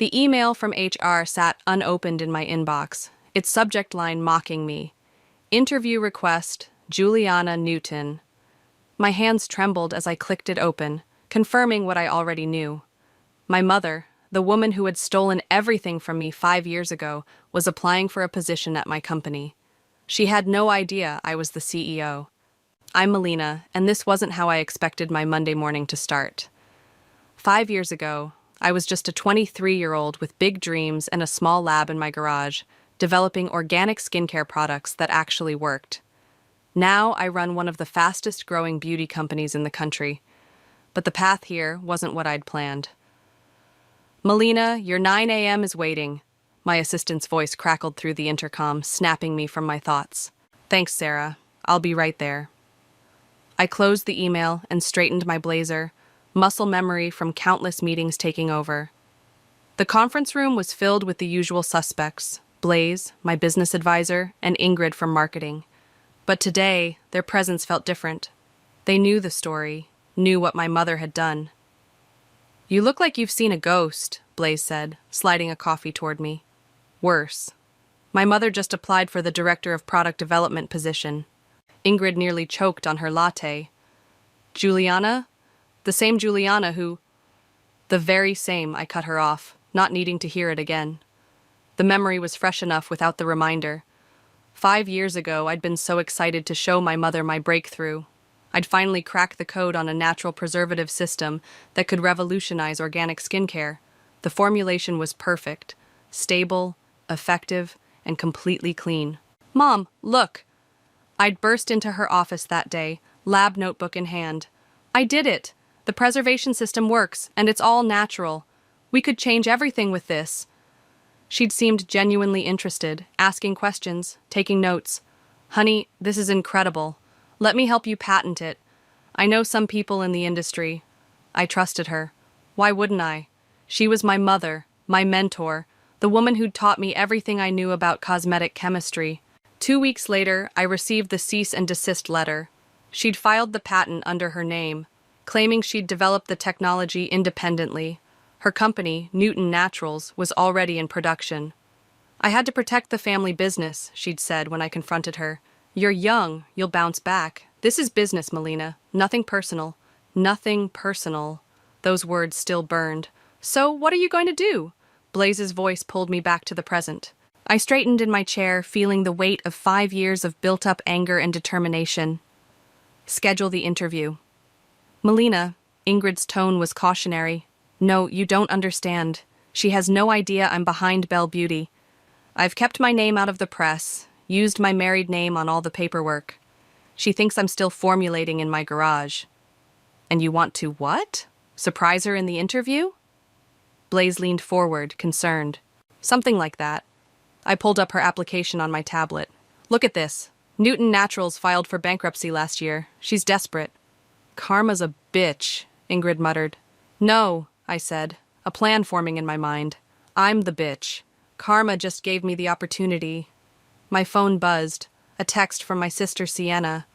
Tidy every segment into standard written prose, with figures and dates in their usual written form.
The email from HR sat unopened in my inbox, its subject line mocking me. Interview request, Juliana Newton. My hands trembled as I clicked it open, confirming what I already knew. My mother, the woman who had stolen everything from me 5 years ago, was applying for a position at my company. She had no idea I was the CEO. I'm Melina, and this wasn't how I expected my Monday morning to start. 5 years ago, I was just a 23-year-old with big dreams and a small lab in my garage, developing organic skincare products that actually worked. Now I run one of the fastest-growing beauty companies in the country. But the path here wasn't what I'd planned. Melina, your 9 a.m. is waiting. My assistant's voice crackled through the intercom, snapping me from my thoughts. Thanks, Sarah. I'll be right there. I closed the email and straightened my blazer, muscle memory from countless meetings taking over. The conference room was filled with the usual suspects, Blaze, my business advisor, and Ingrid from marketing. But today, their presence felt different. They knew the story, knew what my mother had done. You look like you've seen a ghost, Blaze said, sliding a coffee toward me. Worse. My mother just applied for the Director of Product Development position. Ingrid nearly choked on her latte. Juliana? The same Juliana who... The very same, I cut her off, not needing to hear it again. The memory was fresh enough without the reminder. 5 years ago, I'd been so excited to show my mother my breakthrough. I'd finally cracked the code on a natural preservative system that could revolutionize organic skincare. The formulation was perfect, stable, effective, and completely clean. Mom, look! I'd burst into her office that day, lab notebook in hand. I did it! The preservation system works, and it's all natural. We could change everything with this. She'd seemed genuinely interested, asking questions, taking notes. Honey, this is incredible. Let me help you patent it. I know some people in the industry. I trusted her. Why wouldn't I? She was my mother, my mentor, the woman who'd taught me everything I knew about cosmetic chemistry. 2 weeks later, I received the cease and desist letter. She'd filed the patent under her name, claiming she'd developed the technology independently. Her company, Newton Naturals, was already in production. I had to protect the family business, she'd said when I confronted her. You're young, you'll bounce back. This is business, Melina. Nothing personal. Nothing personal. Those words still burned. So, what are you going to do? Blaze's voice pulled me back to the present. I straightened in my chair, feeling the weight of 5 years of built-up anger and determination. Schedule the interview. Melina, Ingrid's tone was cautionary. No, you don't understand. She has no idea I'm behind Belle Beauty. I've kept my name out of the press, used my married name on all the paperwork. She thinks I'm still formulating in my garage. And you want to what? Surprise her in the interview? Blaze leaned forward, concerned. Something like that. I pulled up her application on my tablet. Look at this. Newton Naturals filed for bankruptcy last year. She's desperate. Karma's a bitch, Ingrid muttered. No, I said, a plan forming in my mind. I'm the bitch. Karma just gave me the opportunity. My phone buzzed. A text from my sister Sienna.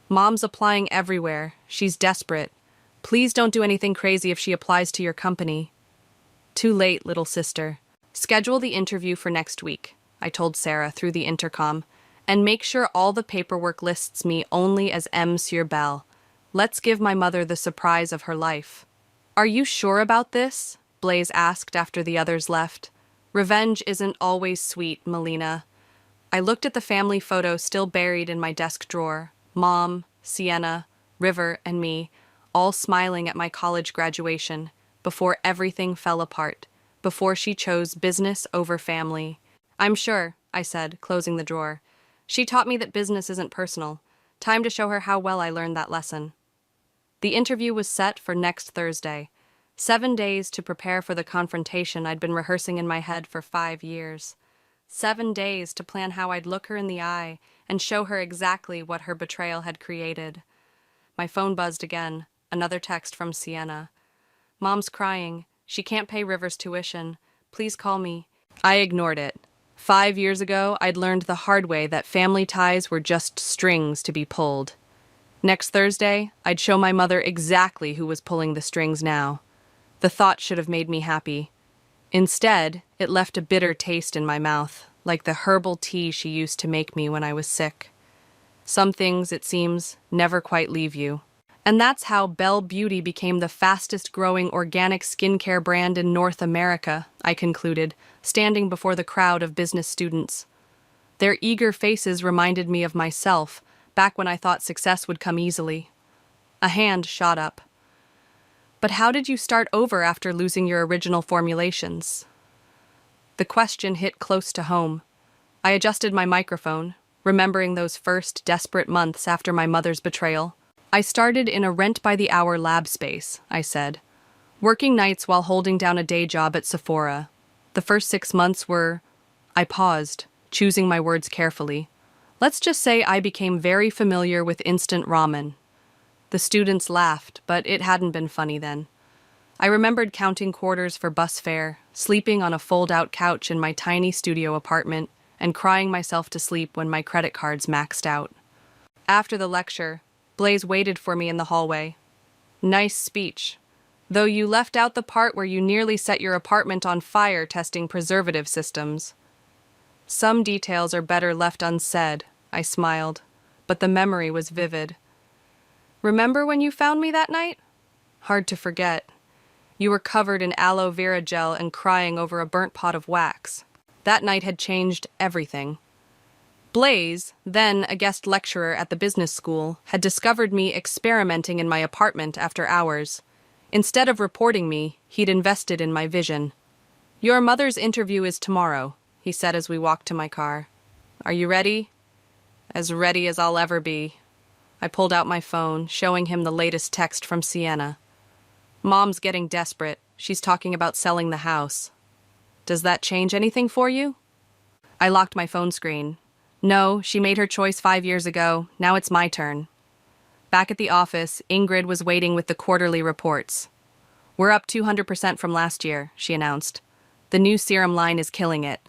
Mom's applying everywhere. She's desperate. Please don't do anything crazy if she applies to your company. Too late, little sister. Schedule the interview for next week, I told Sarah through the intercom, and make sure all the paperwork lists me only as Monsieur Belle. Let's give my mother the surprise of her life. Are you sure about this? Blaze asked after the others left. Revenge isn't always sweet, Melina. I looked at the family photo still buried in my desk drawer. Mom, Sienna, River, and me, all smiling at my college graduation, before everything fell apart, before she chose business over family. I'm sure, I said, closing the drawer. She taught me that business isn't personal. Time to show her how well I learned that lesson. The interview was set for next Thursday. 7 days to prepare for the confrontation I'd been rehearsing in my head for 5 years. 7 days to plan how I'd look her in the eye and show her exactly what her betrayal had created. My phone buzzed again, another text from Sienna. Mom's crying. She can't pay River's tuition. Please call me. I ignored it. 5 years ago, I'd learned the hard way that family ties were just strings to be pulled. Next Thursday, I'd show my mother exactly who was pulling the strings now. The thought should have made me happy. Instead, it left a bitter taste in my mouth, like the herbal tea she used to make me when I was sick. Some things, it seems, never quite leave you. And that's how Belle Beauty became the fastest-growing organic skincare brand in North America, I concluded, standing before the crowd of business students. Their eager faces reminded me of myself, back when I thought success would come easily. A hand shot up. But how did you start over after losing your original formulations? The question hit close to home. I adjusted my microphone, remembering those first desperate months after my mother's betrayal. I started in a rent-by-the-hour lab space, I said, working nights while holding down a day job at Sephora. The first 6 months were... I paused, choosing my words carefully. Let's just say I became very familiar with instant ramen. The students laughed, but it hadn't been funny then. I remembered counting quarters for bus fare, sleeping on a fold-out couch in my tiny studio apartment, and crying myself to sleep when my credit cards maxed out. After the lecture, Blaze waited for me in the hallway. Nice speech. Though you left out the part where you nearly set your apartment on fire testing preservative systems. Some details are better left unsaid, I smiled, but the memory was vivid. Remember when you found me that night? Hard to forget. You were covered in aloe vera gel and crying over a burnt pot of wax. That night had changed everything. Blaze, then a guest lecturer at the business school, had discovered me experimenting in my apartment after hours. Instead of reporting me, he'd invested in my vision. Your mother's interview is tomorrow, he said as we walked to my car. Are you ready? As ready as I'll ever be. I pulled out my phone, showing him the latest text from Sienna. Mom's getting desperate. She's talking about selling the house. Does that change anything for you? I locked my phone screen. No, she made her choice 5 years ago. Now it's my turn. Back at the office, Ingrid was waiting with the quarterly reports. We're up 200% from last year, she announced. The new serum line is killing it.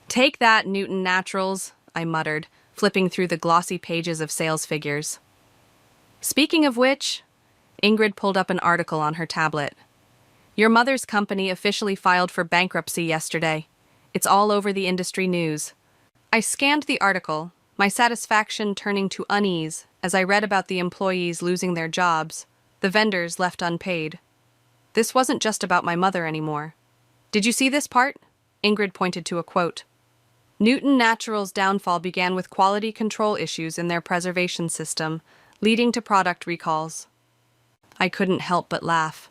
Take that, Newton Naturals, I muttered, flipping through the glossy pages of sales figures. Speaking of which, Ingrid pulled up an article on her tablet. Your mother's company officially filed for bankruptcy yesterday. It's all over the industry news. I scanned the article, my satisfaction turning to unease as I read about the employees losing their jobs, the vendors left unpaid. This wasn't just about my mother anymore. Did you see this part? Ingrid pointed to a quote. Newton Naturals' downfall began with quality control issues in their preservation system, leading to product recalls. I couldn't help but laugh.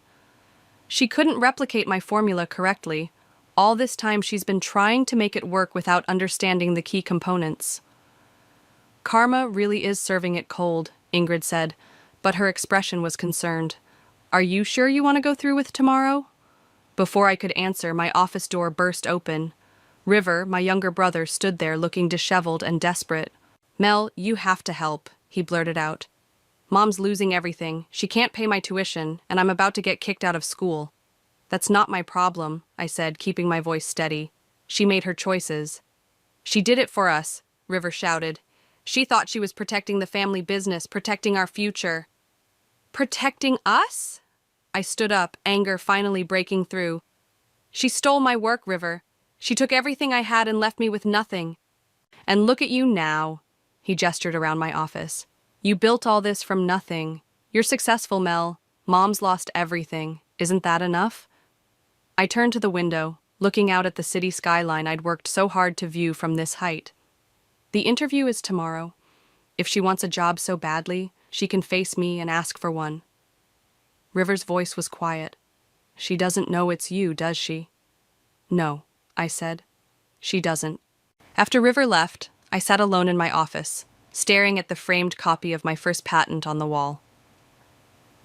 She couldn't replicate my formula correctly. All this time she's been trying to make it work without understanding the key components. Karma really is serving it cold, Ingrid said, but her expression was concerned. Are you sure you want to go through with tomorrow? Before I could answer, my office door burst open. River, my younger brother, stood there looking disheveled and desperate. Mel, you have to help, he blurted out. Mom's losing everything. She can't pay my tuition, and I'm about to get kicked out of school. That's not my problem, I said, keeping my voice steady. She made her choices. She did it for us, River shouted. She thought she was protecting the family business, protecting our future. Protecting us? I stood up, anger finally breaking through. She stole my work, River. She took everything I had and left me with nothing. And look at you now, he gestured around my office. You built all this from nothing. You're successful, Mel. Mom's lost everything. Isn't that enough? I turned to the window, looking out at the city skyline I'd worked so hard to view from this height. The interview is tomorrow. If she wants a job so badly, she can face me and ask for one. River's voice was quiet. She doesn't know it's you, does she? No, I said. She doesn't. After River left, I sat alone in my office, staring at the framed copy of my first patent on the wall.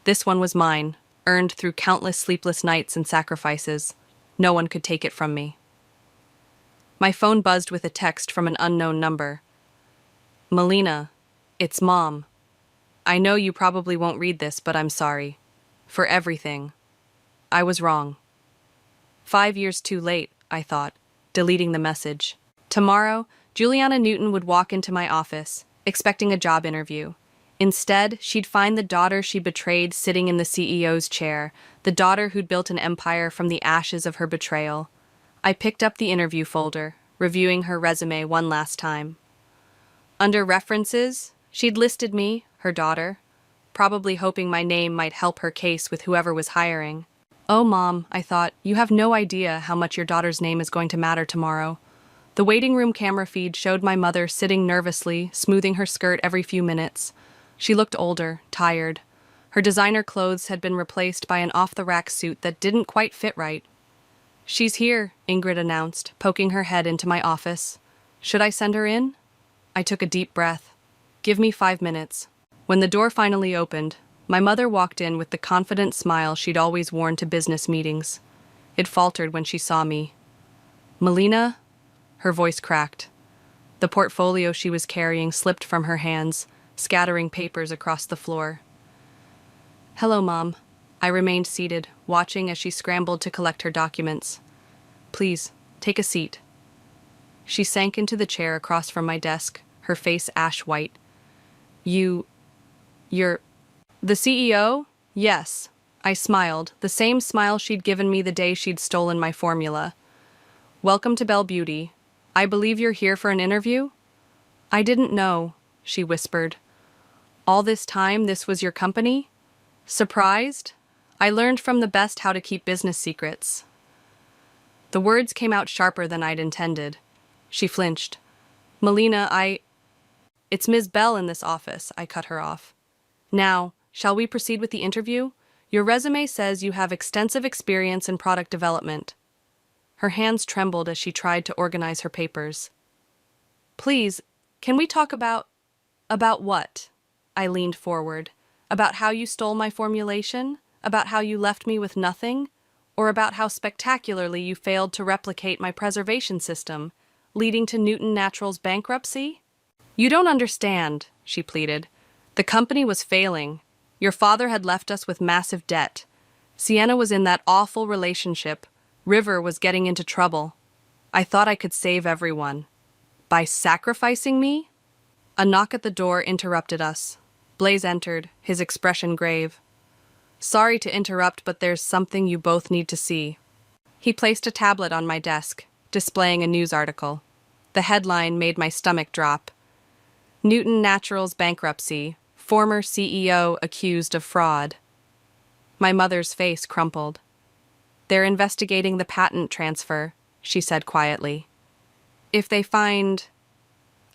This one was mine, earned through countless sleepless nights and sacrifices. No one could take it from me. My phone buzzed with a text from an unknown number. Melina, it's Mom. I know you probably won't read this, but I'm sorry. For everything. I was wrong. 5 years too late, I thought, deleting the message. Tomorrow, Juliana Newton would walk into my office, expecting a job interview. Instead, she'd find the daughter she betrayed sitting in the CEO's chair, the daughter who'd built an empire from the ashes of her betrayal. I picked up the interview folder, reviewing her resume one last time. Under references, she'd listed me, her daughter, probably hoping my name might help her case with whoever was hiring. Oh, Mom, I thought, you have no idea how much your daughter's name is going to matter tomorrow. The waiting room camera feed showed my mother sitting nervously, smoothing her skirt every few minutes. She looked older, tired. Her designer clothes had been replaced by an off-the-rack suit that didn't quite fit right. She's here, Ingrid announced, poking her head into my office. Should I send her in? I took a deep breath. Give me 5 minutes. When the door finally opened, my mother walked in with the confident smile she'd always worn to business meetings. It faltered when she saw me. Melina? Her voice cracked. The portfolio she was carrying slipped from her hands, scattering papers across the floor. Hello, Mom. I remained seated, watching as she scrambled to collect her documents. Please, take a seat. She sank into the chair across from my desk, her face ash white. You're the CEO? Yes. I smiled, the same smile she'd given me the day she'd stolen my formula. Welcome to Belle Beauty. I believe you're here for an interview? I didn't know, she whispered. All this time, this was your company? Surprised? I learned from the best how to keep business secrets. The words came out sharper than I'd intended. She flinched. Melina, It's Ms. Bell in this office, I cut her off. Now, shall we proceed with the interview? Your resume says you have extensive experience in product development. Her hands trembled as she tried to organize her papers. Please, can we talk about what? I leaned forward. About how you stole my formulation? About how you left me with nothing? Or about how spectacularly you failed to replicate my preservation system, leading to Newton Natural's bankruptcy? You don't understand, she pleaded. The company was failing. Your father had left us with massive debt. Sienna was in that awful relationship. River was getting into trouble. I thought I could save everyone. By sacrificing me? A knock at the door interrupted us. Blaze entered, his expression grave. Sorry to interrupt, but there's something you both need to see. He placed a tablet on my desk, displaying a news article. The headline made my stomach drop. Newton Natural's bankruptcy. Former CEO accused of fraud. My mother's face crumpled. They're investigating the patent transfer, she said quietly. If they find,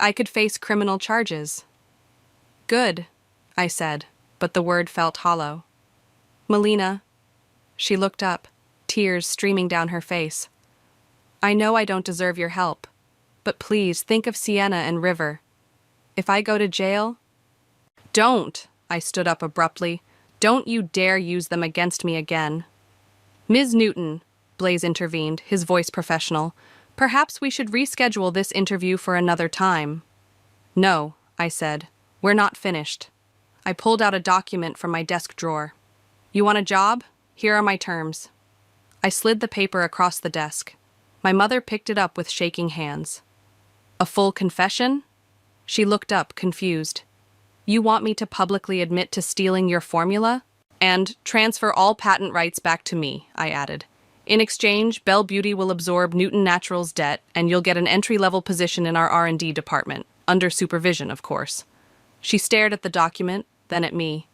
I could face criminal charges. Good, I said, but the word felt hollow. Melina. She looked up, tears streaming down her face. I know I don't deserve your help, but please think of Sienna and River. If I go to jail... Don't, I stood up abruptly. Don't you dare use them against me again. Ms. Newton, Blaze intervened, his voice professional. Perhaps we should reschedule this interview for another time. No, I said. We're not finished. I pulled out a document from my desk drawer. You want a job? Here are my terms. I slid the paper across the desk. My mother picked it up with shaking hands. A full confession? She looked up, confused. You want me to publicly admit to stealing your formula? And transfer all patent rights back to me, I added. In exchange, Belle Beauty will absorb Newton Natural's debt, and you'll get an entry-level position in our R&D department, under supervision, of course. She stared at the document, then at me.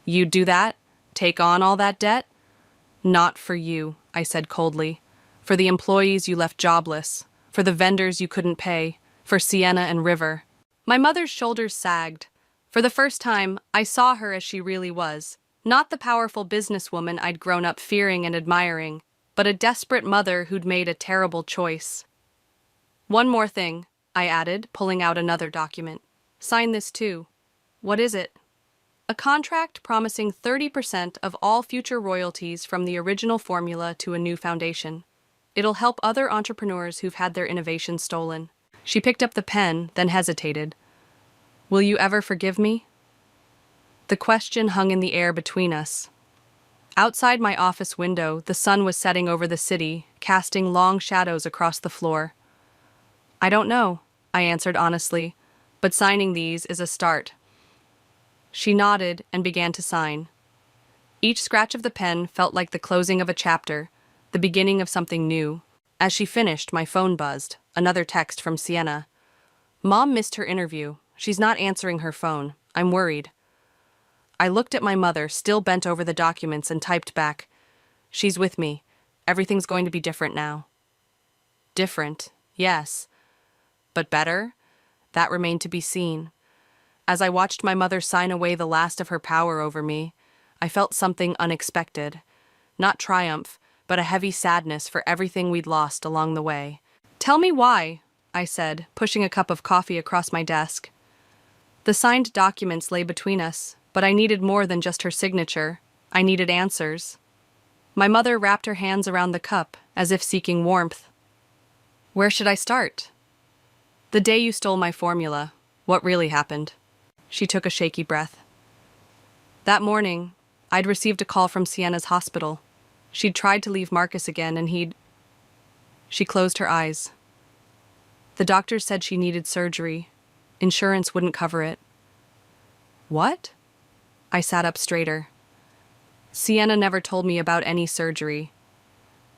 You'd do that? Take on all that debt? Not for you, I said coldly. For the employees you left jobless, for the vendors you couldn't pay, for Sienna and River. My mother's shoulders sagged. For the first time, I saw her as she really was. Not the powerful businesswoman I'd grown up fearing and admiring, but a desperate mother who'd made a terrible choice. One more thing, I added, pulling out another document. Sign this too. What is it? A contract promising 30% of all future royalties from the original formula to a new foundation. It'll help other entrepreneurs who've had their innovations stolen. She picked up the pen, then hesitated. Will you ever forgive me? The question hung in the air between us. Outside my office window, the sun was setting over the city, casting long shadows across the floor. I don't know, I answered honestly, but signing these is a start. She nodded and began to sign. Each scratch of the pen felt like the closing of a chapter, the beginning of something new. As she finished, my phone buzzed, another text from Sienna. Mom missed her interview. She's not answering her phone. I'm worried. I looked at my mother, still bent over the documents, and typed back, "She's with me. Everything's going to be different now." Different, yes. But better? That remained to be seen. As I watched my mother sign away the last of her power over me, I felt something unexpected. Not triumph, but a heavy sadness for everything we'd lost along the way. "Tell me why," I said, pushing a cup of coffee across my desk. The signed documents lay between us, but I needed more than just her signature. I needed answers. My mother wrapped her hands around the cup, as if seeking warmth. "Where should I start?" "The day you stole my formula. What really happened?" She took a shaky breath. That morning, I'd received a call from Sienna's hospital. She'd tried to leave Marcus again, and She closed her eyes. The doctors said she needed surgery. Insurance wouldn't cover it. What? I sat up straighter. Sienna never told me about any surgery.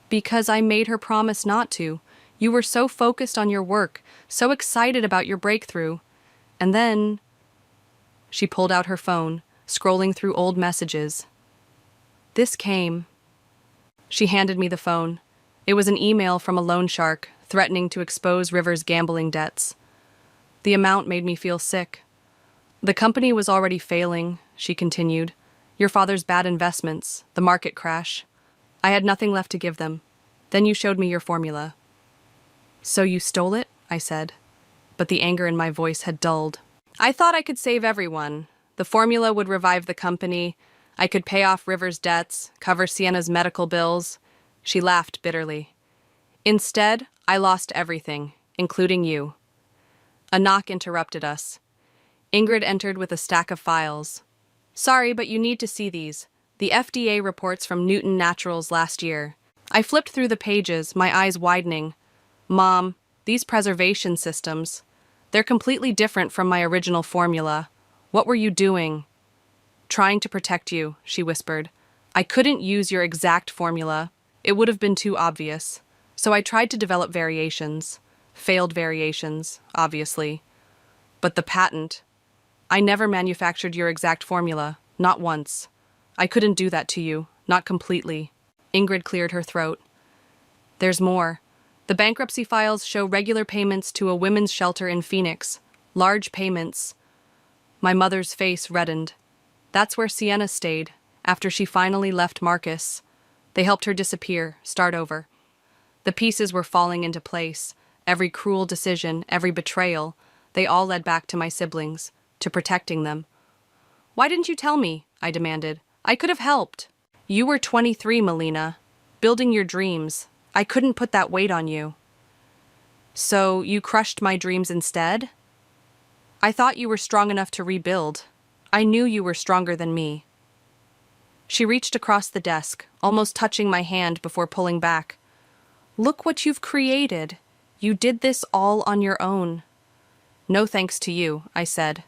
Because I made her promise not to. You were so focused on your work, so excited about your breakthrough. And then... She pulled out her phone, scrolling through old messages. This came. She handed me the phone. It was an email from a loan shark, threatening to expose River's gambling debts. The amount made me feel sick. The company was already failing, she continued. Your father's bad investments, the market crash. I had nothing left to give them. Then you showed me your formula. So you stole it? I said. But the anger in my voice had dulled. I thought I could save everyone. The formula would revive the company. I could pay off River's debts, cover Sienna's medical bills. She laughed bitterly. Instead, I lost everything, including you. A knock interrupted us. Ingrid entered with a stack of files. Sorry, but you need to see these. The FDA reports from Newton Naturals last year. I flipped through the pages, my eyes widening. Mom, these preservation systems, they're completely different from my original formula. What were you doing? Trying to protect you, she whispered. I couldn't use your exact formula. It would have been too obvious. So I tried to develop variations. Failed variations, obviously. But the patent... I never manufactured your exact formula, not once. I couldn't do that to you, not completely. Ingrid cleared her throat. There's more. The bankruptcy files show regular payments to a women's shelter in Phoenix. Large payments. My mother's face reddened. That's where Sienna stayed, after she finally left Marcus. They helped her disappear, start over. The pieces were falling into place. Every cruel decision, every betrayal, they all led back to my siblings, to protecting them. Why didn't you tell me? I demanded. I could have helped. You were 23, Melina, building your dreams. I couldn't put that weight on you. So you crushed my dreams instead? I thought you were strong enough to rebuild. I knew you were stronger than me. She reached across the desk, almost touching my hand before pulling back. Look what you've created. You did this all on your own. No thanks to you, I said,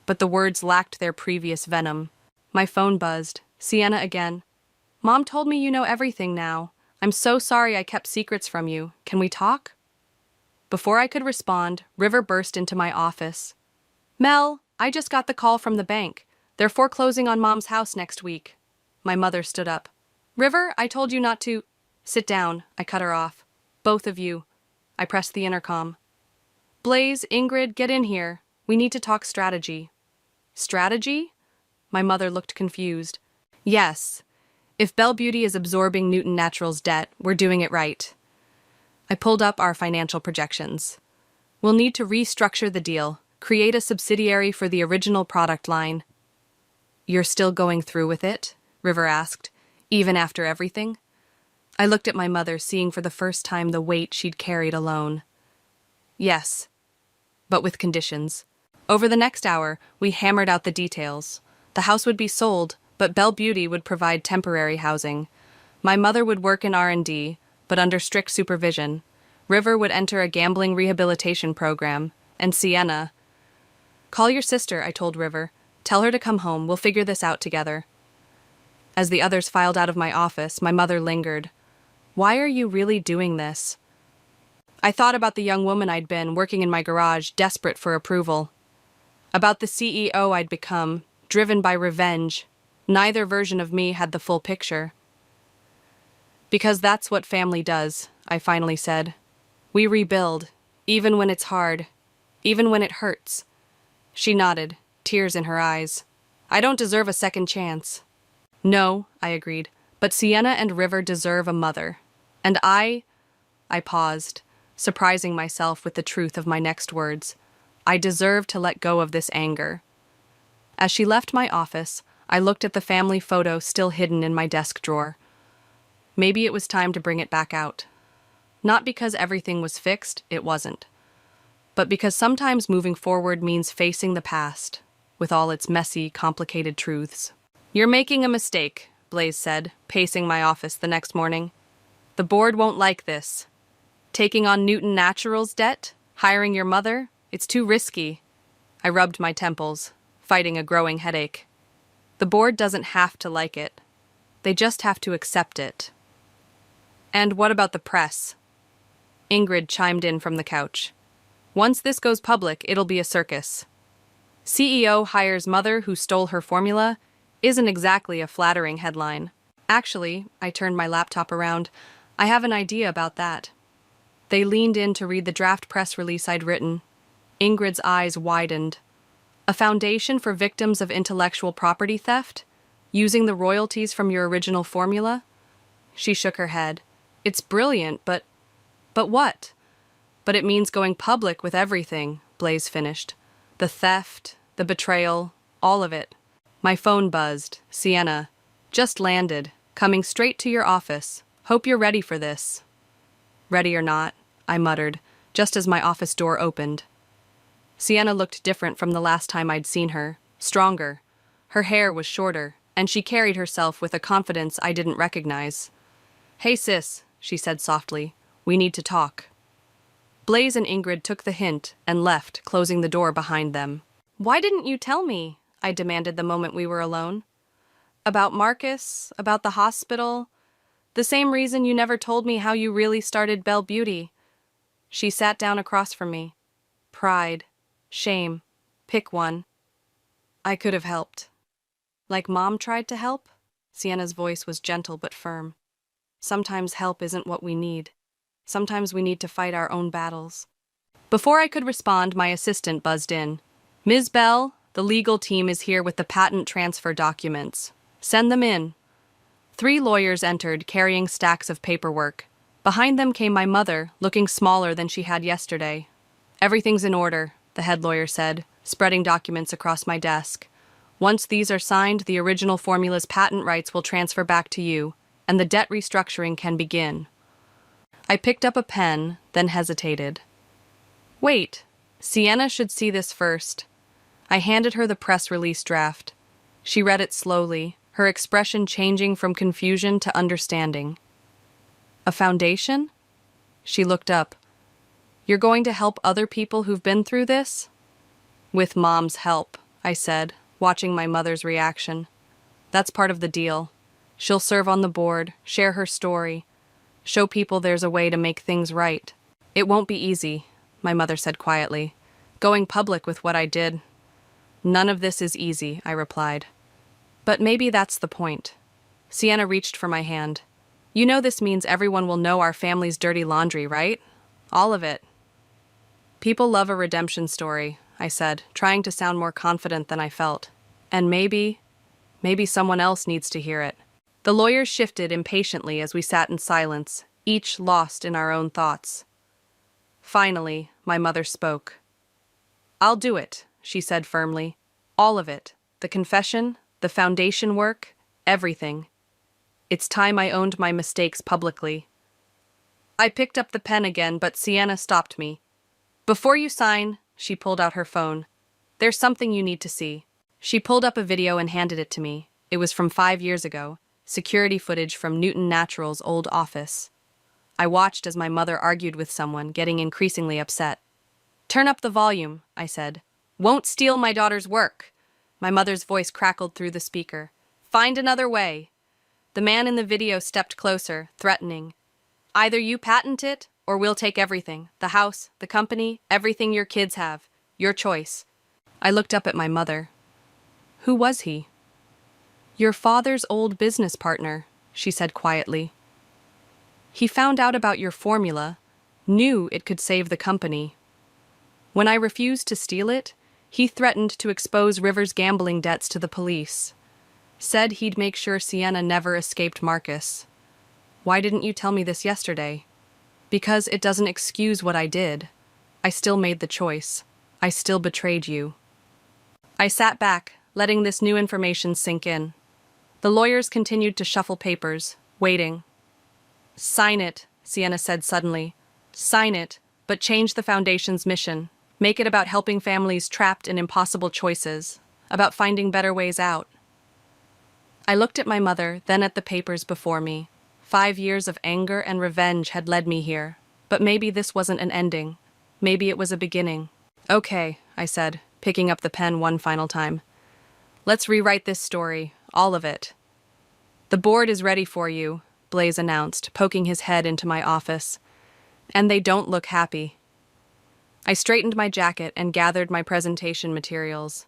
but the words lacked their previous venom. My phone buzzed. Sienna again. Mom told me you know everything now. I'm so sorry I kept secrets from you. Can we talk? Before I could respond, River burst into my office. Mel, I just got the call from the bank. They're foreclosing on Mom's house next week. My mother stood up. River, I told you not to... Sit down, I cut her off. Both of you. I pressed the intercom. Blaze, Ingrid, get in here. We need to talk strategy. Strategy? My mother looked confused. Yes. If Belle Beauty is absorbing Newton Naturals' debt, we're doing it right. I pulled up our financial projections. We'll need to restructure the deal, create a subsidiary for the original product line. You're still going through with it? River asked, even after everything? I looked at my mother, seeing for the first time the weight she'd carried alone. Yes, but with conditions. Over the next hour, we hammered out the details. The house would be sold, but Belle Beauty would provide temporary housing. My mother would work in R&D, but under strict supervision. River would enter a gambling rehabilitation program, and Sienna... Call your sister, I told River. Tell her to come home. We'll figure this out together. As the others filed out of my office, my mother lingered. Why are you really doing this? I thought about the young woman I'd been, working in my garage, desperate for approval. About the CEO I'd become, driven by revenge. Neither version of me had the full picture. Because that's what family does, I finally said. We rebuild, even when it's hard, even when it hurts. She nodded, tears in her eyes. I don't deserve a second chance. No, I agreed, but Sienna and River deserve a mother. And I paused, surprising myself with the truth of my next words. I deserve to let go of this anger. As she left my office, I looked at the family photo still hidden in my desk drawer. Maybe it was time to bring it back out. Not because everything was fixed, it wasn't. But because sometimes moving forward means facing the past, with all its messy, complicated truths. You're making a mistake, Blaze said, pacing my office the next morning. The board won't like this. Taking on Newton Naturals debt? Hiring your mother? It's too risky. I rubbed my temples, fighting a growing headache. The board doesn't have to like it. They just have to accept it. And what about the press? Ingrid chimed in from the couch. Once this goes public, it'll be a circus. CEO hires mother who stole her formula isn't exactly a flattering headline. Actually, I turned my laptop around. I have an idea about that. They leaned in to read the draft press release I'd written. Ingrid's eyes widened. A foundation for victims of intellectual property theft? Using the royalties from your original formula? She shook her head. It's brilliant, but what? But it means going public with everything, Blaze finished. The theft, the betrayal, all of it. My phone buzzed. Sienna. Just landed. Coming straight to your office. Hope you're ready for this. Ready or not, I muttered, just as my office door opened. Sienna looked different from the last time I'd seen her. Stronger. Her hair was shorter, and she carried herself with a confidence I didn't recognize. Hey sis, she said softly. We need to talk. Blaze and Ingrid took the hint and left, closing the door behind them. Why didn't you tell me? I demanded the moment we were alone. About Marcus, about the hospital. The same reason you never told me how you really started Belle Beauty. She sat down across from me. Pride. Shame. Pick one. I could have helped. Like Mom tried to help? Sienna's voice was gentle but firm. Sometimes help isn't what we need. Sometimes we need to fight our own battles. Before I could respond, my assistant buzzed in. Ms. Bell, the legal team is here with the patent transfer documents. Send them in. 3 lawyers entered, carrying stacks of paperwork. Behind them came my mother, looking smaller than she had yesterday. Everything's in order, the head lawyer said, spreading documents across my desk. Once these are signed, the original formula's patent rights will transfer back to you, and the debt restructuring can begin. I picked up a pen, then hesitated. Wait, Sienna should see this first. I handed her the press release draft. She read it slowly, her expression changing from confusion to understanding. A foundation? She looked up. You're going to help other people who've been through this? With Mom's help, I said, watching my mother's reaction. That's part of the deal. She'll serve on the board, share her story, show people there's a way to make things right. It won't be easy, my mother said quietly. Going public with what I did. None of this is easy, I replied. But maybe that's the point. Sienna reached for my hand. You know this means everyone will know our family's dirty laundry, right? All of it. People love a redemption story, I said, trying to sound more confident than I felt. And maybe someone else needs to hear it. The lawyers shifted impatiently as we sat in silence, each lost in our own thoughts. Finally, my mother spoke. I'll do it, she said firmly. All of it. The confession, the foundation work, everything. It's time I owned my mistakes publicly. I picked up the pen again, but Sienna stopped me. Before you sign, she pulled out her phone. There's something you need to see. She pulled up a video and handed it to me. It was from 5 years ago, security footage from Newton Naturals' old office. I watched as my mother argued with someone, getting increasingly upset. Turn up the volume, I said. Won't steal my daughter's work. My mother's voice crackled through the speaker. Find another way. The man in the video stepped closer, threatening. Either you patent it, or we'll take everything. The house, the company, everything your kids have. Your choice. I looked up at my mother. Who was he? Your father's old business partner, she said quietly. He found out about your formula, knew it could save the company. When I refused to steal it, he threatened to expose River's gambling debts to the police. Said he'd make sure Sienna never escaped Marcus. Why didn't you tell me this yesterday? Because it doesn't excuse what I did. I still made the choice. I still betrayed you. I sat back, letting this new information sink in. The lawyers continued to shuffle papers, waiting. Sign it, Sienna said suddenly. Sign it, but change the Foundation's mission. Make it about helping families trapped in impossible choices, about finding better ways out. I looked at my mother, then at the papers before me. 5 years of anger and revenge had led me here, but maybe this wasn't an ending. Maybe it was a beginning. Okay, I said, picking up the pen one final time. Let's rewrite this story, all of it. The board is ready for you, Blaze announced, poking his head into my office. And they don't look happy. I straightened my jacket and gathered my presentation materials.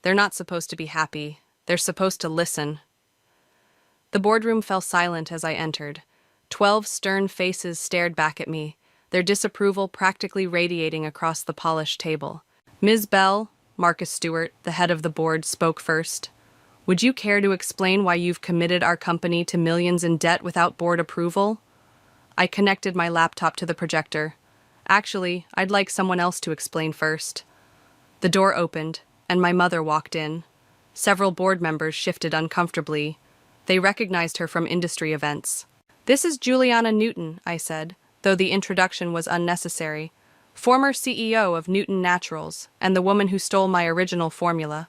They're not supposed to be happy. They're supposed to listen. The boardroom fell silent as I entered. 12 stern faces stared back at me, their disapproval practically radiating across the polished table. Ms. Bell, Marcus Stewart, the head of the board, spoke first. Would you care to explain why you've committed our company to millions in debt without board approval? I connected my laptop to the projector. Actually, I'd like someone else to explain first. The door opened, and my mother walked in. Several board members shifted uncomfortably. They recognized her from industry events. This is Juliana Newton, I said, though the introduction was unnecessary. Former CEO of Newton Naturals, and the woman who stole my original formula.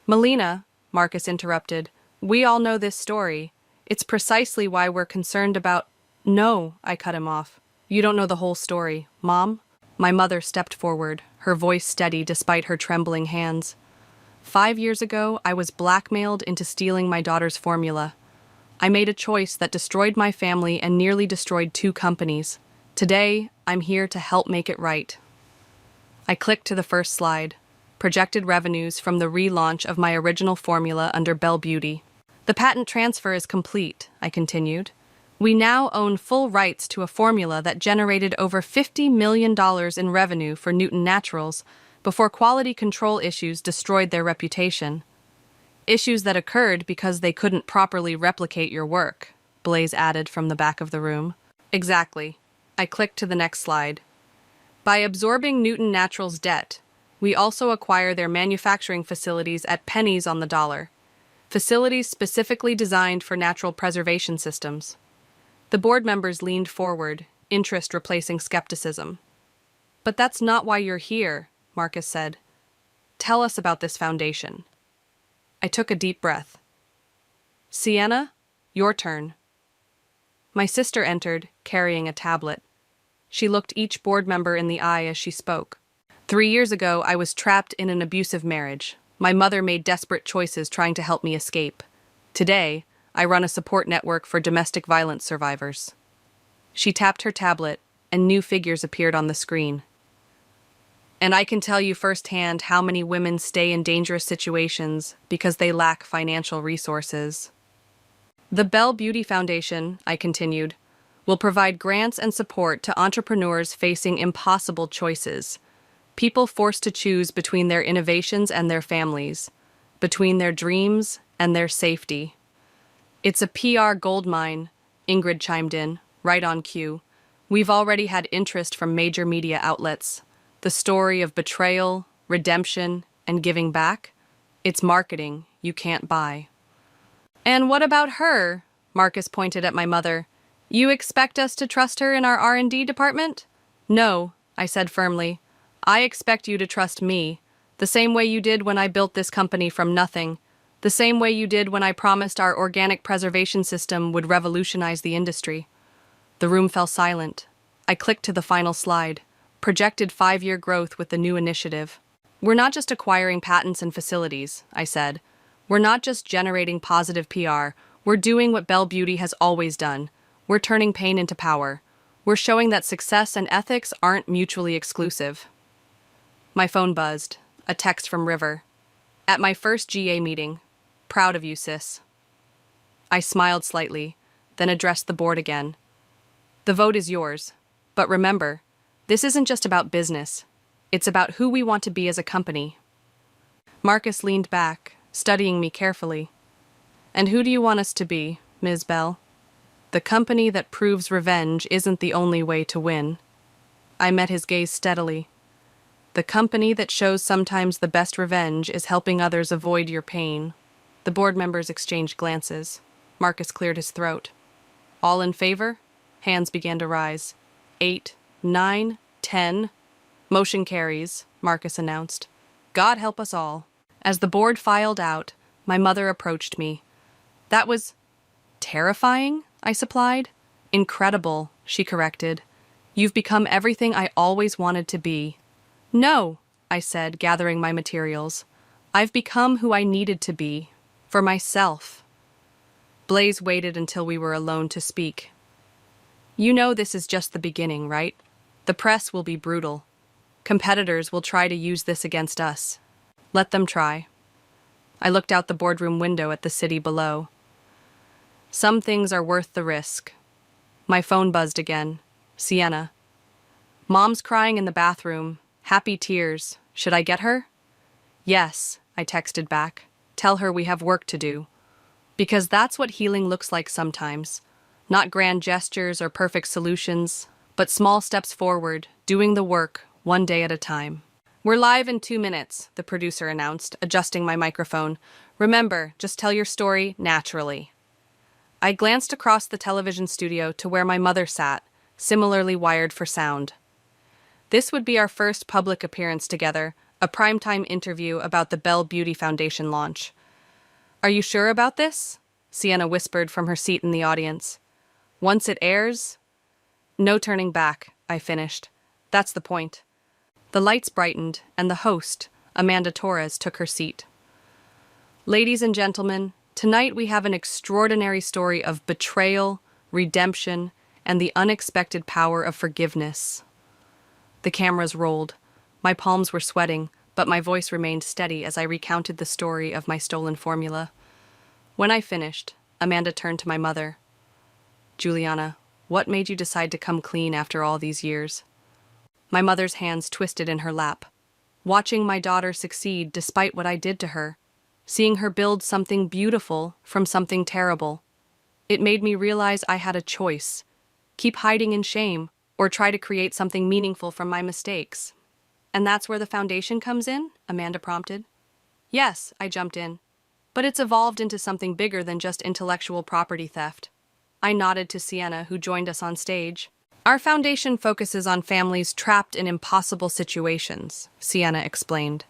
Melina, Marcus interrupted, we all know this story. It's precisely why we're concerned about— No, I cut him off. You don't know the whole story, Mom? My mother stepped forward, her voice steady despite her trembling hands. 5 years ago, I was blackmailed into stealing my daughter's formula. I made a choice that destroyed my family and nearly destroyed 2 companies. Today, I'm here to help make it right. I clicked to the first slide. Projected revenues from the relaunch of my original formula under Bell Beauty. The patent transfer is complete, I continued. We now own full rights to a formula that generated over $50 million in revenue for Newton Naturals before quality control issues destroyed their reputation. Issues that occurred because they couldn't properly replicate your work, Blaze added from the back of the room. Exactly. I clicked to the next slide. By absorbing Newton Naturals' debt, we also acquire their manufacturing facilities at pennies on the dollar. Facilities specifically designed for natural preservation systems. The board members leaned forward, interest replacing skepticism. But that's not why you're here, Marcus said. Tell us about this foundation. I took a deep breath. Sienna, your turn. My sister entered, carrying a tablet. She looked each board member in the eye as she spoke. 3 years ago, I was trapped in an abusive marriage. My mother made desperate choices trying to help me escape. Today, I run a support network for domestic violence survivors. She tapped her tablet, and new figures appeared on the screen. And I can tell you firsthand how many women stay in dangerous situations because they lack financial resources. The Bell Beauty Foundation, I continued, will provide grants and support to entrepreneurs facing impossible choices. People forced to choose between their innovations and their families, between their dreams and their safety. It's a PR goldmine, Ingrid chimed in, right on cue. We've already had interest from major media outlets. The story of betrayal, redemption, and giving back? It's marketing you can't buy. And what about her? Marcus pointed at my mother. You expect us to trust her in our R&D department? No, I said firmly. I expect you to trust me, the same way you did when I built this company from nothing, the same way you did when I promised our organic preservation system would revolutionize the industry. The room fell silent. I clicked to the final slide. Projected 5-year growth with the new initiative. We're not just acquiring patents and facilities, I said. We're not just generating positive PR. We're doing what Belle Beauty has always done. We're turning pain into power. We're showing that success and ethics aren't mutually exclusive. My phone buzzed. A text from River. At my first GA meeting. Proud of you, sis. I smiled slightly, then addressed the board again. The vote is yours. But remember, this isn't just about business. It's about who we want to be as a company. Marcus leaned back, studying me carefully. And who do you want us to be, Ms. Bell? The company that proves revenge isn't the only way to win. I met his gaze steadily. The company that shows sometimes the best revenge is helping others avoid your pain. The board members exchanged glances. Marcus cleared his throat. All in favor? Hands began to rise. 8, 9, 10. Motion carries, Marcus announced. God help us all. As the board filed out, my mother approached me. That was terrifying, I supplied. Incredible, she corrected. You've become everything I always wanted to be. No, I said, gathering my materials. I've become who I needed to be, for myself. Blaze waited until we were alone to speak. You know this is just the beginning, right? The press will be brutal. Competitors will try to use this against us. Let them try. I looked out the boardroom window at the city below. Some things are worth the risk. My phone buzzed again. Sienna. Mom's crying in the bathroom. Happy tears. Should I get her? Yes, I texted back. Tell her we have work to do. Because that's what healing looks like sometimes. Not grand gestures or perfect solutions, but small steps forward, doing the work, one day at a time. We're live in 2 minutes, the producer announced, adjusting my microphone. Remember, just tell your story naturally. I glanced across the television studio to where my mother sat, similarly wired for sound. This would be our first public appearance together, a primetime interview about the Belle Beauty Foundation launch. Are you sure about this? Sienna whispered from her seat in the audience. Once it airs? No turning back, I finished. That's the point. The lights brightened, and the host, Amanda Torres, took her seat. Ladies and gentlemen, tonight we have an extraordinary story of betrayal, redemption, and the unexpected power of forgiveness. The cameras rolled. My palms were sweating, but my voice remained steady as I recounted the story of my stolen formula. When I finished, Amanda turned to my mother. Juliana, what made you decide to come clean after all these years? My mother's hands twisted in her lap. Watching my daughter succeed despite what I did to her, seeing her build something beautiful from something terrible, it made me realize I had a choice. Keep hiding in shame, or try to create something meaningful from my mistakes. And that's where the foundation comes in? Amanda prompted. Yes, I jumped in. But it's evolved into something bigger than just intellectual property theft. I nodded to Sienna, who joined us on stage. Our foundation focuses on families trapped in impossible situations, Sienna explained.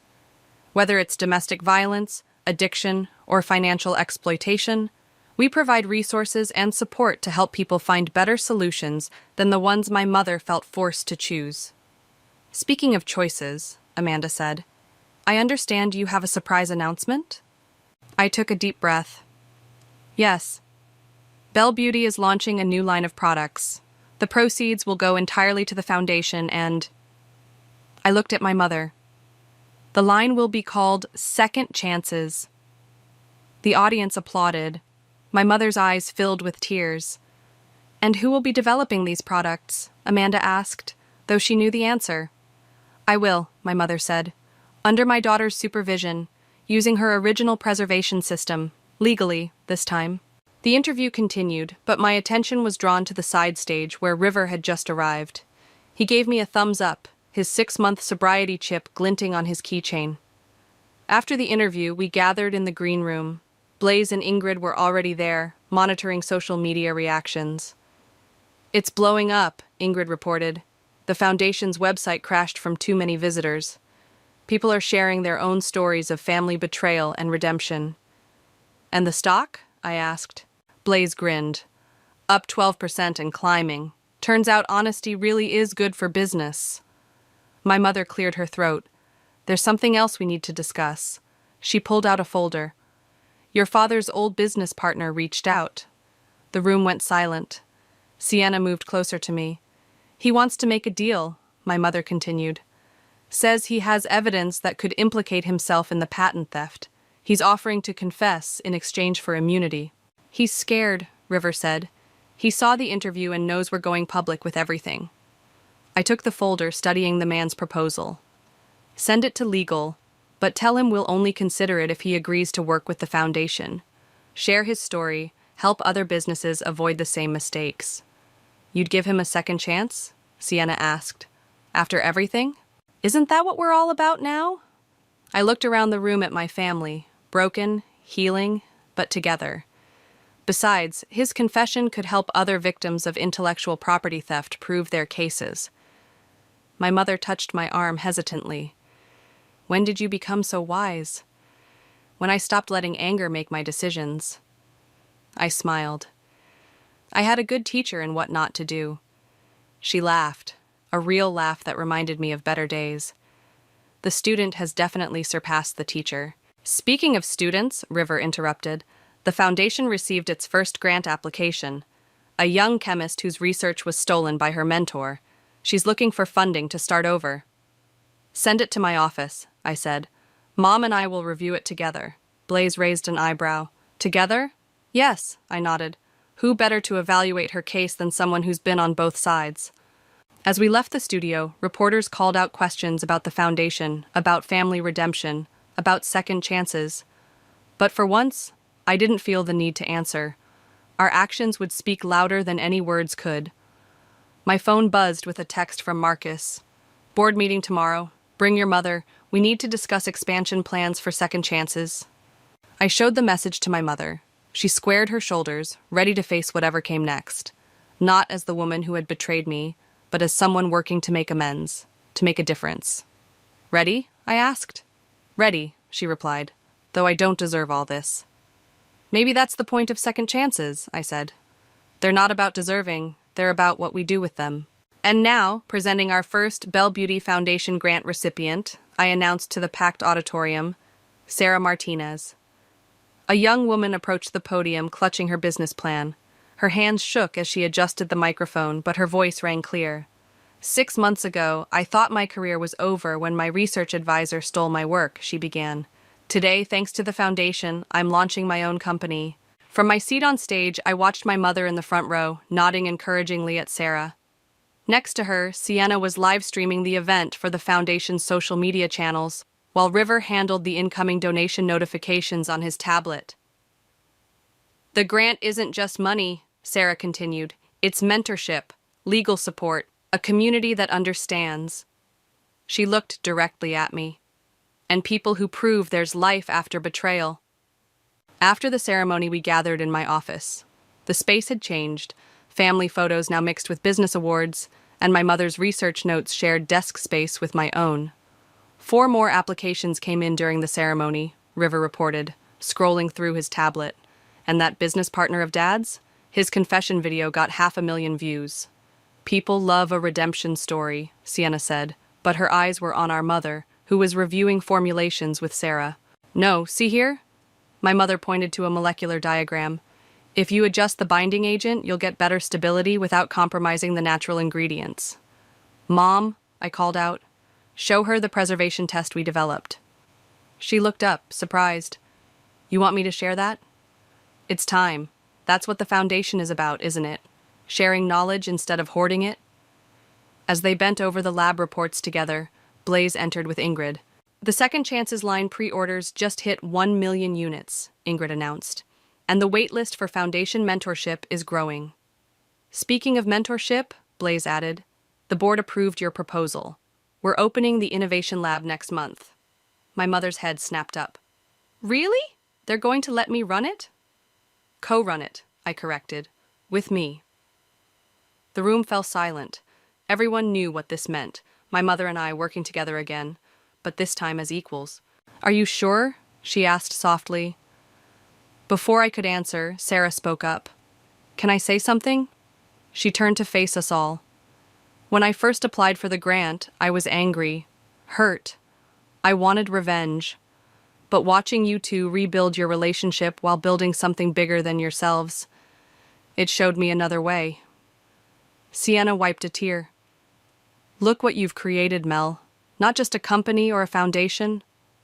Whether it's domestic violence, addiction, or financial exploitation, we provide resources and support to help people find better solutions than the ones my mother felt forced to choose. Speaking of choices, Amanda said, I understand you have a surprise announcement? I took a deep breath. Yes. Belle Beauty is launching a new line of products. The proceeds will go entirely to the foundation and... I looked at my mother. The line will be called Second Chances. The audience applauded. My mother's eyes filled with tears. And who will be developing these products? Amanda asked, though she knew the answer. I will, my mother said, under my daughter's supervision, using her original preservation system, legally, this time. The interview continued, but my attention was drawn to the side stage where River had just arrived. He gave me a thumbs up, his 6-month sobriety chip glinting on his keychain. After the interview, we gathered in the green room. Blaze and Ingrid were already there, monitoring social media reactions. It's blowing up, Ingrid reported. The foundation's website crashed from too many visitors. People are sharing their own stories of family betrayal and redemption. And the stock? I asked. Blaze grinned. Up 12% and climbing. Turns out honesty really is good for business. My mother cleared her throat. There's something else we need to discuss. She pulled out a folder. Your father's old business partner reached out. The room went silent. Sienna moved closer to me. He wants to make a deal, my mother continued. Says he has evidence that could implicate himself in the patent theft. He's offering to confess in exchange for immunity. He's scared, River said. He saw the interview and knows we're going public with everything. I took the folder, studying the man's proposal. Send it to legal, but tell him we'll only consider it if he agrees to work with the foundation. Share his story, help other businesses avoid the same mistakes. You'd give him a second chance? Sienna asked. After everything? Isn't that what we're all about now? I looked around the room at my family, broken, healing, but together. Besides, his confession could help other victims of intellectual property theft prove their cases. My mother touched my arm hesitantly. When did you become so wise? When I stopped letting anger make my decisions. I smiled. I had a good teacher in what not to do. She laughed, a real laugh that reminded me of better days. The student has definitely surpassed the teacher. Speaking of students, River interrupted, the foundation received its first grant application. A young chemist whose research was stolen by her mentor. She's looking for funding to start over. Send it to my office, I said. Mom and I will review it together. Blaze raised an eyebrow. Together? Yes, I nodded. Who better to evaluate her case than someone who's been on both sides? As we left the studio, reporters called out questions about the foundation, about family redemption, about second chances. But for once, I didn't feel the need to answer. Our actions would speak louder than any words could. My phone buzzed with a text from Marcus. Board meeting tomorrow. Bring your mother. We need to discuss expansion plans for second chances. I showed the message to my mother. She squared her shoulders, ready to face whatever came next. Not as the woman who had betrayed me, but as someone working to make amends, to make a difference. Ready? I asked. Ready, she replied, though I don't deserve all this. Maybe that's the point of second chances, I said. They're not about deserving, they're about what we do with them. And now, presenting our first Belle Beauty Foundation grant recipient, I announced to the packed auditorium, Sarah Martinez. A young woman approached the podium, clutching her business plan. Her hands shook as she adjusted the microphone, but her voice rang clear. 6 months ago, I thought my career was over when my research advisor stole my work, she began. Today, thanks to the foundation, I'm launching my own company. From my seat on stage, I watched my mother in the front row, nodding encouragingly at Sarah. Next to her, Sienna was live streaming the event for the foundation's social media channels, while River handled the incoming donation notifications on his tablet. The grant isn't just money, Sarah continued. It's mentorship, legal support, a community that understands. She looked directly at me. And people who prove there's life after betrayal. After the ceremony, we gathered in my office. The space had changed, family photos now mixed with business awards, and my mother's research notes shared desk space with my own. 4 more applications came in during the ceremony, River reported, scrolling through his tablet. And that business partner of Dad's? His confession video got 500,000 views. People love a redemption story, Sienna said, but her eyes were on our mother, who was reviewing formulations with Sarah. No, see here? My mother pointed to a molecular diagram. If you adjust the binding agent, you'll get better stability without compromising the natural ingredients. Mom, I called out. Show her the preservation test we developed. She looked up, surprised. You want me to share that? It's time. That's what the foundation is about, isn't it? Sharing knowledge instead of hoarding it? As they bent over the lab reports together, Blaze entered with Ingrid. The Second Chances line pre-orders just hit 1 million units, Ingrid announced. And the waitlist for foundation mentorship is growing. Speaking of mentorship, Blaze added, the board approved your proposal. We're opening the Innovation Lab next month. My mother's head snapped up. Really? They're going to let me run it? Co-run it, I corrected. With me. The room fell silent. Everyone knew what this meant. My mother and I working together again, but this time as equals. Are you sure? She asked softly. Before I could answer, Sarah spoke up. Can I say something? She turned to face us all. When I first applied for the grant, I was angry, hurt. I wanted revenge. But watching you two rebuild your relationship while building something bigger than yourselves, it showed me another way. Sienna wiped a tear. Look what you've created, Mel. Not just a company or a foundation,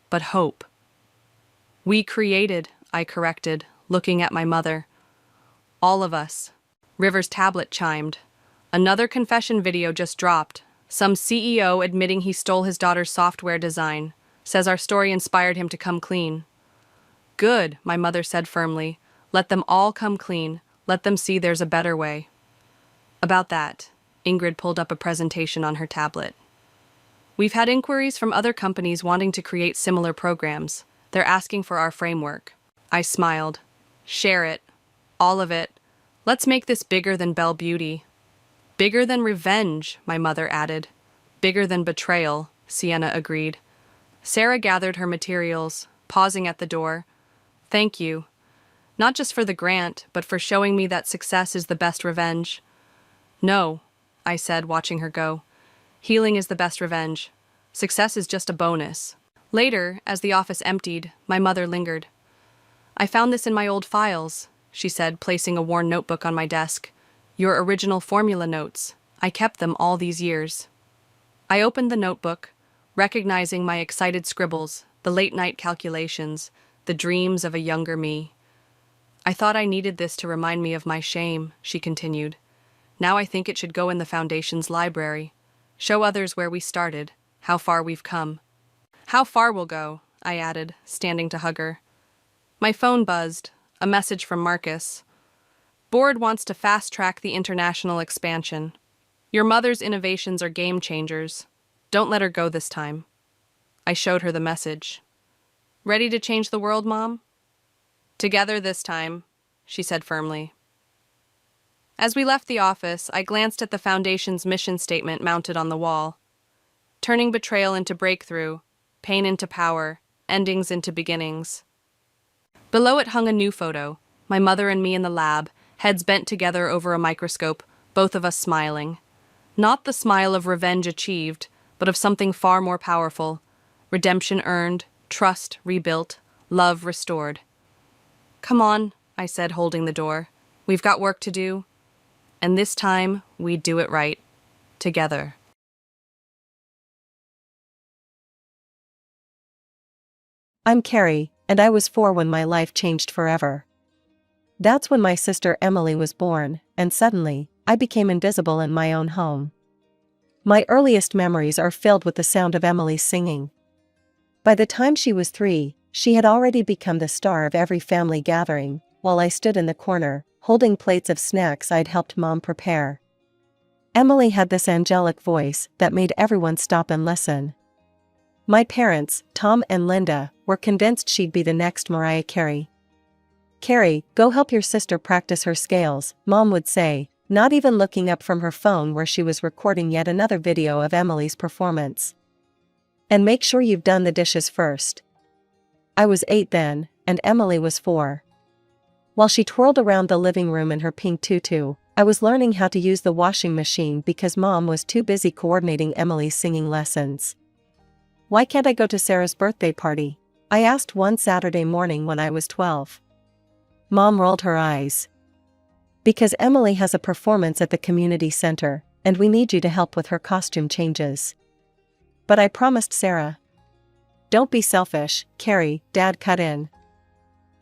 but hope. We created, I corrected, looking at my mother. All of us. River's tablet chimed. Another confession video just dropped. Some CEO admitting he stole his daughter's software design. Says our story inspired him to come clean. Good, my mother said firmly. Let them all come clean. Let them see there's a better way. About that, Ingrid pulled up a presentation on her tablet. We've had inquiries from other companies wanting to create similar programs. They're asking for our framework. I smiled. Share it. All of it. Let's make this bigger than Belle Beauty. Bigger than revenge, my mother added. Bigger than betrayal, Sienna agreed. Sarah gathered her materials, pausing at the door. Thank you. Not just for the grant, but for showing me that success is the best revenge. No, I said, watching her go. Healing is the best revenge. Success is just a bonus. Later, as the office emptied, my mother lingered. I found this in my old files, she said, placing a worn notebook on my desk. Your original formula notes. I kept them all these years. I opened the notebook, recognizing my excited scribbles, the late-night calculations, the dreams of a younger me. I thought I needed this to remind me of my shame, she continued. Now I think it should go in the Foundation's library. Show others where we started, how far we've come. How far we'll go, I added, standing to hug her. My phone buzzed, a message from Marcus. Board wants to fast-track the international expansion. Your mother's innovations are game changers. Don't let her go this time. I showed her the message. Ready to change the world, Mom? Together this time, she said firmly. As we left the office, I glanced at the Foundation's mission statement mounted on the wall. Turning betrayal into breakthrough, pain into power, endings into beginnings. Below it hung a new photo, my mother and me in the lab, heads bent together over a microscope, both of us smiling. Not the smile of revenge achieved, but of something far more powerful. Redemption earned, trust rebuilt, love restored. Come on, I said, holding the door. We've got work to do. And this time, we do it right. Together. I'm Carrie, and I was 4 when my life changed forever. That's when my sister Emily was born, and suddenly, I became invisible in my own home. My earliest memories are filled with the sound of Emily singing. By the time she was 3, she had already become the star of every family gathering, while I stood in the corner, holding plates of snacks I'd helped Mom prepare. Emily had this angelic voice that made everyone stop and listen. My parents, Tom and Linda, were convinced she'd be the next Mariah Carey. Carrie, go help your sister practice her scales, Mom would say, not even looking up from her phone where she was recording yet another video of Emily's performance. And make sure you've done the dishes first. I was 8 then, and Emily was 4. While she twirled around the living room in her pink tutu, I was learning how to use the washing machine because Mom was too busy coordinating Emily's singing lessons. Why can't I go to Sarah's birthday party? I asked one Saturday morning when I was 12. Mom rolled her eyes. Because Emily has a performance at the community center, and we need you to help with her costume changes. But I promised Sarah. Don't be selfish, Carrie, Dad cut in.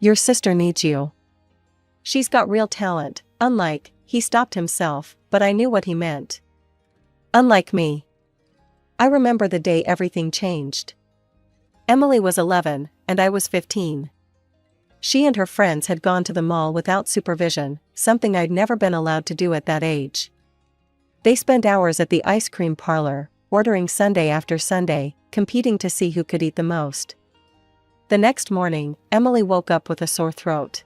Your sister needs you. She's got real talent, he stopped himself, but I knew what he meant. Unlike me. I remember the day everything changed. Emily was 11, and I was 15. She and her friends had gone to the mall without supervision, something I'd never been allowed to do at that age. They spent hours at the ice cream parlor, ordering Sunday after Sunday, competing to see who could eat the most. The next morning, Emily woke up with a sore throat.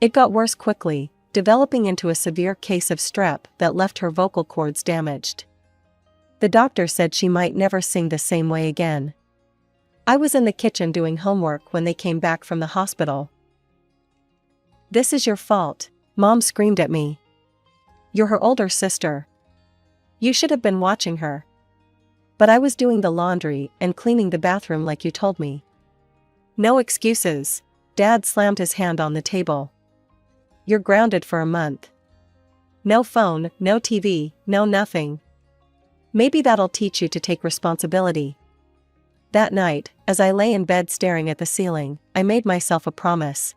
It got worse quickly, developing into a severe case of strep that left her vocal cords damaged. The doctor said she might never sing the same way again. I was in the kitchen doing homework when they came back from the hospital. This is your fault, Mom screamed at me. You're her older sister. You should have been watching her. But I was doing the laundry and cleaning the bathroom like you told me. No excuses. Dad slammed his hand on the table. You're grounded for a month. No phone, no TV, no nothing. Maybe that'll teach you to take responsibility. That night, as I lay in bed staring at the ceiling, I made myself a promise.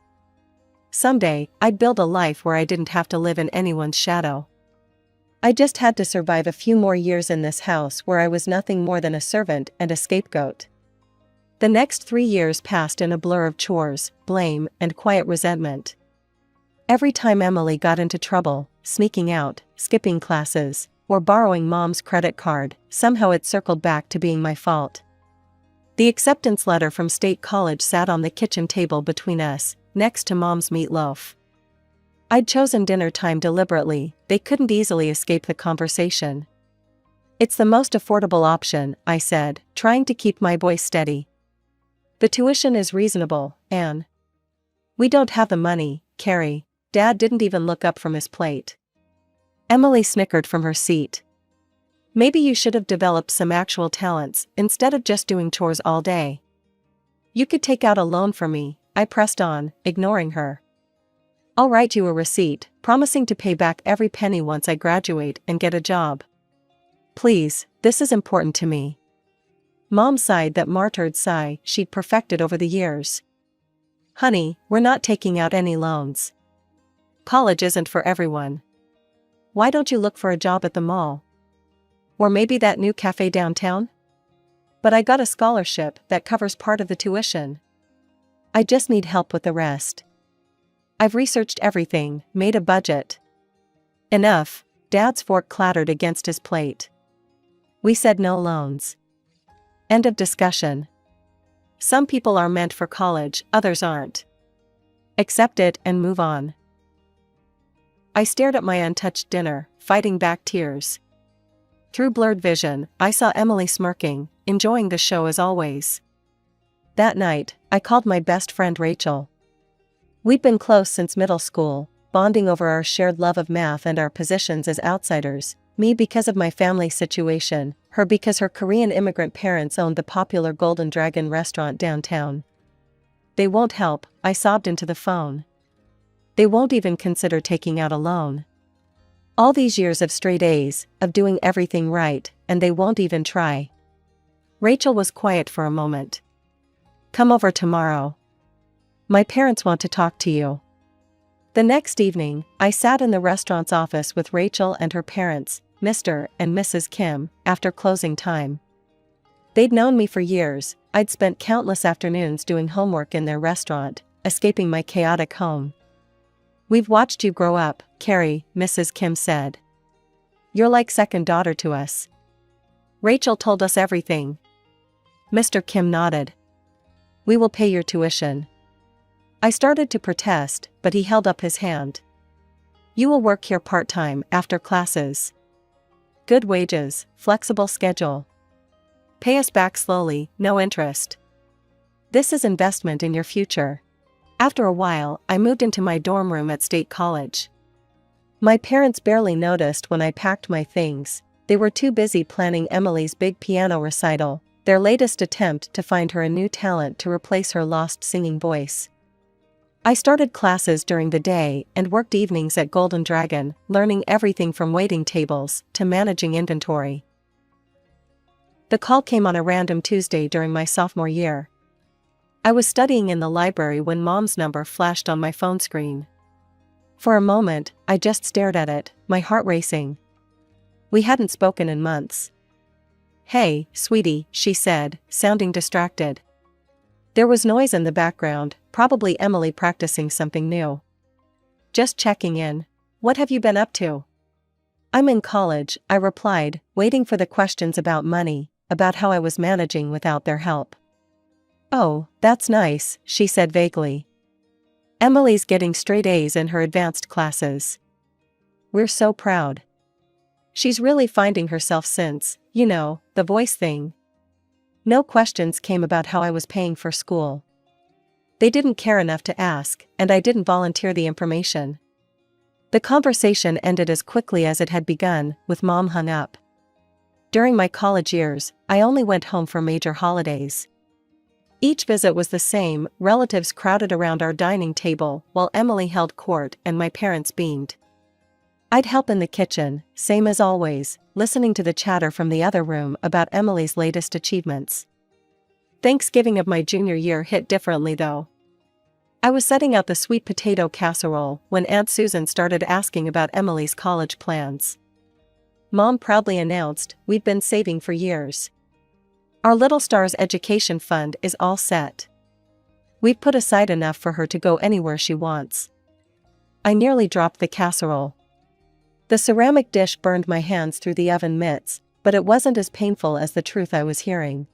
Someday, I'd build a life where I didn't have to live in anyone's shadow. I just had to survive a few more years in this house where I was nothing more than a servant and a scapegoat. The next 3 years passed in a blur of chores, blame, and quiet resentment. Every time Emily got into trouble, sneaking out, skipping classes, or borrowing Mom's credit card, somehow it circled back to being my fault. The acceptance letter from State College sat on the kitchen table between us, next to Mom's meatloaf. I'd chosen dinner time deliberately, they couldn't easily escape the conversation. It's the most affordable option, I said, trying to keep my voice steady. The tuition is reasonable, Anne. We don't have the money, Carrie. Dad didn't even look up from his plate. Emily snickered from her seat. Maybe you should have developed some actual talents, instead of just doing chores all day. You could take out a loan for me, I pressed on, ignoring her. I'll write you a receipt, promising to pay back every penny once I graduate and get a job. Please, this is important to me. Mom sighed that martyred sigh she'd perfected over the years. Honey, we're not taking out any loans. College isn't for everyone. Why don't you look for a job at the mall? Or maybe that new cafe downtown? But I got a scholarship that covers part of the tuition. I just need help with the rest. I've researched everything, made a budget. Enough, Dad's fork clattered against his plate. We said no loans. End of discussion. Some people are meant for college, others aren't. Accept it and move on. I stared at my untouched dinner, fighting back tears. Through blurred vision, I saw Emily smirking, enjoying the show as always. That night, I called my best friend Rachel. We'd been close since middle school, bonding over our shared love of math and our positions as outsiders, me because of my family situation, her because her Korean immigrant parents owned the popular Golden Dragon restaurant downtown. They won't help, I sobbed into the phone. They won't even consider taking out a loan. All these years of straight A's, of doing everything right, and they won't even try. Rachel was quiet for a moment. Come over tomorrow. My parents want to talk to you. The next evening, I sat in the restaurant's office with Rachel and her parents, Mr. and Mrs. Kim, after closing time. They'd known me for years, I'd spent countless afternoons doing homework in their restaurant, escaping my chaotic home. We've watched you grow up, Carrie, Mrs. Kim said. You're like second daughter to us. Rachel told us everything. Mr. Kim nodded. We will pay your tuition. I started to protest, but he held up his hand. You will work here part-time after classes. Good wages, flexible schedule. Pay us back slowly, no interest. This is investment in your future. After a while, I moved into my dorm room at State College. My parents barely noticed when I packed my things. They were too busy planning Emily's big piano recital, their latest attempt to find her a new talent to replace her lost singing voice. I started classes during the day and worked evenings at Golden Dragon, learning everything from waiting tables to managing inventory. The call came on a random Tuesday during my sophomore year. I was studying in the library when Mom's number flashed on my phone screen. For a moment, I just stared at it, my heart racing. We hadn't spoken in months. Hey, sweetie, she said, sounding distracted. There was noise in the background, probably Emily practicing something new. Just checking in. What have you been up to? I'm in college, I replied, waiting for the questions about money, about how I was managing without their help. Oh, that's nice, she said vaguely. Emily's getting straight A's in her advanced classes. We're so proud. She's really finding herself since, the voice thing. No questions came about how I was paying for school. They didn't care enough to ask, and I didn't volunteer the information. The conversation ended as quickly as it had begun, with Mom hung up. During my college years, I only went home for major holidays. Each visit was the same, relatives crowded around our dining table while Emily held court and my parents beamed. I'd help in the kitchen, same as always, listening to the chatter from the other room about Emily's latest achievements. Thanksgiving of my junior year hit differently though. I was setting out the sweet potato casserole when Aunt Susan started asking about Emily's college plans. Mom proudly announced, "We've been saving for years. Our little star's education fund is all set. We've put aside enough for her to go anywhere she wants." I nearly dropped the casserole. The ceramic dish burned my hands through the oven mitts, but it wasn't as painful as the truth I was hearing.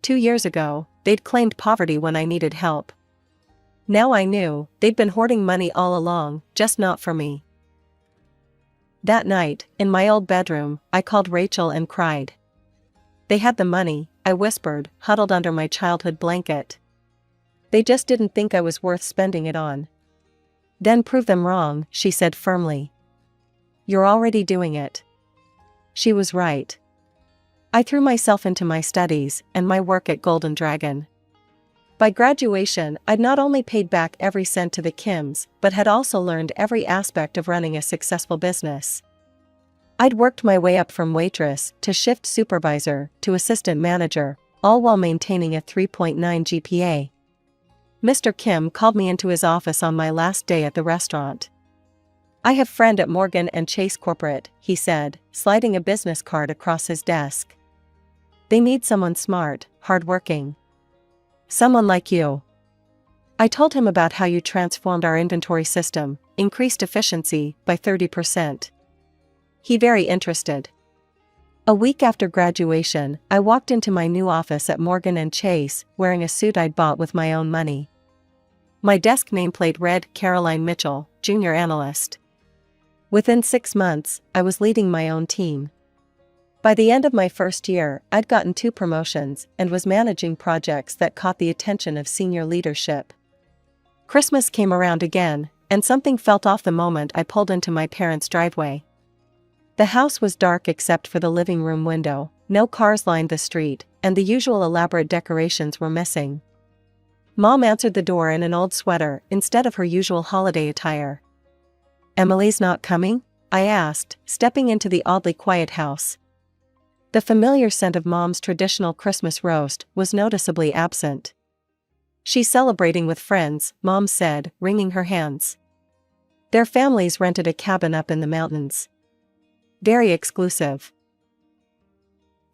2 years ago, they'd claimed poverty when I needed help. Now I knew, they'd been hoarding money all along, just not for me. That night, in my old bedroom, I called Rachel and cried. "They had the money," I whispered, huddled under my childhood blanket. "They just didn't think I was worth spending it on." "Then prove them wrong," she said firmly. "You're already doing it." She was right. I threw myself into my studies and my work at Golden Dragon. By graduation, I'd not only paid back every cent to the Kims, but had also learned every aspect of running a successful business. I'd worked my way up from waitress to shift supervisor to assistant manager, all while maintaining a 3.9 GPA. Mr. Kim called me into his office on my last day at the restaurant. "I have friend at Morgan & Chase Corporate," he said, sliding a business card across his desk. "They need someone smart, hardworking. Someone like you." I told him about how you transformed our inventory system, increased efficiency by 30%. He very interested. A week after graduation, I walked into my new office at Morgan & Chase, wearing a suit I'd bought with my own money. My desk nameplate read Caroline Mitchell, Junior Analyst. Within 6 months, I was leading my own team. By the end of my first year, I'd gotten 2 promotions and was managing projects that caught the attention of senior leadership. Christmas came around again, and something felt off the moment I pulled into my parents' driveway. The house was dark except for the living room window, no cars lined the street, and the usual elaborate decorations were missing. Mom answered the door in an old sweater instead of her usual holiday attire. "Emily's not coming?" I asked, stepping into the oddly quiet house. The familiar scent of Mom's traditional Christmas roast was noticeably absent. "She's celebrating with friends," Mom said, wringing her hands. "Their families rented a cabin up in the mountains. Very exclusive."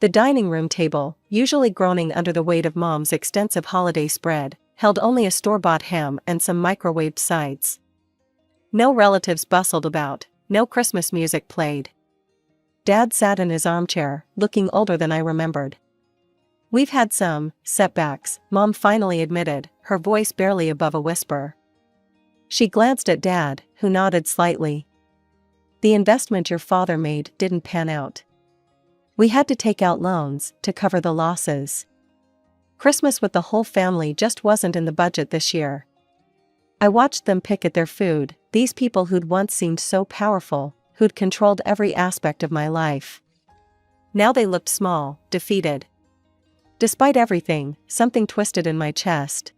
The dining room table, usually groaning under the weight of Mom's extensive holiday spread, held only a store-bought ham and some microwaved sides. No relatives bustled about, no Christmas music played. Dad sat in his armchair, looking older than I remembered. "We've had some setbacks," Mom finally admitted, her voice barely above a whisper. She glanced at Dad, who nodded slightly. "The investment your father made didn't pan out. We had to take out loans to cover the losses. Christmas with the whole family just wasn't in the budget this year." I watched them pick at their food, these people who'd once seemed so powerful, who'd controlled every aspect of my life. Now they looked small, defeated. Despite everything, something twisted in my chest.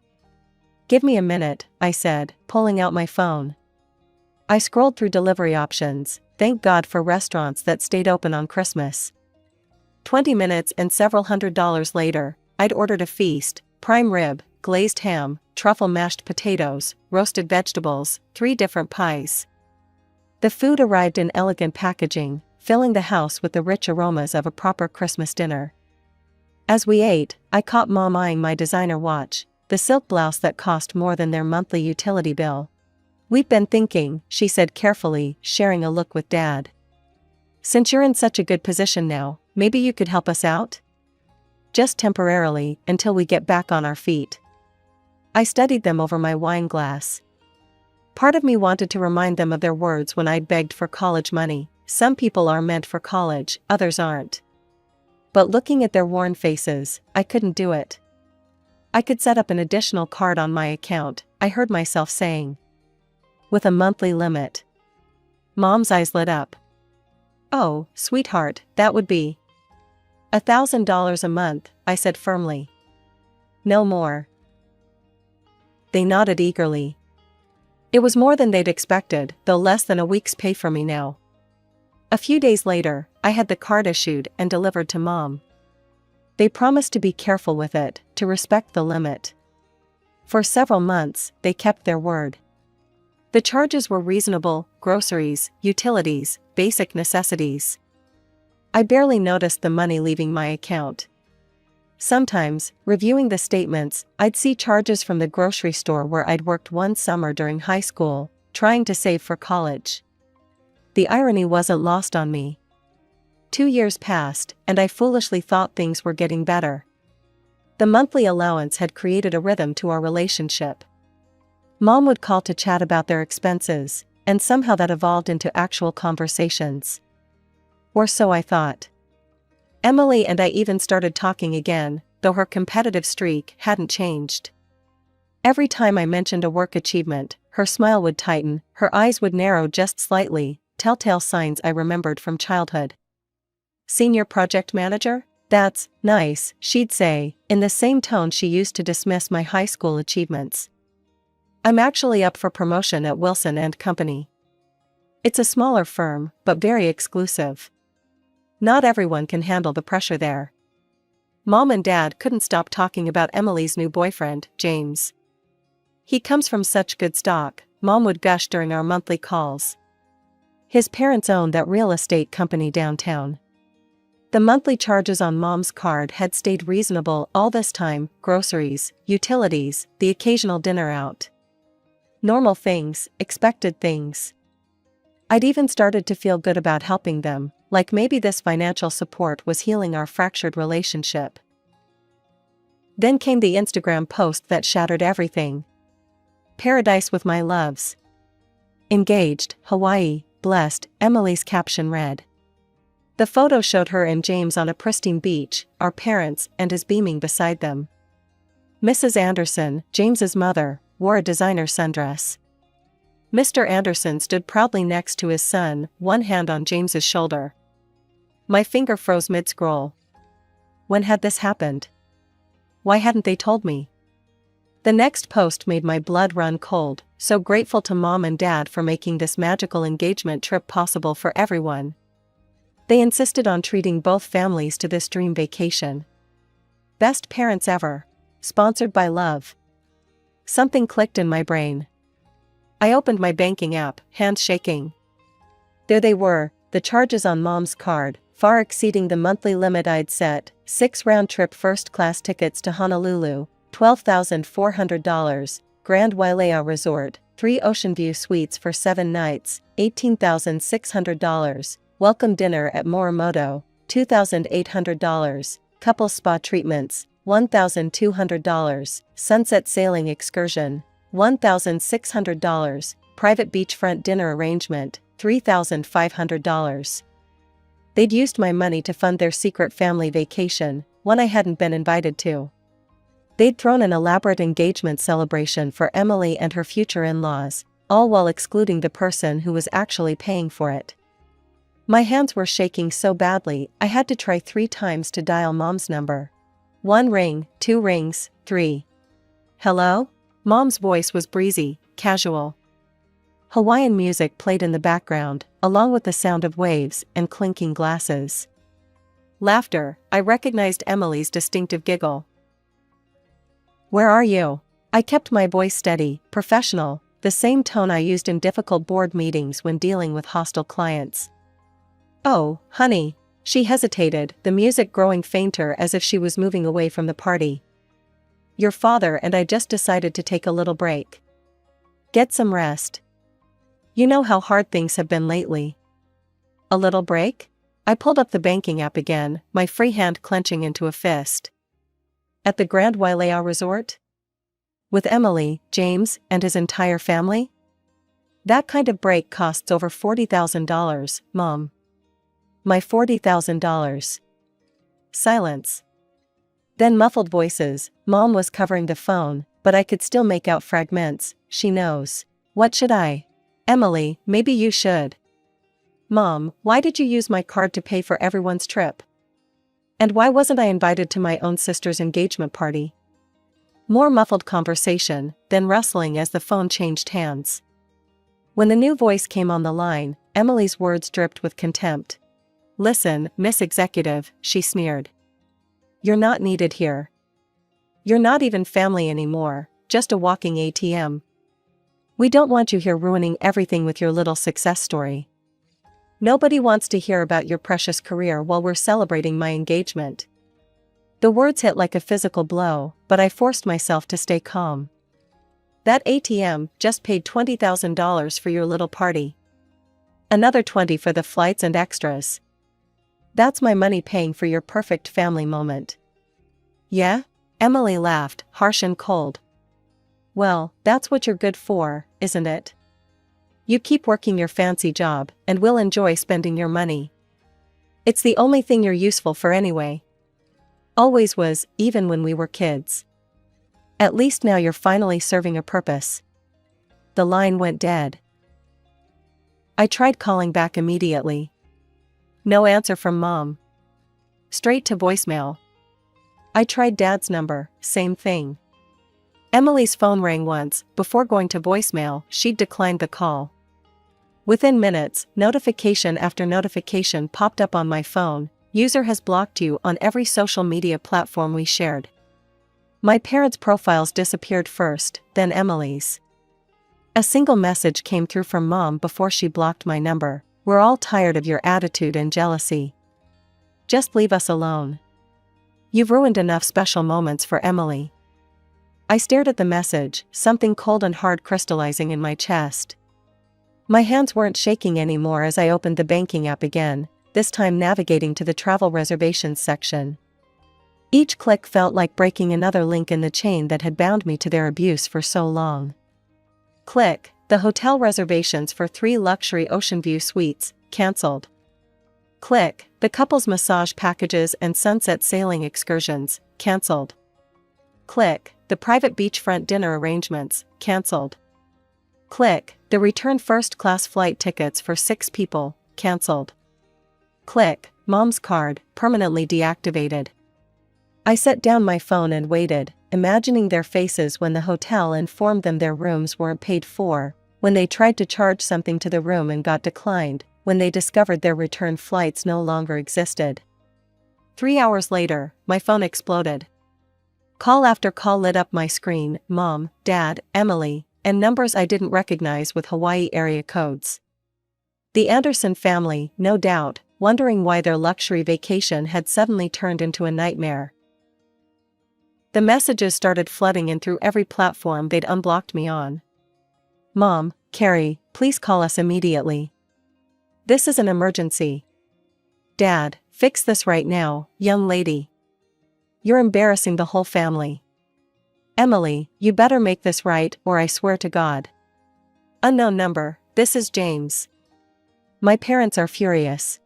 "Give me a minute," I said, pulling out my phone. I scrolled through delivery options, thank God for restaurants that stayed open on Christmas. 20 minutes and several $100s later, I'd ordered a feast: prime rib, glazed ham, truffle mashed potatoes, roasted vegetables, 3 different pies. The food arrived in elegant packaging, filling the house with the rich aromas of a proper Christmas dinner. As we ate, I caught Mom eyeing my designer watch, the silk blouse that cost more than their monthly utility bill. "We've been thinking," she said carefully, sharing a look with Dad. "Since you're in such a good position now, maybe you could help us out? Just temporarily, until we get back on our feet." I studied them over my wine glass. Part of me wanted to remind them of their words when I'd begged for college money: "Some people are meant for college, others aren't." But looking at their worn faces, I couldn't do it. "I could set up an additional card on my account," I heard myself saying. "With a monthly limit." Mom's eyes lit up. "Oh, sweetheart, that would be..." $1,000 a month, I said firmly. No more. They nodded eagerly. It was more than they'd expected, though less than a week's pay for me now. A few days later, I had the card issued and delivered to Mom. They promised to be careful with it, to respect the limit. For several months, they kept their word. The charges were reasonable: groceries, utilities, basic necessities. I barely noticed the money leaving my account. Sometimes, reviewing the statements, I'd see charges from the grocery store where I'd worked one summer during high school, trying to save for college. The irony wasn't lost on me. 2 years passed, and I foolishly thought things were getting better. The monthly allowance had created a rhythm to our relationship. Mom would call to chat about their expenses, and somehow that evolved into actual conversations. Or so I thought. Emily and I even started talking again, though her competitive streak hadn't changed. Every time I mentioned a work achievement, her smile would tighten, her eyes would narrow just slightly, telltale signs I remembered from childhood. Senior project manager? That's nice, she'd say, in the same tone she used to dismiss my high school achievements. I'm actually up for promotion at Wilson & Company. It's a smaller firm, but very exclusive. Not everyone can handle the pressure there. Mom and Dad couldn't stop talking about Emily's new boyfriend, James. He comes from such good stock, Mom would gush during our monthly calls. His parents owned that real estate company downtown. The monthly charges on Mom's card had stayed reasonable all this time: groceries, utilities, the occasional dinner out. Normal things, expected things. I'd even started to feel good about helping them, like maybe this financial support was healing our fractured relationship. Then came the Instagram post that shattered everything. Paradise with my loves. Engaged, Hawaii, blessed, Emily's caption read. The photo showed her and James on a pristine beach, our parents and his beaming beside them. Mrs. Anderson, James's mother, wore a designer sundress. Mr. Anderson stood proudly next to his son, one hand on James's shoulder. My finger froze mid-scroll. When had this happened? Why hadn't they told me? The next post made my blood run cold, so grateful to Mom and Dad for making this magical engagement trip possible for everyone. They insisted on treating both families to this dream vacation. Best parents ever. Sponsored by love. Something clicked in my brain. I opened my banking app, hands shaking. There they were, the charges on Mom's card, far exceeding the monthly limit I'd set: 6 round-trip first-class tickets to Honolulu, $12,400, Grand Wailea Resort, 3 Ocean View suites for 7 nights, $18,600, welcome dinner at Morimoto, $2,800, couple spa treatments, $1,200, sunset sailing excursion, $1,600, private beachfront dinner arrangement, $3,500. They'd used my money to fund their secret family vacation, one I hadn't been invited to. They'd thrown an elaborate engagement celebration for Emily and her future in-laws, all while excluding the person who was actually paying for it. My hands were shaking so badly I had to try 3 times to dial Mom's number. 1 ring, 2 rings, 3. Hello? Mom's voice was breezy, casual. Hawaiian music played in the background, along with the sound of waves and clinking glasses. Laughter. I recognized Emily's distinctive giggle. Where are you? I kept my voice steady, professional, the same tone I used in difficult board meetings when dealing with hostile clients. Oh, honey. She hesitated, the music growing fainter as if she was moving away from the party. Your father and I just decided to take a little break. Get some rest. You know how hard things have been lately. A little break? I pulled up the banking app again, my free hand clenching into a fist. At the Grand Wailea Resort? With Emily, James, and his entire family? That kind of break costs over $40,000, Mom. My $40,000. Silence. Then muffled voices. Mom was covering the phone, but I could still make out fragments. She knows. What should I? Emily, maybe you should. Mom, why did you use my card to pay for everyone's trip? And why wasn't I invited to my own sister's engagement party? More muffled conversation, then rustling as the phone changed hands. When the new voice came on the line, Emily's words dripped with contempt. "Listen, Miss Executive," she sneered. "You're not needed here. You're not even family anymore, just a walking ATM. We don't want you here ruining everything with your little success story. Nobody wants to hear about your precious career while we're celebrating my engagement." The words hit like a physical blow, but I forced myself to stay calm. "That ATM just paid $20,000 for your little party. Another 20 for the flights and extras. That's my money paying for your perfect family moment." "Yeah?" Emily laughed, harsh and cold. "Well, that's what you're good for, isn't it? You keep working your fancy job, and we'll enjoy spending your money. It's the only thing you're useful for anyway. Always was, even when we were kids. At least now you're finally serving a purpose." The line went dead. I tried calling back immediately. No answer from Mom. Straight to voicemail. I tried Dad's number, same thing. Emily's phone rang once. Before going to voicemail, she'd declined the call. Within minutes, notification after notification popped up on my phone. "User has blocked you on every social media platform we shared." My parents' profiles disappeared first, then Emily's. A single message came through from Mom before she blocked my number. "We're all tired of your attitude and jealousy. Just leave us alone. You've ruined enough special moments for Emily." I stared at the message, something cold and hard crystallizing in my chest. My hands weren't shaking anymore as I opened the banking app again, this time navigating to the travel reservations section. Each click felt like breaking another link in the chain that had bound me to their abuse for so long. Click, the hotel reservations for 3 luxury ocean view suites, cancelled. Click, the couple's massage packages and sunset sailing excursions, cancelled. Click, the private beachfront dinner arrangements, cancelled. Click, the return first-class flight tickets for 6 people, cancelled. Click, Mom's card, permanently deactivated. I set down my phone and waited, imagining their faces when the hotel informed them their rooms weren't paid for, when they tried to charge something to the room and got declined, when they discovered their return flights no longer existed. 3 hours later, my phone exploded. Call after call lit up my screen: Mom, Dad, Emily, and numbers I didn't recognize with Hawaii area codes. The Anderson family, no doubt, wondering why their luxury vacation had suddenly turned into a nightmare. The messages started flooding in through every platform they'd unblocked me on. "Mom, Carrie, please call us immediately. This is an emergency. Dad, fix this right now, young lady. You're embarrassing the whole family. Emily, you better make this right or I swear to God. Unknown number, this is James. My parents are furious.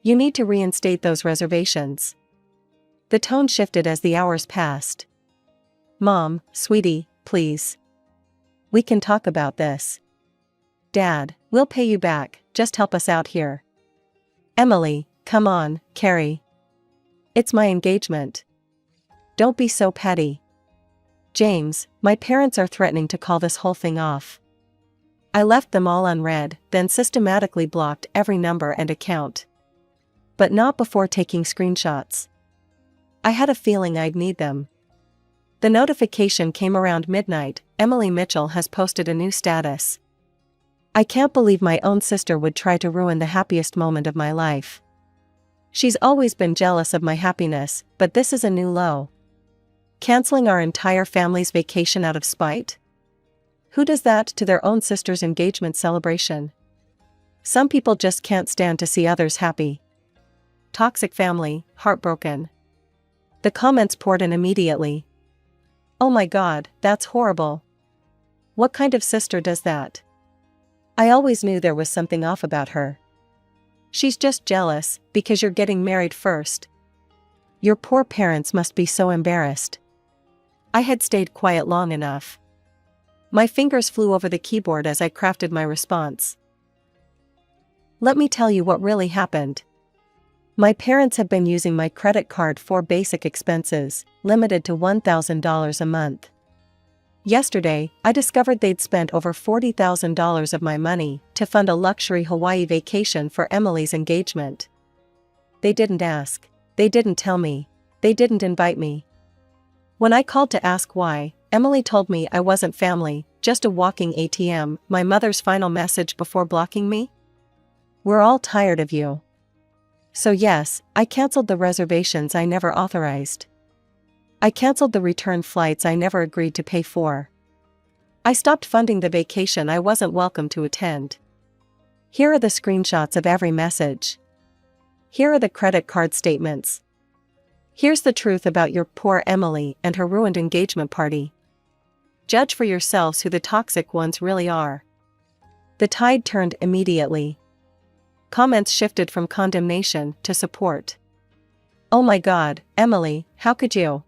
You need to reinstate those reservations." The tone shifted as the hours passed. "Mom, sweetie, please. We can talk about this. Dad, we'll pay you back, just help us out here. Emily, come on, Carrie. It's my engagement. Don't be so petty. James, my parents are threatening to call this whole thing off." I left them all unread, then systematically blocked every number and account. But not before taking screenshots. I had a feeling I'd need them. The notification came around midnight: Emily Mitchell has posted a new status. I can't believe my own sister would try to ruin the happiest moment of my life. She's always been jealous of my happiness, but this is a new low. Canceling our entire family's vacation out of spite? Who does that to their own sister's engagement celebration? Some people just can't stand to see others happy. Toxic family, heartbroken. The comments poured in immediately. "Oh my God, that's horrible. What kind of sister does that? I always knew there was something off about her. She's just jealous because you're getting married first. Your poor parents must be so embarrassed." I had stayed quiet long enough. My fingers flew over the keyboard as I crafted my response. "Let me tell you what really happened. My parents have been using my credit card for basic expenses, limited to $1,000 a month. Yesterday, I discovered they'd spent over $40,000 of my money to fund a luxury Hawaii vacation for Emily's engagement. They didn't ask. They didn't tell me. They didn't invite me. When I called to ask why, Emily told me I wasn't family, just a walking ATM, my mother's final message before blocking me. "We're all tired of you." So yes, I canceled the reservations I never authorized. I canceled the return flights I never agreed to pay for. I stopped funding the vacation I wasn't welcome to attend. Here are the screenshots of every message. Here are the credit card statements. Here's the truth about your poor Emily and her ruined engagement party. Judge for yourselves who the toxic ones really are. The tide turned immediately. Comments shifted from condemnation to support. "Oh my God, Emily, how could you?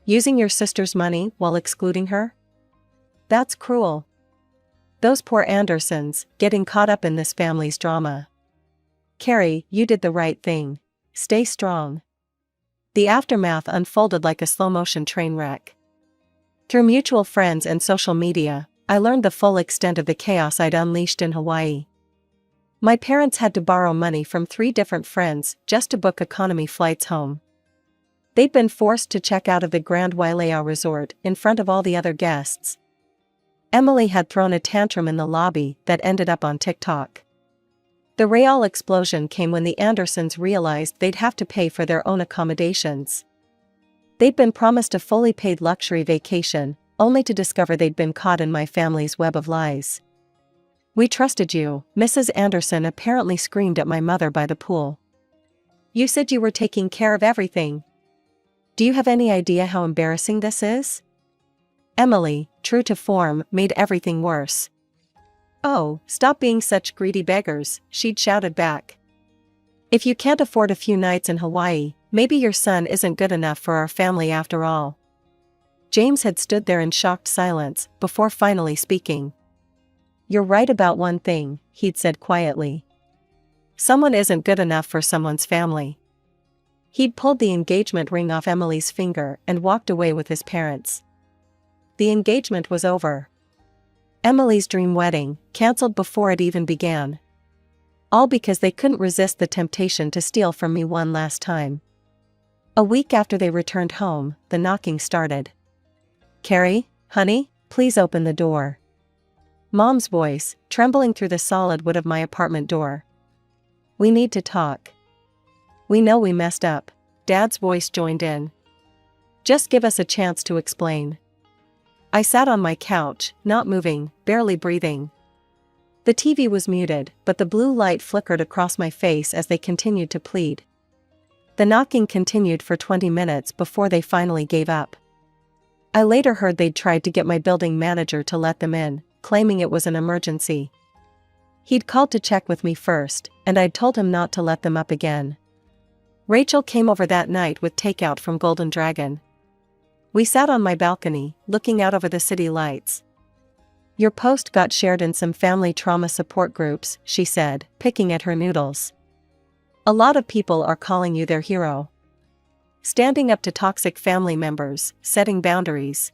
Using your sister's money while excluding her? That's cruel. Those poor Andersons, getting caught up in this family's drama. Carrie, you did the right thing. Stay strong." The aftermath unfolded like a slow-motion train wreck. Through mutual friends and social media, I learned the full extent of the chaos I'd unleashed in Hawaii. My parents had to borrow money from 3 different friends just to book economy flights home. They'd been forced to check out of the Grand Wailea resort in front of all the other guests. Emily had thrown a tantrum in the lobby that ended up on TikTok. The real explosion came when the Andersons realized they'd have to pay for their own accommodations. They'd been promised a fully paid luxury vacation, only to discover they'd been caught in my family's web of lies. "We trusted you," Mrs. Anderson apparently screamed at my mother by the pool. "You said you were taking care of everything. Do you have any idea how embarrassing this is?" Emily, true to form, made everything worse. "Oh, stop being such greedy beggars," she'd shouted back. "If you can't afford a few nights in Hawaii, maybe your son isn't good enough for our family after all." James had stood there in shocked silence, before finally speaking. "You're right about one thing," he'd said quietly. "Someone isn't good enough for someone's family." He'd pulled the engagement ring off Emily's finger and walked away with his parents. The engagement was over. Emily's dream wedding, cancelled before it even began. All because they couldn't resist the temptation to steal from me one last time. A week after they returned home, the knocking started. "Carrie, honey, please open the door." Mom's voice, trembling through the solid wood of my apartment door. "We need to talk." "We know we messed up," Dad's voice joined in. "Just give us a chance to explain." I sat on my couch, not moving, barely breathing. The TV was muted, but the blue light flickered across my face as they continued to plead. The knocking continued for 20 minutes before they finally gave up. I later heard they'd tried to get my building manager to let them in, claiming it was an emergency. He'd called to check with me first, and I'd told him not to let them up again. Rachel came over that night with takeout from Golden Dragon. We sat on my balcony, looking out over the city lights. "Your post got shared in some family trauma support groups," she said, picking at her noodles. "A lot of people are calling you their hero. Standing up to toxic family members, setting boundaries."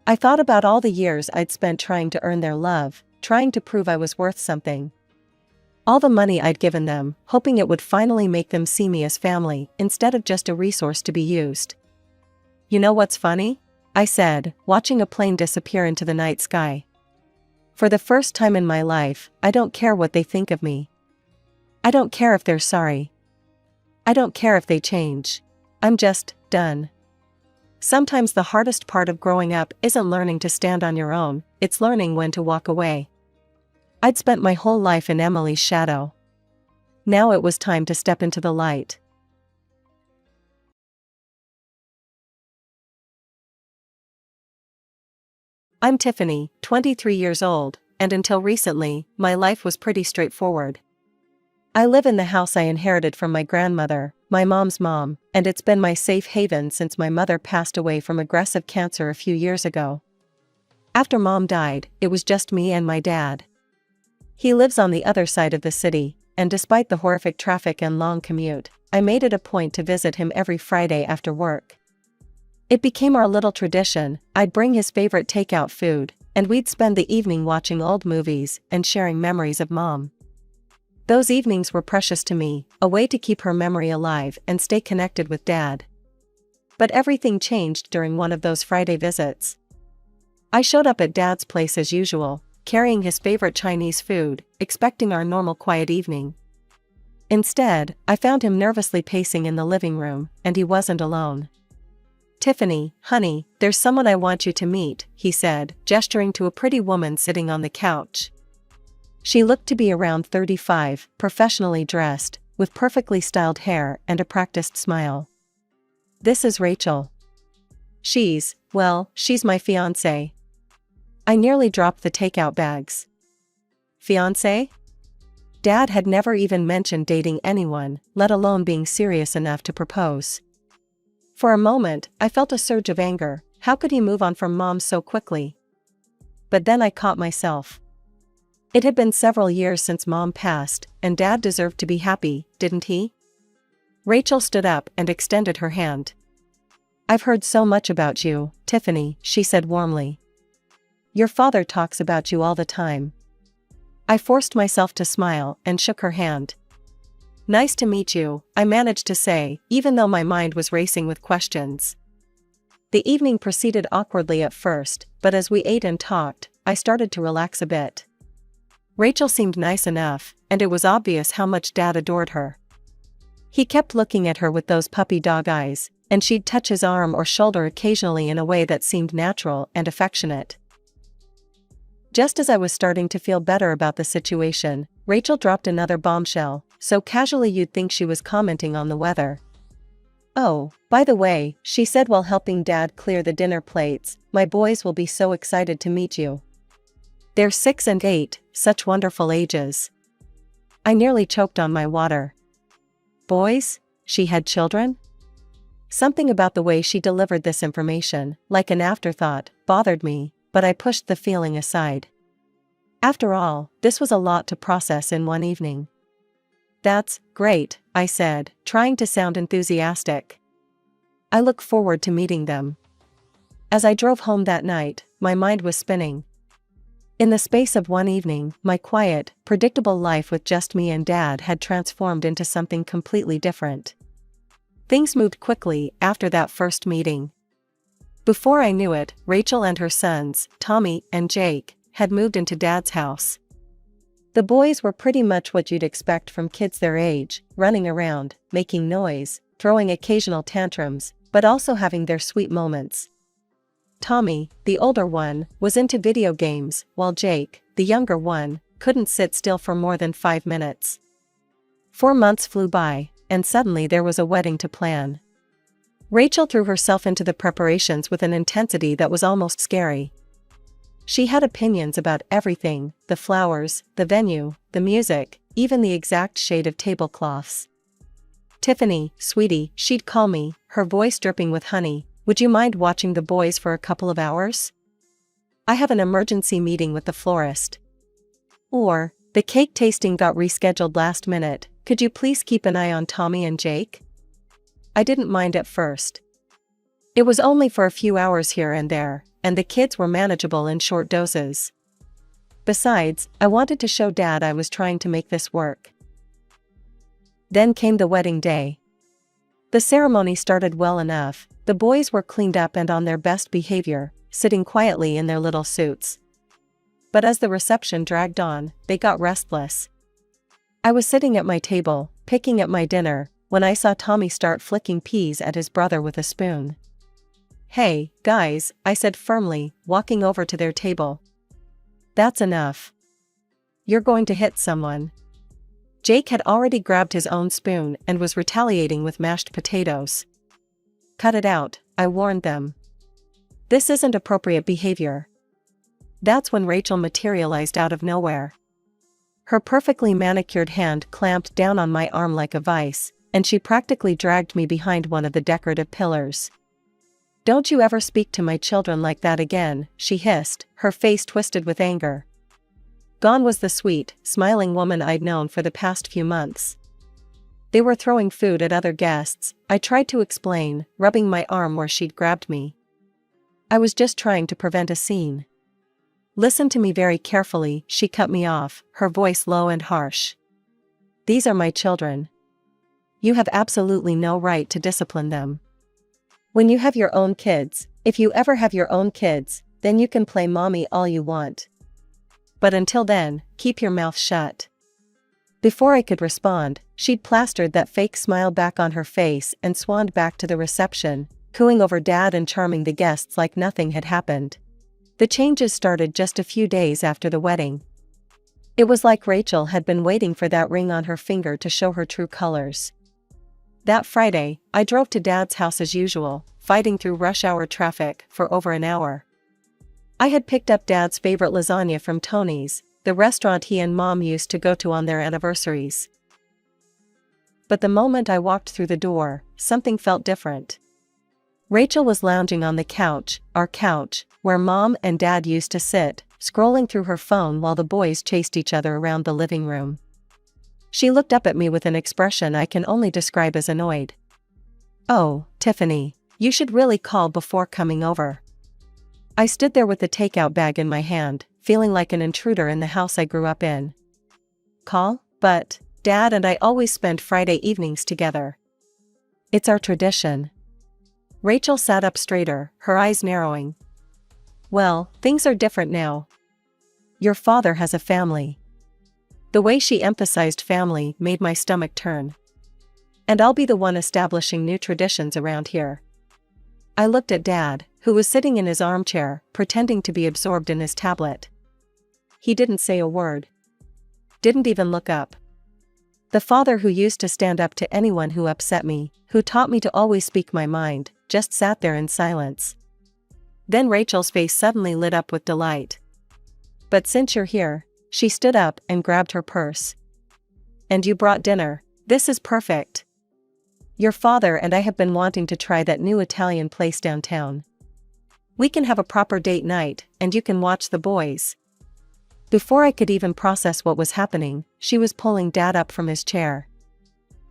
I thought about all the years I'd spent trying to earn their love, trying to prove I was worth something. All the money I'd given them, hoping it would finally make them see me as family, instead of just a resource to be used. "You know what's funny?" I said, watching a plane disappear into the night sky. "For the first time in my life, I don't care what they think of me. I don't care if they're sorry. I don't care if they change. I'm just done." Sometimes the hardest part of growing up isn't learning to stand on your own, it's learning when to walk away. I'd spent my whole life in Emily's shadow. Now it was time to step into the light. I'm Tiffany, 23 years old, and until recently, my life was pretty straightforward. I live in the house I inherited from my grandmother, my mom's mom, and it's been my safe haven since my mother passed away from aggressive cancer a few years ago. After Mom died, it was just me and my dad. He lives on the other side of the city, and despite the horrific traffic and long commute, I made it a point to visit him every Friday after work. It became our little tradition. I'd bring his favorite takeout food, and we'd spend the evening watching old movies and sharing memories of Mom. Those evenings were precious to me, a way to keep her memory alive and stay connected with Dad. But everything changed during one of those Friday visits. I showed up at Dad's place as usual, carrying his favorite Chinese food, expecting our normal quiet evening. Instead, I found him nervously pacing in the living room, and he wasn't alone. "Tiffany, honey, there's someone I want you to meet," he said, gesturing to a pretty woman sitting on the couch. She looked to be around 35, professionally dressed, with perfectly styled hair and a practiced smile. "This is Rachel. She's my fiancé." I nearly dropped the takeout bags. Fiancé? Dad had never even mentioned dating anyone, let alone being serious enough to propose. For a moment, I felt a surge of anger. How could he move on from Mom so quickly? But then I caught myself. It had been several years since Mom passed, and Dad deserved to be happy, didn't he? Rachel stood up and extended her hand. "I've heard so much about you, Tiffany," she said warmly. "Your father talks about you all the time." I forced myself to smile and shook her hand. "Nice to meet you," I managed to say, even though my mind was racing with questions. The evening proceeded awkwardly at first, but as we ate and talked, I started to relax a bit. Rachel seemed nice enough, and it was obvious how much Dad adored her. He kept looking at her with those puppy dog eyes, and she'd touch his arm or shoulder occasionally in a way that seemed natural and affectionate. Just as I was starting to feel better about the situation, Rachel dropped another bombshell, so casually you'd think she was commenting on the weather. "Oh, by the way," she said while helping Dad clear the dinner plates, "my boys will be so excited to meet you. They're 6 and 8, such wonderful ages." I nearly choked on my water. Boys? She had children? Something about the way she delivered this information, like an afterthought, bothered me, but I pushed the feeling aside. After all, this was a lot to process in one evening. "That's great," I said, trying to sound enthusiastic. "I look forward to meeting them." As I drove home that night, my mind was spinning. In the space of one evening, my quiet, predictable life with just me and Dad had transformed into something completely different. Things moved quickly after that first meeting. Before I knew it, Rachel and her sons, Tommy and Jake, had moved into Dad's house. The boys were pretty much what you'd expect from kids their age, running around, making noise, throwing occasional tantrums, but also having their sweet moments. Tommy, the older one, was into video games, while Jake, the younger one, couldn't sit still for more than 5 minutes. 4 months flew by, and suddenly there was a wedding to plan. Rachel threw herself into the preparations with an intensity that was almost scary. She had opinions about everything: the flowers, the venue, the music, even the exact shade of tablecloths. "Tiffany, sweetie," she'd call me, her voice dripping with honey, "would you mind watching the boys for a couple of hours? I have an emergency meeting with the florist." Or, "The cake tasting got rescheduled last minute, could you please keep an eye on Tommy and Jake?" I didn't mind at first. It was only for a few hours here and there, and the kids were manageable in short doses. Besides, I wanted to show Dad I was trying to make this work. Then came the wedding day. The ceremony started well enough. The boys were cleaned up and on their best behavior, sitting quietly in their little suits. But as the reception dragged on, they got restless. I was sitting at my table, picking at my dinner, when I saw Tommy start flicking peas at his brother with a spoon. "Hey, guys," I said firmly, walking over to their table. "That's enough. You're going to hit someone." Jake had already grabbed his own spoon and was retaliating with mashed potatoes. "Cut it out," I warned them. "This isn't appropriate behavior." That's when Rachel materialized out of nowhere. Her perfectly manicured hand clamped down on my arm like a vice, and she practically dragged me behind one of the decorative pillars. "Don't you ever speak to my children like that again," she hissed, her face twisted with anger. Gone was the sweet, smiling woman I'd known for the past few months. They were throwing food at other guests, I tried to explain, rubbing my arm where she'd grabbed me. I was just trying to prevent a scene. Listen to me very carefully, she cut me off, her voice low and harsh. These are my children. You have absolutely no right to discipline them. When you have your own kids, if you ever have your own kids, then you can play mommy all you want. But until then, keep your mouth shut. Before I could respond, she'd plastered that fake smile back on her face and swanned back to the reception, cooing over Dad and charming the guests like nothing had happened. The changes started just a few days after the wedding. It was like Rachel had been waiting for that ring on her finger to show her true colors. That Friday, I drove to Dad's house as usual, fighting through rush hour traffic for over an hour. I had picked up Dad's favorite lasagna from Tony's, the restaurant he and Mom used to go to on their anniversaries. But the moment I walked through the door, something felt different. Rachel was lounging on the couch, our couch, where Mom and Dad used to sit, scrolling through her phone while the boys chased each other around the living room. She looked up at me with an expression I can only describe as annoyed. "Oh, Tiffany, you should really call before coming over." I stood there with the takeout bag in my hand, feeling like an intruder in the house I grew up in. Call? But Dad and I always spend Friday evenings together. It's our tradition. Rachel sat up straighter, her eyes narrowing. Well, things are different now. Your father has a family. The way she emphasized family made my stomach turn. And I'll be the one establishing new traditions around here. I looked at Dad, who was sitting in his armchair, pretending to be absorbed in his tablet. He didn't say a word. Didn't even look up. The father who used to stand up to anyone who upset me, who taught me to always speak my mind, just sat there in silence. Then Rachel's face suddenly lit up with delight. "But since you're here," she stood up and grabbed her purse. "And you brought dinner. This is perfect. Your father and I have been wanting to try that new Italian place downtown. We can have a proper date night, and you can watch the boys." Before I could even process what was happening, she was pulling Dad up from his chair.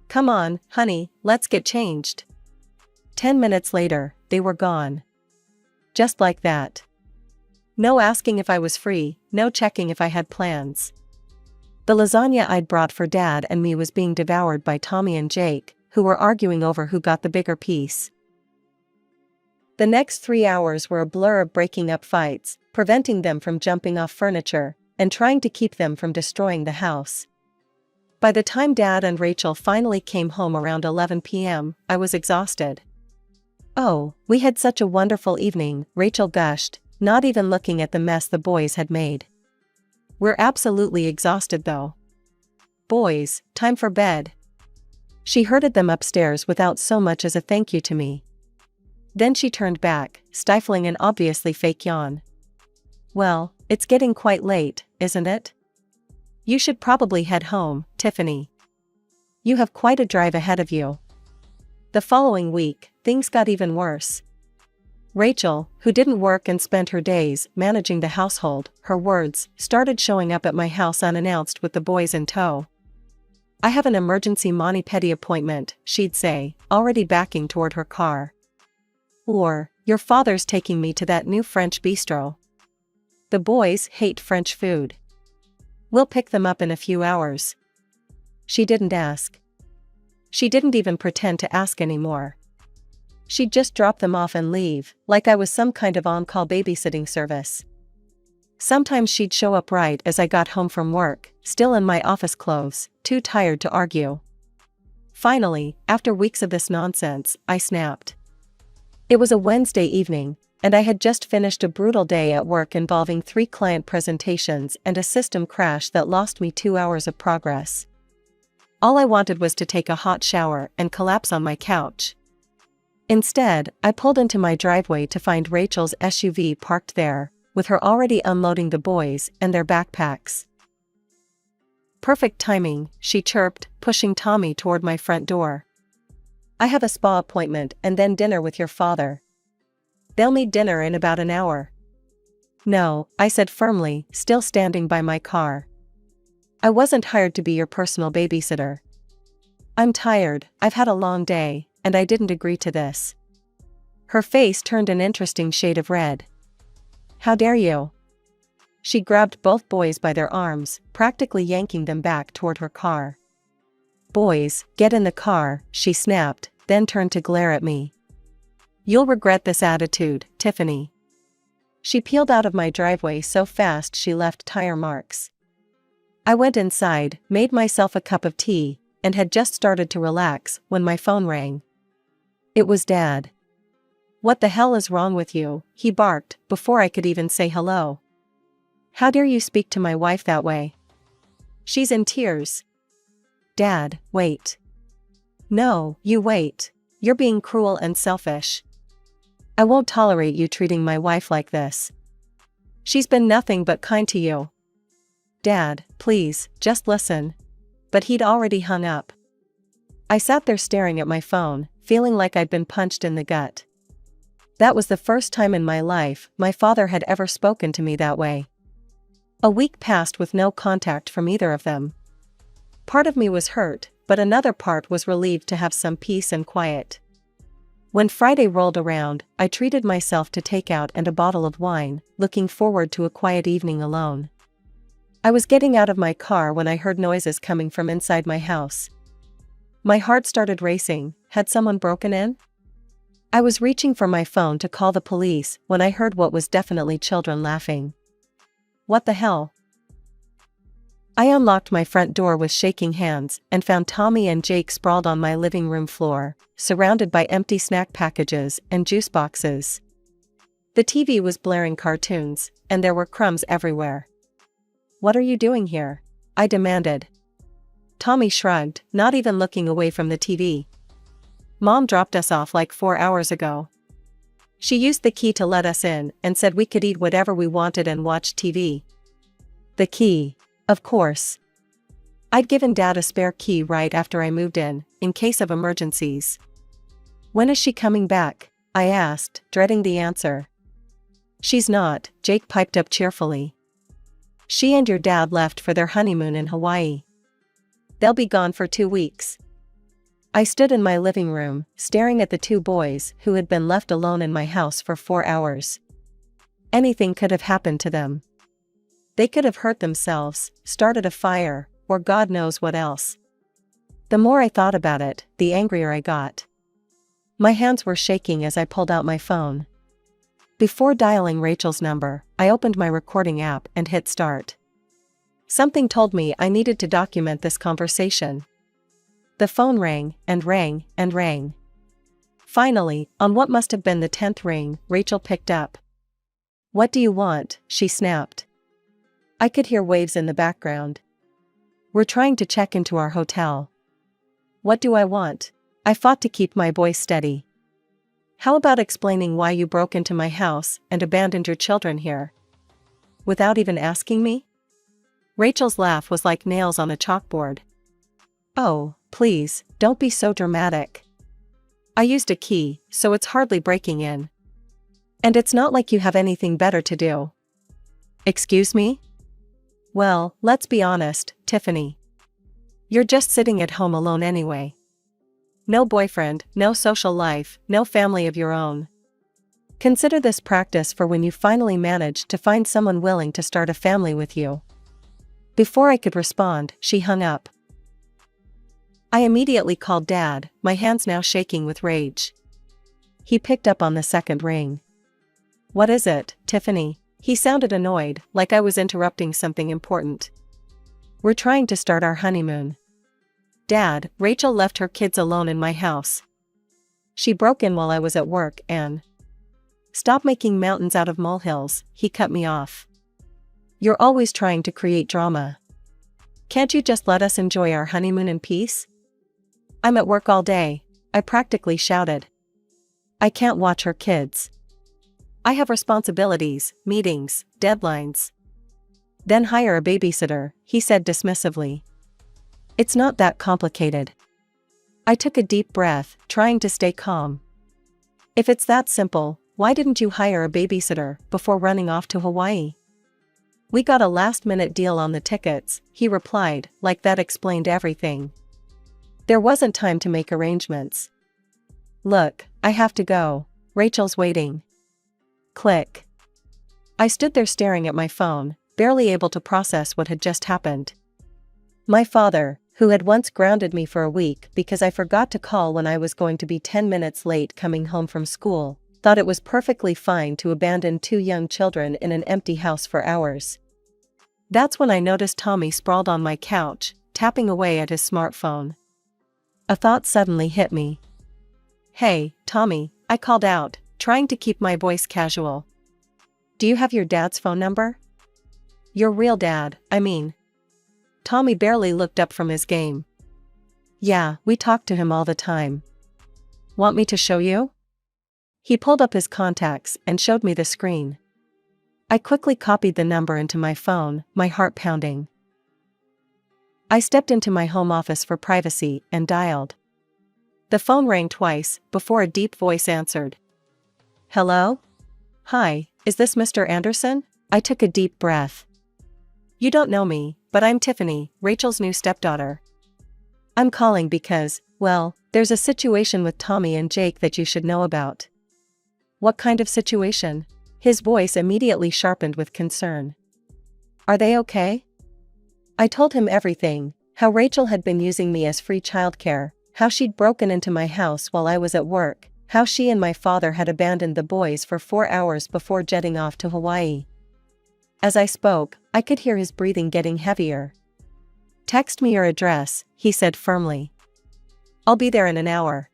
"Come on, honey, let's get changed." 10 minutes later, they were gone. Just like that. No asking if I was free, no checking if I had plans. The lasagna I'd brought for Dad and me was being devoured by Tommy and Jake, who were arguing over who got the bigger piece. The next 3 hours were a blur of breaking up fights, preventing them from jumping off furniture, and trying to keep them from destroying the house. By the time Dad and Rachel finally came home around 11 p.m., I was exhausted. "Oh, we had such a wonderful evening," Rachel gushed, not even looking at the mess the boys had made. "We're absolutely exhausted though. Boys, time for bed." She herded them upstairs without so much as a thank you to me. Then she turned back, stifling an obviously fake yawn. "Well, it's getting quite late, isn't it? You should probably head home, Tiffany. You have quite a drive ahead of you." The following week, things got even worse. Rachel, who didn't work and spent her days managing the household, her words, started showing up at my house unannounced with the boys in tow. "I have an emergency mani-pedi appointment," she'd say, already backing toward her car. Or, "Your father's taking me to that new French bistro. The boys hate French food. We'll pick them up in a few hours." She didn't ask. She didn't even pretend to ask anymore. She'd just drop them off and leave, like I was some kind of on-call babysitting service. Sometimes she'd show up right as I got home from work, still in my office clothes, too tired to argue. Finally, after weeks of this nonsense, I snapped. It was a Wednesday evening, and I had just finished a brutal day at work involving 3 client presentations and a system crash that lost me 2 hours of progress. All I wanted was to take a hot shower and collapse on my couch. Instead, I pulled into my driveway to find Rachel's SUV parked there, with her already unloading the boys and their backpacks. "Perfect timing," she chirped, pushing Tommy toward my front door. "I have a spa appointment and then dinner with your father. They'll need dinner in about an hour." No, I said firmly, still standing by my car. I wasn't hired to be your personal babysitter. I'm tired, I've had a long day, and I didn't agree to this. Her face turned an interesting shade of red. How dare you? She grabbed both boys by their arms, practically yanking them back toward her car. Boys, get in the car, she snapped, then turned to glare at me. You'll regret this attitude, Tiffany. She peeled out of my driveway so fast she left tire marks. I went inside, made myself a cup of tea, and had just started to relax when my phone rang. It was Dad. What the hell is wrong with you? He barked, before I could even say hello. How dare you speak to my wife that way? She's in tears. Dad, wait. No, you wait. You're being cruel and selfish. I won't tolerate you treating my wife like this. She's been nothing but kind to you. Dad, please, just listen. But he'd already hung up. I sat there staring at my phone, feeling like I'd been punched in the gut. That was the first time in my life my father had ever spoken to me that way. A week passed with no contact from either of them. Part of me was hurt, but another part was relieved to have some peace and quiet. When Friday rolled around, I treated myself to takeout and a bottle of wine, looking forward to a quiet evening alone. I was getting out of my car when I heard noises coming from inside my house. My heart started racing. Had someone broken in? I was reaching for my phone to call the police when I heard what was definitely children laughing. What the hell? I unlocked my front door with shaking hands and found Tommy and Jake sprawled on my living room floor, surrounded by empty snack packages and juice boxes. The TV was blaring cartoons, and there were crumbs everywhere. What are you doing here? I demanded. Tommy shrugged, not even looking away from the TV. Mom dropped us off like 4 hours ago. She used the key to let us in and said we could eat whatever we wanted and watch TV. The key, of course. I'd given Dad a spare key right after I moved in case of emergencies. When is she coming back? I asked, dreading the answer. She's not, Jake piped up cheerfully. She and your dad left for their honeymoon in Hawaii. They'll be gone for 2 weeks. I stood in my living room, staring at the 2 boys who had been left alone in my house for 4 hours. Anything could have happened to them. They could have hurt themselves, started a fire, or God knows what else. The more I thought about it, the angrier I got. My hands were shaking as I pulled out my phone. Before dialing Rachel's number, I opened my recording app and hit start. Something told me I needed to document this conversation. The phone rang, and rang, and rang. Finally, on what must have been the 10th ring, Rachel picked up. What do you want? She snapped. I could hear waves in the background. We're trying to check into our hotel. What do I want? I fought to keep my voice steady. How about explaining why you broke into my house and abandoned your children here? Without even asking me? Rachel's laugh was like nails on a chalkboard. Oh, please, don't be so dramatic. I used a key, so it's hardly breaking in. And it's not like you have anything better to do. Excuse me? Well, let's be honest, Tiffany. You're just sitting at home alone anyway. No boyfriend, no social life, no family of your own. Consider this practice for when you finally manage to find someone willing to start a family with you. Before I could respond, she hung up. I immediately called Dad, my hands now shaking with rage. He picked up on the second ring. What is it, Tiffany? He sounded annoyed, like I was interrupting something important. We're trying to start our honeymoon. Dad, Rachel left her kids alone in my house. She broke in while I was at work and... Stop making mountains out of molehills, he cut me off. You're always trying to create drama. Can't you just let us enjoy our honeymoon in peace? I'm at work all day, I practically shouted. I can't watch her kids. I have responsibilities, meetings, deadlines. Then hire a babysitter, he said dismissively. It's not that complicated. I took a deep breath, trying to stay calm. If it's that simple, why didn't you hire a babysitter before running off to Hawaii? We got a last-minute deal on the tickets, he replied, like that explained everything. There wasn't time to make arrangements. Look, I have to go. Rachel's waiting. Click. I stood there staring at my phone, barely able to process what had just happened. My father, who had once grounded me for a week because I forgot to call when I was going to be 10 minutes late coming home from school, thought it was perfectly fine to abandon 2 young children in an empty house for hours. That's when I noticed Tommy sprawled on my couch, tapping away at his smartphone. A thought suddenly hit me. Hey, Tommy, I called out, trying to keep my voice casual. Do you have your dad's phone number? Your real dad, I mean. Tommy barely looked up from his game. Yeah, we talk to him all the time. Want me to show you? He pulled up his contacts and showed me the screen. I quickly copied the number into my phone, my heart pounding. I stepped into my home office for privacy and dialed. The phone rang twice before a deep voice answered. Hello? Hi, is this Mr. Anderson? I took a deep breath. You don't know me, but I'm Tiffany, Rachel's new stepdaughter. I'm calling because, well, there's a situation with Tommy and Jake that you should know about. What kind of situation? His voice immediately sharpened with concern. Are they okay? I told him everything, how Rachel had been using me as free childcare, how she'd broken into my house while I was at work, how she and my father had abandoned the boys for 4 hours before jetting off to Hawaii. As I spoke, I could hear his breathing getting heavier. Text me your address, he said firmly. I'll be there in an hour.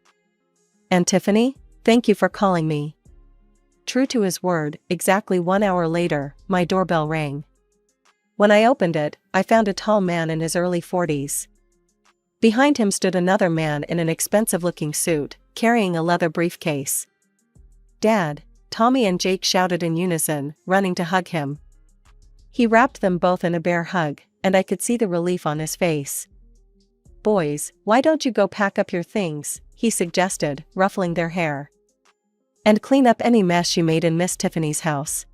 And Tiffany, thank you for calling me. True to his word, exactly 1 hour later, my doorbell rang. When I opened it, I found a tall man in his early 40s. Behind him stood another man in an expensive-looking suit, carrying a leather briefcase. Dad, Tommy and Jake shouted in unison, running to hug him. He wrapped them both in a bear hug, and I could see the relief on his face. Boys, why don't you go pack up your things, he suggested, ruffling their hair. And clean up any mess you made in Miss Tiffany's house.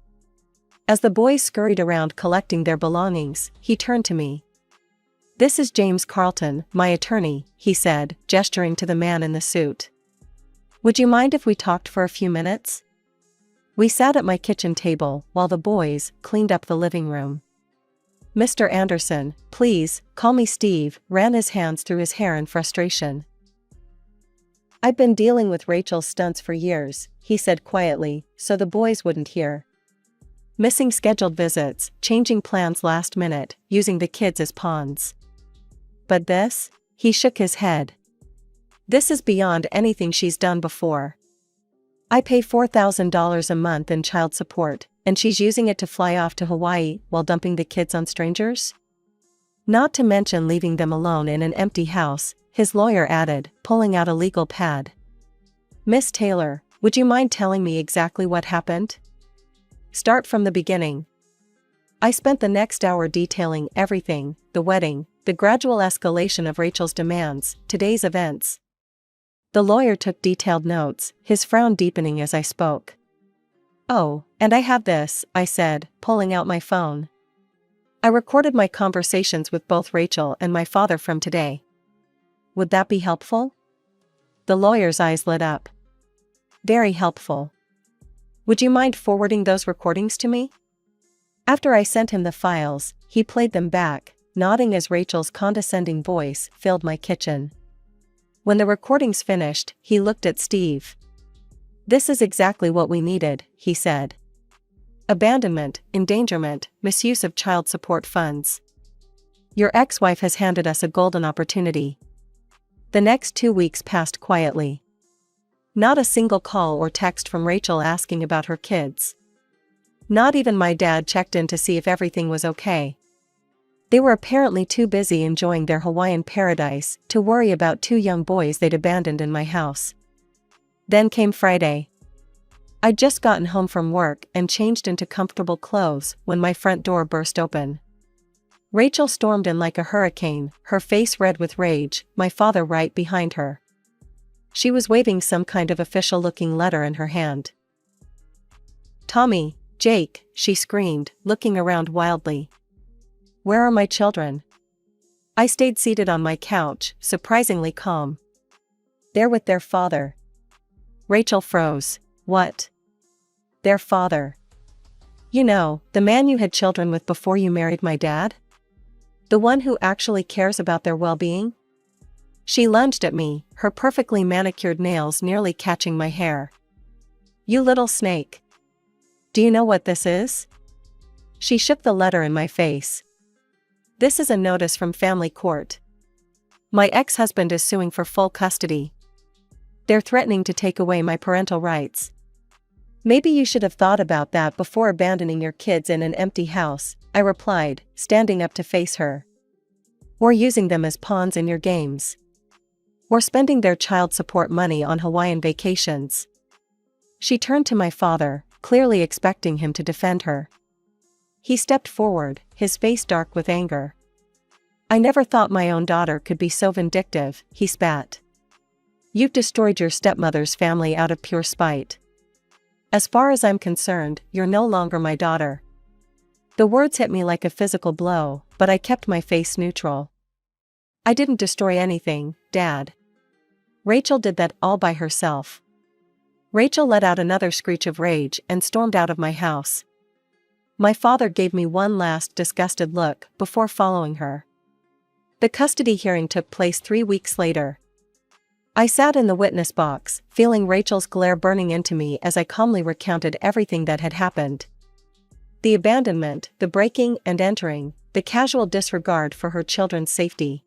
As the boys scurried around collecting their belongings, he turned to me. This is James Carlton, my attorney, he said, gesturing to the man in the suit. Would you mind if we talked for a few minutes? We sat at my kitchen table while the boys cleaned up the living room. Mr. Anderson, please, call me Steve, ran his hands through his hair in frustration. I've been dealing with Rachel's stunts for years, he said quietly, so the boys wouldn't hear. Missing scheduled visits, changing plans last minute, using the kids as pawns. But this? He shook his head. This is beyond anything she's done before. I pay $4,000 a month in child support, and she's using it to fly off to Hawaii while dumping the kids on strangers? Not to mention leaving them alone in an empty house, his lawyer added, pulling out a legal pad. Miss Taylor, would you mind telling me exactly what happened? Start from the beginning. I spent the next hour detailing everything, the wedding, the gradual escalation of Rachel's demands, today's events. The lawyer took detailed notes, his frown deepening as I spoke. Oh, and I have this, I said, pulling out my phone. I recorded my conversations with both Rachel and my father from today. Would that be helpful? The lawyer's eyes lit up. Very helpful. Would you mind forwarding those recordings to me? After I sent him the files, he played them back, nodding as Rachel's condescending voice filled my kitchen. When the recordings finished, he looked at Steve. This is exactly what we needed, he said. Abandonment, endangerment, misuse of child support funds. Your ex-wife has handed us a golden opportunity. The next 2 weeks passed quietly. Not a single call or text from Rachel asking about her kids. Not even my dad checked in to see if everything was okay. They were apparently too busy enjoying their Hawaiian paradise to worry about 2 young boys they'd abandoned in my house. Then came Friday. I'd just gotten home from work and changed into comfortable clothes when my front door burst open. Rachel stormed in like a hurricane, her face red with rage, my father right behind her. She was waving some kind of official-looking letter in her hand. Tommy, Jake, she screamed, looking around wildly. Where are my children? I stayed seated on my couch, surprisingly calm. They're with their father. Rachel froze. What? Their father? You know, the man you had children with before you married my dad? The one who actually cares about their well-being? She lunged at me, her perfectly manicured nails nearly catching my hair. You little snake. Do you know what this is? She shook the letter in my face. This is a notice from family court. My ex-husband is suing for full custody. They're threatening to take away my parental rights. Maybe you should have thought about that before abandoning your kids in an empty house, I replied, standing up to face her. Or using them as pawns in your games. Or spending their child support money on Hawaiian vacations. She turned to my father, clearly expecting him to defend her. He stepped forward, his face dark with anger. I never thought my own daughter could be so vindictive, he spat. You've destroyed your stepmother's family out of pure spite. As far as I'm concerned, you're no longer my daughter. The words hit me like a physical blow, but I kept my face neutral. I didn't destroy anything, Dad. Rachel did that all by herself. Rachel let out another screech of rage and stormed out of my house. My father gave me one last disgusted look before following her. The custody hearing took place 3 weeks later. I sat in the witness box, feeling Rachel's glare burning into me as I calmly recounted everything that had happened. The abandonment, the breaking and entering, the casual disregard for her children's safety.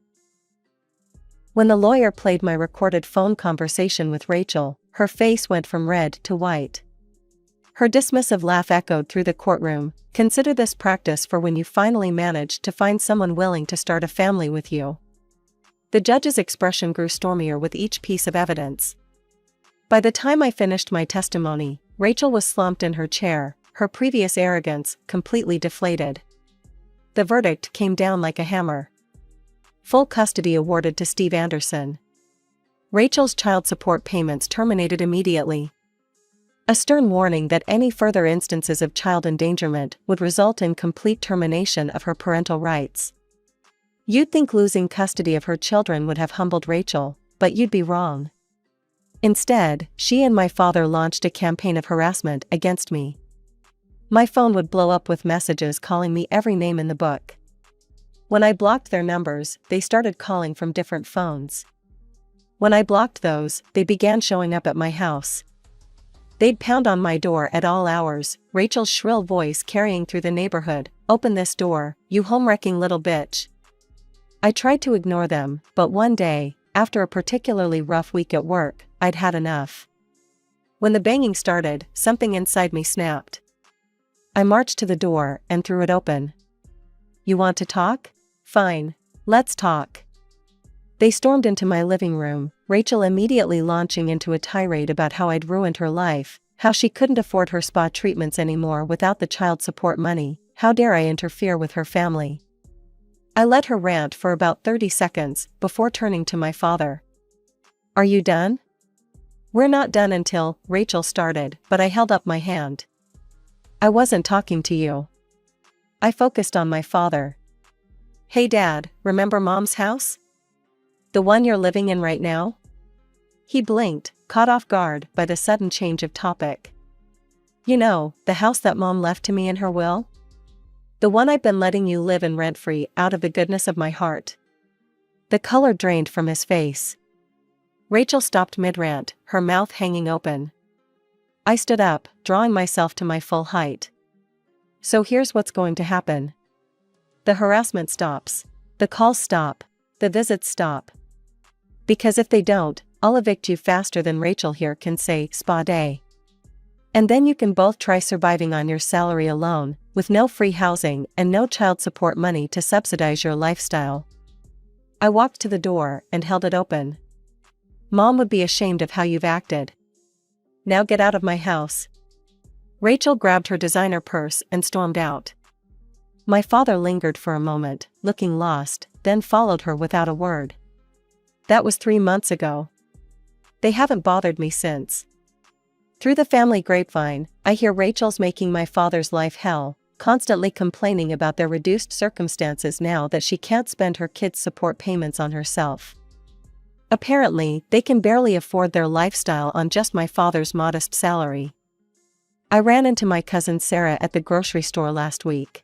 When the lawyer played my recorded phone conversation with Rachel, her face went from red to white. Her dismissive laugh echoed through the courtroom. Consider this practice for when you finally manage to find someone willing to start a family with you. The judge's expression grew stormier with each piece of evidence. By the time I finished my testimony, Rachel was slumped in her chair, her previous arrogance completely deflated. The verdict came down like a hammer. Full custody awarded to Steve Anderson. Rachel's child support payments terminated immediately. A stern warning that any further instances of child endangerment would result in complete termination of her parental rights. You'd think losing custody of her children would have humbled Rachel, but you'd be wrong. Instead, she and my father launched a campaign of harassment against me. My phone would blow up with messages calling me every name in the book. When I blocked their numbers, they started calling from different phones. When I blocked those, they began showing up at my house. They'd pound on my door at all hours, Rachel's shrill voice carrying through the neighborhood. Open this door, you home-wrecking little bitch. I tried to ignore them, but one day, after a particularly rough week at work, I'd had enough. When the banging started, something inside me snapped. I marched to the door and threw it open. You want to talk? Fine. Let's talk. They stormed into my living room, Rachel immediately launching into a tirade about how I'd ruined her life, how she couldn't afford her spa treatments anymore without the child support money, how dare I interfere with her family. I let her rant for about 30 seconds before turning to my father. Are you done? We're not done until, Rachel started, but I held up my hand. I wasn't talking to you. I focused on my father. Hey Dad, remember Mom's house? The one you're living in right now? He blinked, caught off guard by the sudden change of topic. You know, the house that Mom left to me in her will? The one I've been letting you live in rent-free out of the goodness of my heart. The color drained from his face. Rachel stopped mid-rant, her mouth hanging open. I stood up, drawing myself to my full height. So here's what's going to happen. The harassment stops. The calls stop. The visits stop. Because if they don't, I'll evict you faster than Rachel here can say spa day. And then you can both try surviving on your salary alone, with no free housing and no child support money to subsidize your lifestyle. I walked to the door and held it open. Mom would be ashamed of how you've acted. Now get out of my house. Rachel grabbed her designer purse and stormed out. My father lingered for a moment, looking lost, then followed her without a word. That was 3 months ago. They haven't bothered me since. Through the family grapevine, I hear Rachel's making my father's life hell, constantly complaining about their reduced circumstances now that she can't spend her kids' support payments on herself. Apparently, they can barely afford their lifestyle on just my father's modest salary. I ran into my cousin Sarah at the grocery store last week.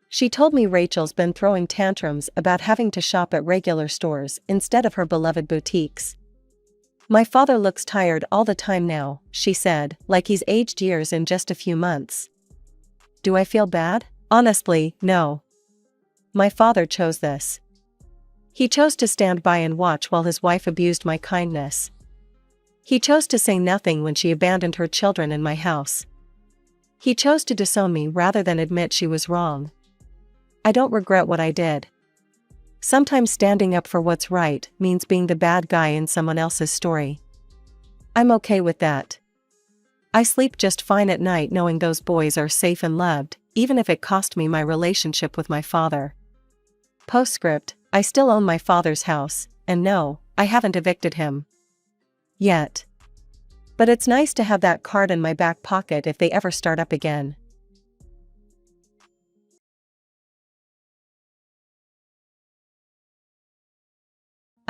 She told me Rachel's been throwing tantrums about having to shop at regular stores instead of her beloved boutiques. "My father looks tired all the time now," she said, "like he's aged years in just a few months." Do I feel bad? Honestly, no. My father chose this. He chose to stand by and watch while his wife abused my kindness. He chose to say nothing when she abandoned her children in my house. He chose to disown me rather than admit she was wrong. I don't regret what I did. Sometimes standing up for what's right means being the bad guy in someone else's story. I'm okay with that. I sleep just fine at night knowing those boys are safe and loved, even if it cost me my relationship with my father. Postscript: I still own my father's house, and no, I haven't evicted him. Yet. But it's nice to have that card in my back pocket if they ever start up again.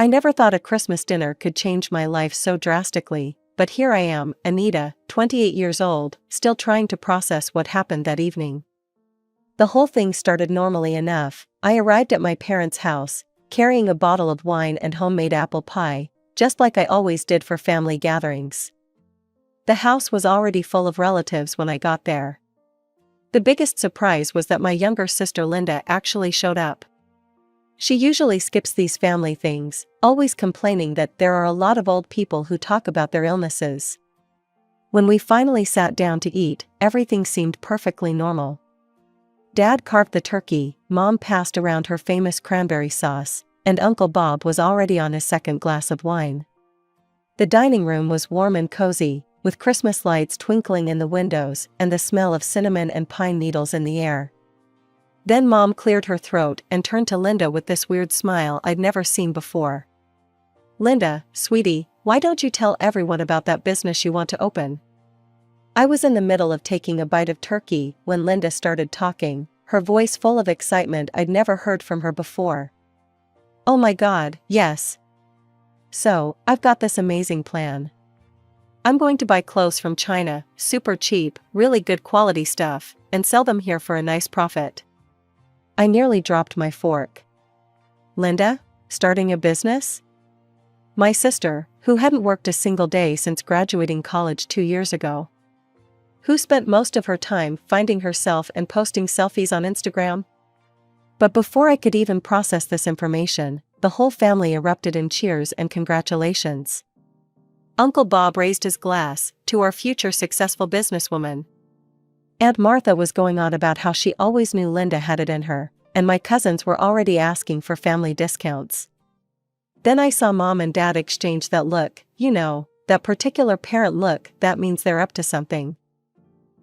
I never thought a Christmas dinner could change my life so drastically, but here I am, Anita, 28 years old, still trying to process what happened that evening. The whole thing started normally enough. I arrived at my parents' house, carrying a bottle of wine and homemade apple pie, just like I always did for family gatherings. The house was already full of relatives when I got there. The biggest surprise was that my younger sister Linda actually showed up. She usually skips these family things, always complaining that there are a lot of old people who talk about their illnesses. When we finally sat down to eat, everything seemed perfectly normal. Dad carved the turkey, Mom passed around her famous cranberry sauce, and Uncle Bob was already on his second glass of wine. The dining room was warm and cozy, with Christmas lights twinkling in the windows and the smell of cinnamon and pine needles in the air. Then Mom cleared her throat and turned to Linda with this weird smile I'd never seen before. "Linda, sweetie, why don't you tell everyone about that business you want to open?" I was in the middle of taking a bite of turkey when Linda started talking, her voice full of excitement I'd never heard from her before. "Oh my God, yes. So, I've got this amazing plan. I'm going to buy clothes from China, super cheap, really good quality stuff, and sell them here for a nice profit." I nearly dropped my fork. Linda? Starting a business? My sister, who hadn't worked a single day since graduating college 2 years ago. Who spent most of her time finding herself and posting selfies on Instagram? But before I could even process this information, the whole family erupted in cheers and congratulations. Uncle Bob raised his glass to our future successful businesswoman. Aunt Martha was going on about how she always knew Linda had it in her, and my cousins were already asking for family discounts. Then I saw Mom and Dad exchange that look, that particular parent look that means they're up to something.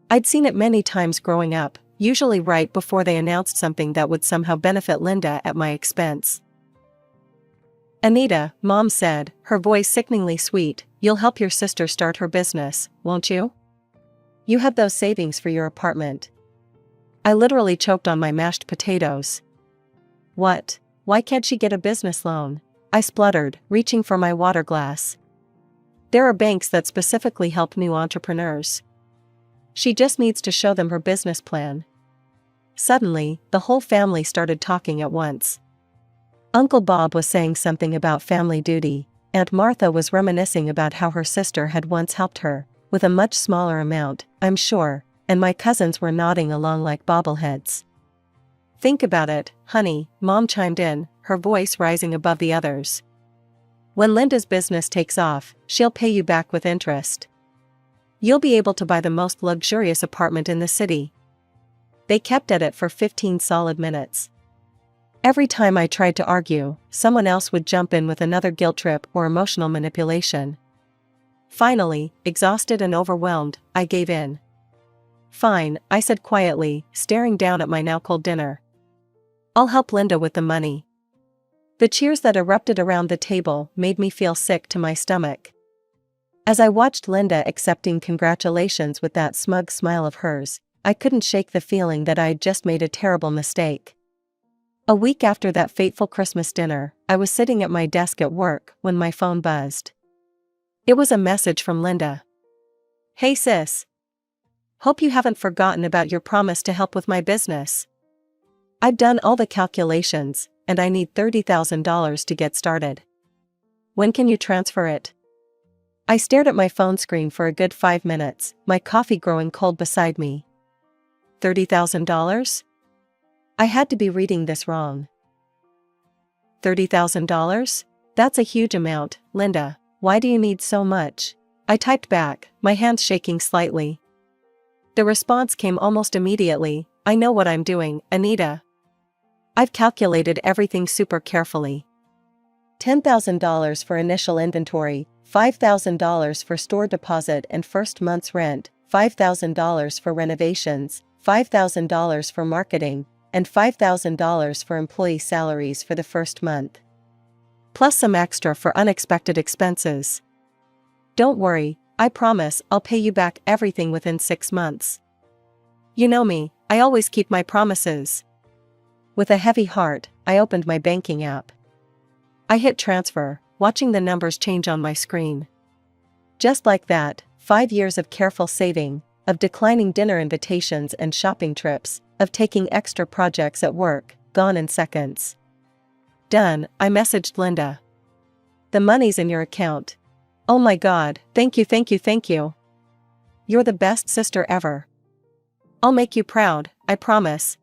I'd seen it many times growing up, usually right before they announced something that would somehow benefit Linda at my expense. "Anita," Mom said, her voice sickeningly sweet, "you'll help your sister start her business, won't you? You have those savings for your apartment." I literally choked on my mashed potatoes. "What? Why can't she get a business loan?" I spluttered, reaching for my water glass. "There are banks that specifically help new entrepreneurs. She just needs to show them her business plan." Suddenly, the whole family started talking at once. Uncle Bob was saying something about family duty, Aunt Martha was reminiscing about how her sister had once helped her, with a much smaller amount, I'm sure, and my cousins were nodding along like bobbleheads. "Think about it, honey," Mom chimed in, her voice rising above the others. "When Linda's business takes off, she'll pay you back with interest. You'll be able to buy the most luxurious apartment in the city." They kept at it for 15 solid minutes. Every time I tried to argue, someone else would jump in with another guilt trip or emotional manipulation. Finally, exhausted and overwhelmed, I gave in. "Fine," I said quietly, staring down at my now cold dinner. "I'll help Linda with the money." The cheers that erupted around the table made me feel sick to my stomach. As I watched Linda accepting congratulations with that smug smile of hers, I couldn't shake the feeling that I had just made a terrible mistake. A week after that fateful Christmas dinner, I was sitting at my desk at work when my phone buzzed. It was a message from Linda. "Hey sis. Hope you haven't forgotten about your promise to help with my business. I've done all the calculations, and I need $30,000 to get started. When can you transfer it?" I stared at my phone screen for a good 5 minutes, my coffee growing cold beside me. $30,000? I had to be reading this wrong. $30,000? That's a huge amount, Linda. Why do you need so much? I typed back, my hands shaking slightly. The response came almost immediately. "I know what I'm doing, Anita. I've calculated everything super carefully. $10,000 for initial inventory, $5,000 for store deposit and first month's rent, $5,000 for renovations, $5,000 for marketing, and $5,000 for employee salaries for the first month. Plus some extra for unexpected expenses. Don't worry, I promise I'll pay you back everything within 6 months. You know me, I always keep my promises." With a heavy heart, I opened my banking app. I hit transfer, watching the numbers change on my screen. Just like that, 5 years of careful saving, of declining dinner invitations and shopping trips, of taking extra projects at work, gone in seconds. Done, I messaged Linda. "The money's in your account. Oh my God, thank you, thank you, thank you. You're the best sister ever. I'll make you proud, I promise."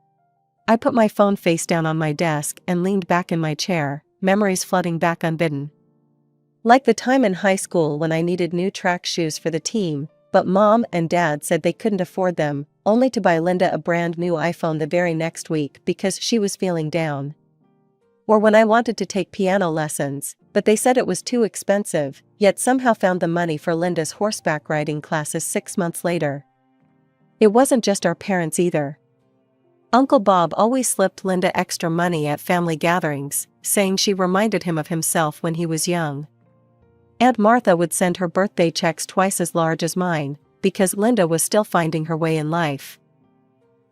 I put my phone face down on my desk and leaned back in my chair, memories flooding back unbidden. Like the time in high school when I needed new track shoes for the team, but Mom and Dad said they couldn't afford them, only to buy Linda a brand new iPhone the very next week because she was feeling down. Or when I wanted to take piano lessons, but they said it was too expensive, yet somehow found the money for Linda's horseback riding classes 6 months later. It wasn't just our parents either. Uncle Bob always slipped Linda extra money at family gatherings, saying she reminded him of himself when he was young. Aunt Martha would send her birthday checks twice as large as mine, because Linda was still finding her way in life.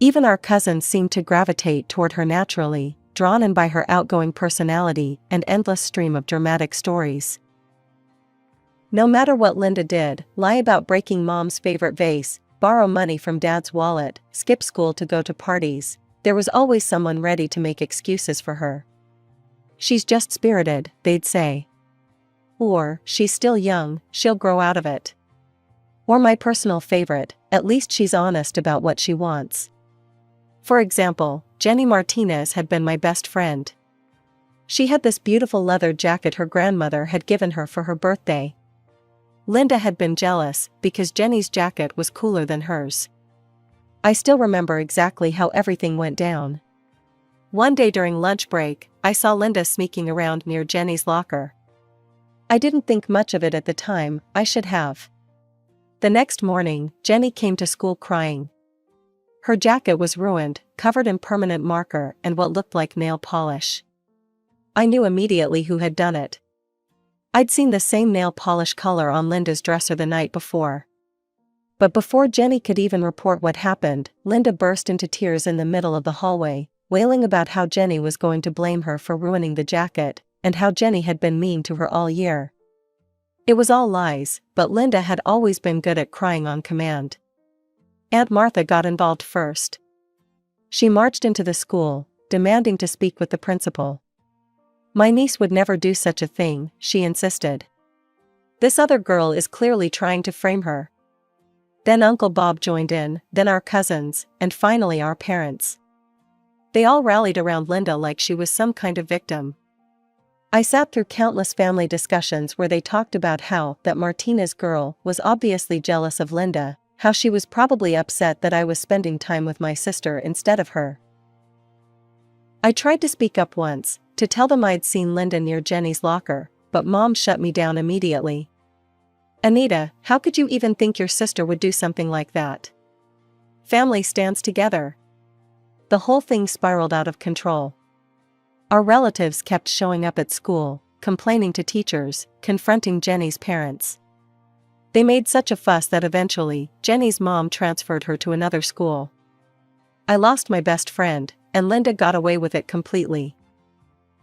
Even our cousins seemed to gravitate toward her naturally, drawn in by her outgoing personality and endless stream of dramatic stories. No matter what Linda did, lie about breaking Mom's favorite vase, borrow money from Dad's wallet, skip school to go to parties, there was always someone ready to make excuses for her. "She's just spirited," they'd say. Or, "She's still young, she'll grow out of it." Or my personal favorite, "At least she's honest about what she wants." For example, Jenny Martinez had been my best friend. She had this beautiful leather jacket her grandmother had given her for her birthday. Linda had been jealous because Jenny's jacket was cooler than hers. I still remember exactly how everything went down. One day during lunch break, I saw Linda sneaking around near Jenny's locker. I didn't think much of it at the time, I should have. The next morning, Jenny came to school crying. Her jacket was ruined, covered in permanent marker and what looked like nail polish. I knew immediately who had done it. I'd seen the same nail polish color on Linda's dresser the night before. But before Jenny could even report what happened, Linda burst into tears in the middle of the hallway, wailing about how Jenny was going to blame her for ruining the jacket, and how Jenny had been mean to her all year. It was all lies, but Linda had always been good at crying on command. Aunt Martha got involved first. She marched into the school, demanding to speak with the principal. "My niece would never do such a thing," she insisted. "This other girl is clearly trying to frame her." Then Uncle Bob joined in, then our cousins, and finally our parents. They all rallied around Linda like she was some kind of victim. I sat through countless family discussions where they talked about how that Martinez girl was obviously jealous of Linda, how she was probably upset that I was spending time with my sister instead of her. I tried to speak up once, to tell them I'd seen Linda near Jenny's locker, but Mom shut me down immediately. "Anita, how could you even think your sister would do something like that? Family stands together." The whole thing spiraled out of control. Our relatives kept showing up at school, complaining to teachers, confronting Jenny's parents. They made such a fuss that eventually, Jenny's mom transferred her to another school. I lost my best friend, and Linda got away with it completely.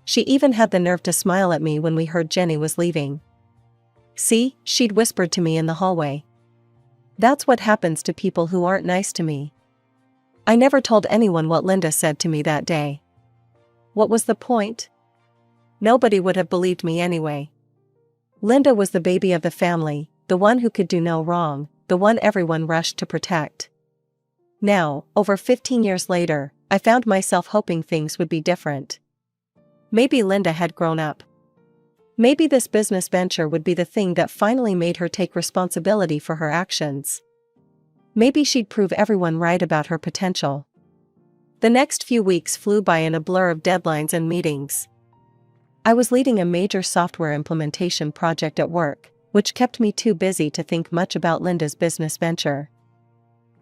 She even had the nerve to smile at me when we heard Jenny was leaving. "See," she'd whispered to me in the hallway. "That's what happens to people who aren't nice to me." I never told anyone what Linda said to me that day. What was the point? Nobody would have believed me anyway. Linda was the baby of the family, the one who could do no wrong, the one everyone rushed to protect. Now, over 15 years later, I found myself hoping things would be different. Maybe Linda had grown up. Maybe this business venture would be the thing that finally made her take responsibility for her actions. Maybe she'd prove everyone right about her potential. The next few weeks flew by in a blur of deadlines and meetings. I was leading a major software implementation project at work, which kept me too busy to think much about Linda's business venture.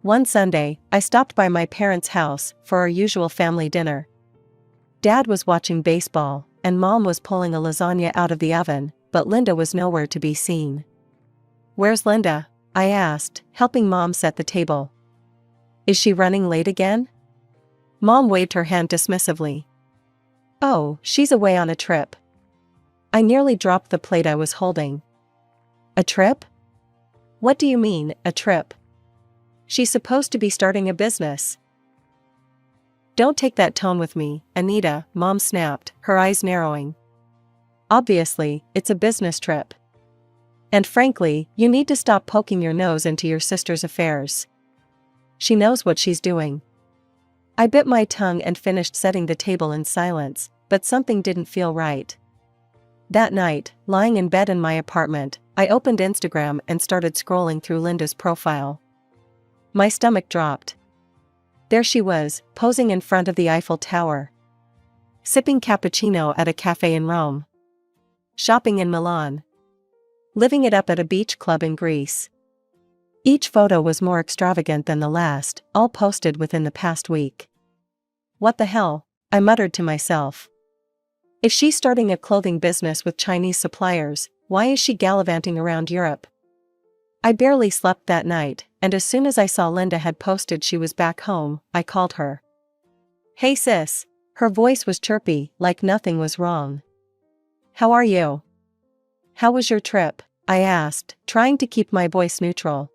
One Sunday, I stopped by my parents' house for our usual family dinner. Dad was watching baseball, and Mom was pulling a lasagna out of the oven, but Linda was nowhere to be seen. "Where's Linda?" I asked, helping Mom set the table. "Is she running late again?" Mom waved her hand dismissively. "Oh, she's away on a trip." I nearly dropped the plate I was holding. "A trip? What do you mean, a trip? She's supposed to be starting a business." "Don't take that tone with me, Anita," Mom snapped, her eyes narrowing. "Obviously, it's a business trip. And frankly, you need to stop poking your nose into your sister's affairs. She knows what she's doing." I bit my tongue and finished setting the table in silence, but something didn't feel right. That night, lying in bed in my apartment, I opened Instagram and started scrolling through Linda's profile. My stomach dropped. There she was, posing in front of the Eiffel Tower. Sipping cappuccino at a cafe in Rome. Shopping in Milan. Living it up at a beach club in Greece. Each photo was more extravagant than the last, all posted within the past week. "What the hell?" I muttered to myself. If she's starting a clothing business with Chinese suppliers, why is she gallivanting around Europe? I barely slept that night, and as soon as I saw Linda had posted she was back home, I called her. "Hey sis." Her voice was chirpy, like nothing was wrong. "How are you?" "How was your trip?" I asked, trying to keep my voice neutral.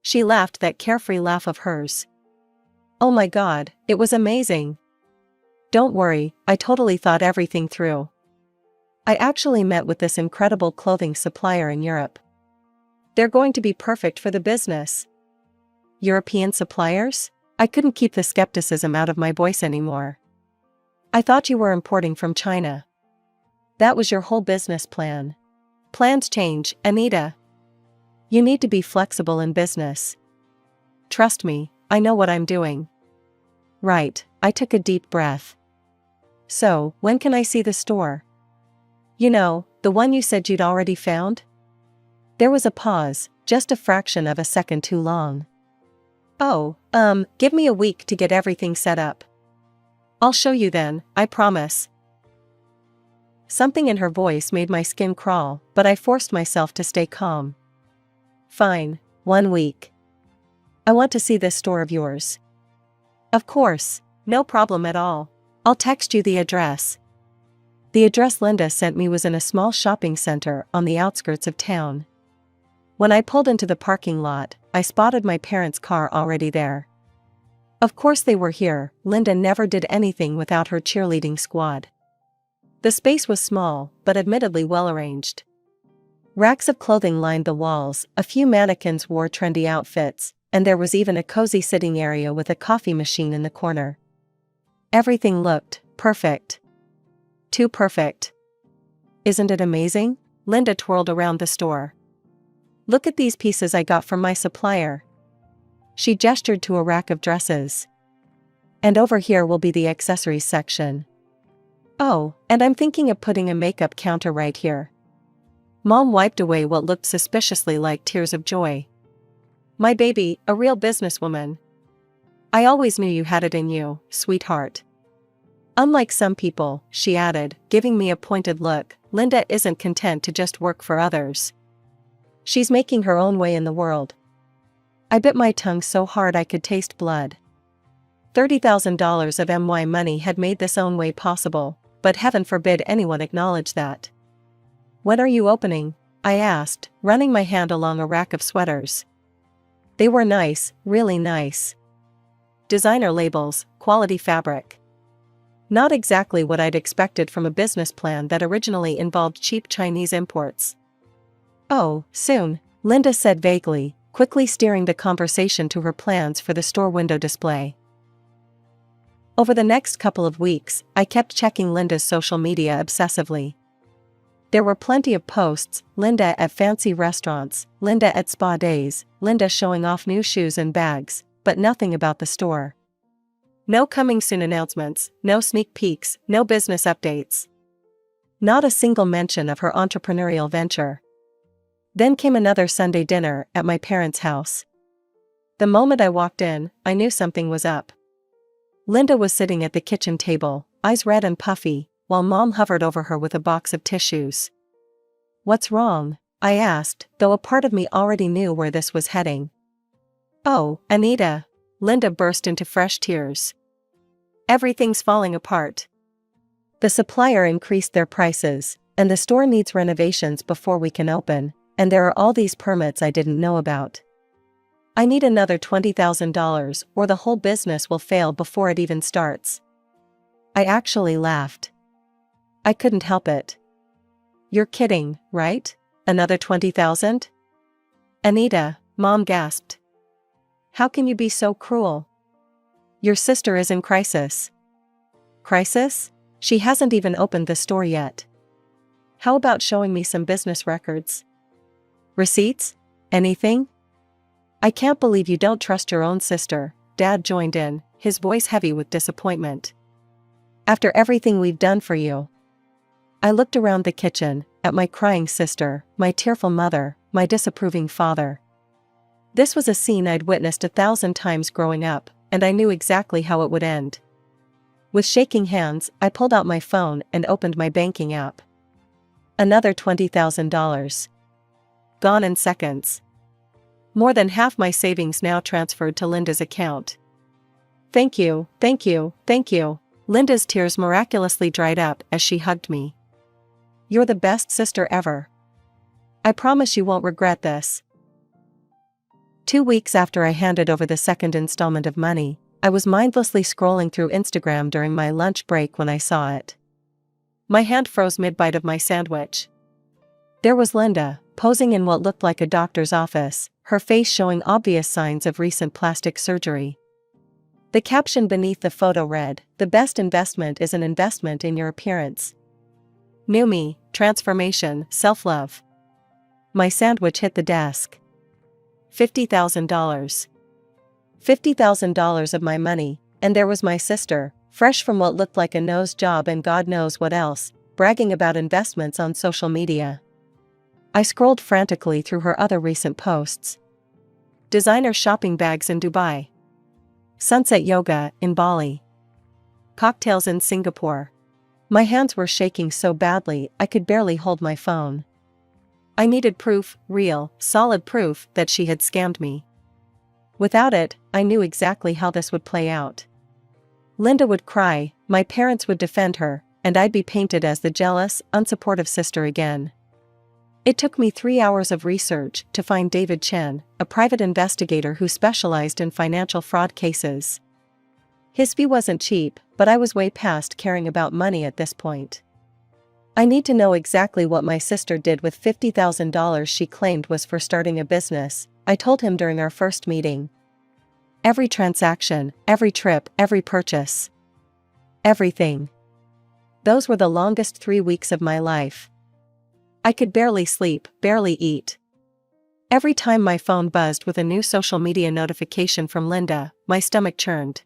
She laughed that carefree laugh of hers. "Oh my God, it was amazing." "Don't worry, I totally thought everything through. I actually met with this incredible clothing supplier in Europe. They're going to be perfect for the business." "European suppliers?" I couldn't keep the skepticism out of my voice anymore. "I thought you were importing from China. That was your whole business plan." "Plans change, Anita. You need to be flexible in business. Trust me, I know what I'm doing." "Right," I took a deep breath. "So, when can I see the store?" "You know, the one you said you'd already found?" There was a pause, just a fraction of a second too long. "Oh, give me a week to get everything set up. I'll show you then, I promise." Something in her voice made my skin crawl, but I forced myself to stay calm. "Fine, 1 week. I want to see this store of yours." "Of course, no problem at all. I'll text you the address." The address Linda sent me was in a small shopping center on the outskirts of town. When I pulled into the parking lot, I spotted my parents' car already there. Of course they were here. Linda never did anything without her cheerleading squad. The space was small, but admittedly well arranged. Racks of clothing lined the walls, a few mannequins wore trendy outfits, and there was even a cozy sitting area with a coffee machine in the corner. Everything looked perfect. Too perfect. "Isn't it amazing?" Linda twirled around the store. "Look at these pieces I got from my supplier." She gestured to a rack of dresses. "And over here will be the accessories section. Oh, and I'm thinking of putting a makeup counter right here." Mom wiped away what looked suspiciously like tears of joy. "My baby, a real businesswoman. I always knew you had it in you, sweetheart." "Unlike some people," she added, giving me a pointed look, "Linda isn't content to just work for others. She's making her own way in the world. I bit my tongue so hard I could taste blood. $30,000 of my money had made this own way possible, but heaven forbid anyone acknowledge that. "When are you opening?" I asked, running my hand along a rack of sweaters. They were nice, really nice. Designer labels, quality fabric. Not exactly what I'd expected from a business plan that originally involved cheap Chinese imports. "Oh, soon," Linda said vaguely, quickly steering the conversation to her plans for the store window display. Over the next couple of weeks, I kept checking Linda's social media obsessively. There were plenty of posts: Linda at fancy restaurants, Linda at spa days, Linda showing off new shoes and bags, but nothing about the store. No coming soon announcements, no sneak peeks, no business updates. Not a single mention of her entrepreneurial venture. Then came another Sunday dinner at my parents' house. The moment I walked in, I knew something was up. Linda was sitting at the kitchen table, eyes red and puffy, while Mom hovered over her with a box of tissues. "What's wrong?" I asked, though a part of me already knew where this was heading. "Oh, Anita," Linda burst into fresh tears. "Everything's falling apart. The supplier increased their prices, and the store needs renovations before we can open, and there are all these permits I didn't know about. I need another $20,000 or the whole business will fail before it even starts." I actually laughed. I couldn't help it. "You're kidding, right? Another 20,000? Anita," Mom gasped. "How can you be so cruel? Your sister is in crisis." "Crisis? She hasn't even opened the store yet. How about showing me some business records? Receipts? Anything?" "I can't believe you don't trust your own sister," Dad joined in, his voice heavy with disappointment. "After everything we've done for you." I looked around the kitchen, at my crying sister, my tearful mother, my disapproving father. This was a scene I'd witnessed 1,000 times growing up, and I knew exactly how it would end. With shaking hands, I pulled out my phone and opened my banking app. Another $20,000. Gone in seconds. More than half my savings now transferred to Linda's account. "Thank you, thank you, thank you." Linda's tears miraculously dried up as she hugged me. "You're the best sister ever. I promise you won't regret this." 2 weeks after I handed over the second installment of money, I was mindlessly scrolling through Instagram during my lunch break when I saw it. My hand froze mid-bite of my sandwich. There was Linda, posing in what looked like a doctor's office, her face showing obvious signs of recent plastic surgery. The caption beneath the photo read, "The best investment is an investment in your appearance. New me, transformation, self-love." My sandwich hit the desk. $50,000. $50,000 of my money, and there was my sister, fresh from what looked like a nose job and God knows what else, bragging about investments on social media. I scrolled frantically through her other recent posts. Designer shopping bags in Dubai. Sunset yoga in Bali. Cocktails in Singapore. My hands were shaking so badly I could barely hold my phone. I needed proof, real, solid proof that she had scammed me. Without it, I knew exactly how this would play out. Linda would cry, my parents would defend her, and I'd be painted as the jealous, unsupportive sister again. It took me 3 hours of research to find David Chen, a private investigator who specialized in financial fraud cases. His fee wasn't cheap, but I was way past caring about money at this point. I need to know exactly what my sister did with $50,000 she claimed was for starting a business, I told him during our first meeting. Every transaction, every trip, every purchase. Everything. Those were the longest 3 weeks of my life. I could barely sleep, barely eat. Every time my phone buzzed with a new social media notification from Linda, my stomach churned.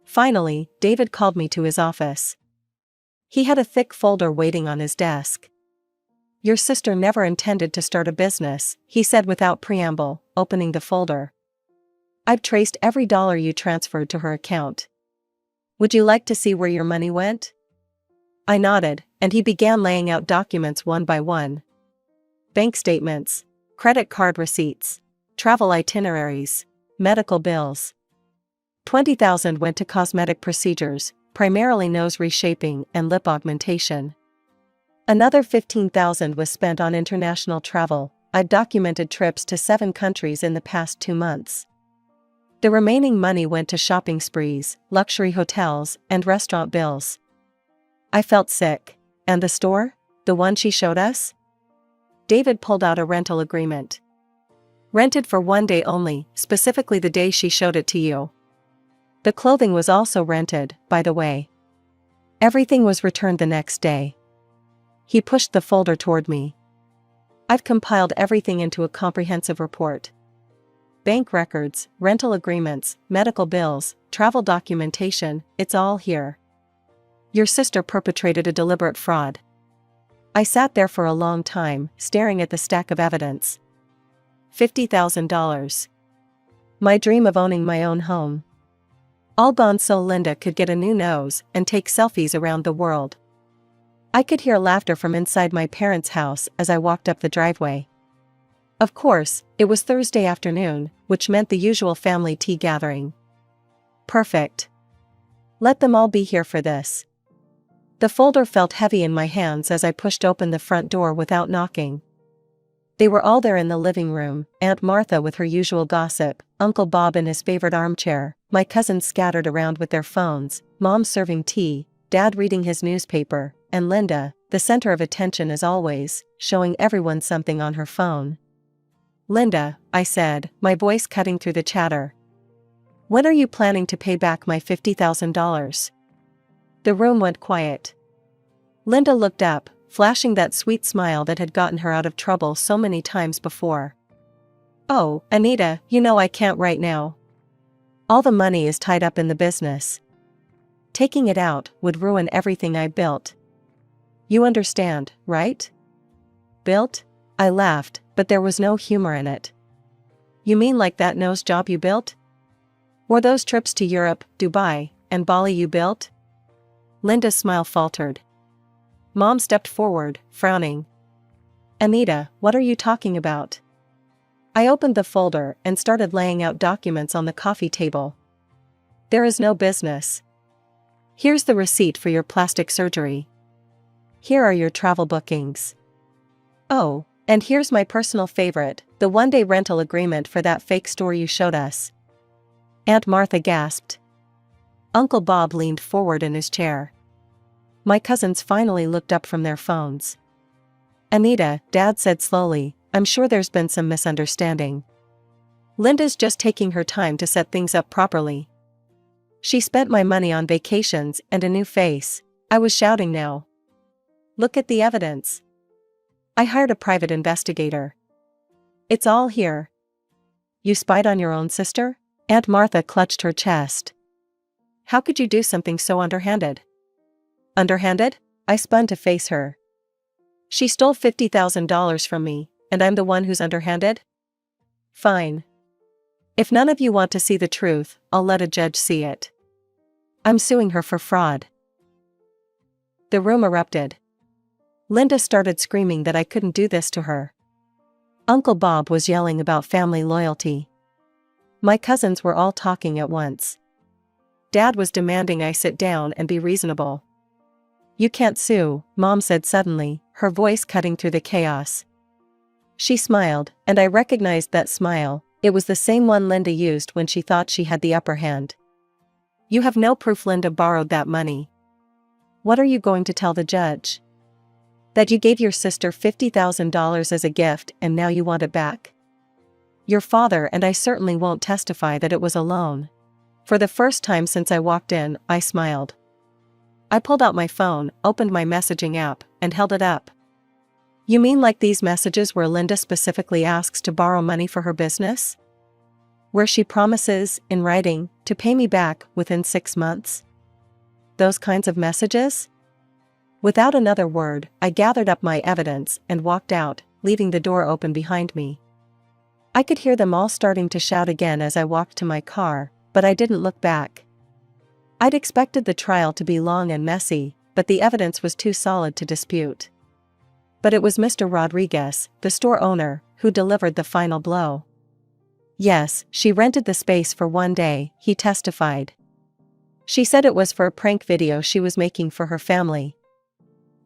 Finally, David called me to his office. He had a thick folder waiting on his desk. "Your sister never intended to start a business," he said without preamble, opening the folder. "I've traced every dollar you transferred to her account. Would you like to see where your money went?" I nodded, and he began laying out documents one by one. bank statements, credit card receipts, travel itineraries, medical bills. 20,000 went to cosmetic procedures, primarily nose reshaping and lip augmentation. Another 15,000 was spent on international travel. I've documented trips to 7 countries in the past 2 months. The remaining money went to shopping sprees, luxury hotels, and restaurant bills. I felt sick. And the store? The one she showed us? David pulled out a rental agreement. Rented for 1 day only, specifically the day she showed it to you. The clothing was also rented, by the way. Everything was returned the next day. He pushed the folder toward me. I've compiled everything into a comprehensive report. Bank records, rental agreements, medical bills, travel documentation, it's all here. Your sister perpetrated a deliberate fraud. I sat there for a long time, staring at the stack of evidence. $50,000. My dream of owning my own home. All gone so Linda could get a new nose and take selfies around the world. I could hear laughter from inside my parents' house as I walked up the driveway. Of course, it was Thursday afternoon, which meant the usual family tea gathering. Perfect. Let them all be here for this. The folder felt heavy in my hands as I pushed open the front door without knocking. They were all there in the living room, Aunt Martha with her usual gossip, Uncle Bob in his favorite armchair, my cousins scattered around with their phones, Mom serving tea, Dad reading his newspaper, and Linda, the center of attention as always, showing everyone something on her phone. Linda, I said, my voice cutting through the chatter. When are you planning to pay back my $50,000? The room went quiet. Linda looked up, flashing that sweet smile that had gotten her out of trouble so many times before. Oh, Anita, you know I can't right now. All the money is tied up in the business. Taking it out would ruin everything I built. You understand, right? Built? I laughed, but there was no humor in it. You mean like that nose job you built? Or those trips to Europe, Dubai, and Bali you built? Linda's smile faltered. Mom stepped forward, frowning. Anita, what are you talking about? I opened the folder and started laying out documents on the coffee table. There is no business. Here's the receipt for your plastic surgery. Here are your travel bookings. Oh, and here's my personal favorite, the 1-day rental agreement for that fake store you showed us. Aunt Martha gasped. Uncle Bob leaned forward in his chair. My cousins finally looked up from their phones. Anita, Dad said slowly, I'm sure there's been some misunderstanding. Linda's just taking her time to set things up properly. She spent my money on vacations and a new face. I was shouting now. Look at the evidence. I hired a private investigator. It's all here. You spied on your own sister? Aunt Martha clutched her chest. How could you do something so underhanded? Underhanded? I spun to face her. She stole $50,000 from me, and I'm the one who's underhanded? Fine. If none of you want to see the truth, I'll let a judge see it. I'm suing her for fraud. The room erupted. Linda started screaming that I couldn't do this to her. Uncle Bob was yelling about family loyalty. My cousins were all talking at once. Dad was demanding I sit down and be reasonable. You can't sue, Mom said suddenly, her voice cutting through the chaos. She smiled, and I recognized that smile. It was the same one Linda used when she thought she had the upper hand. You have no proof Linda borrowed that money. What are you going to tell the judge? That you gave your sister $50,000 as a gift and now you want it back? Your father and I certainly won't testify that it was a loan. For the first time since I walked in, I smiled. I pulled out my phone, opened my messaging app, and held it up. You mean like these messages where Linda specifically asks to borrow money for her business? Where she promises, in writing, to pay me back within 6 months? Those kinds of messages? Without another word, I gathered up my evidence and walked out, leaving the door open behind me. I could hear them all starting to shout again as I walked to my car, but I didn't look back. I'd expected the trial to be long and messy, but the evidence was too solid to dispute. But it was Mr. Rodriguez, the store owner, who delivered the final blow. Yes, she rented the space for one day, he testified. She said it was for a prank video she was making for her family.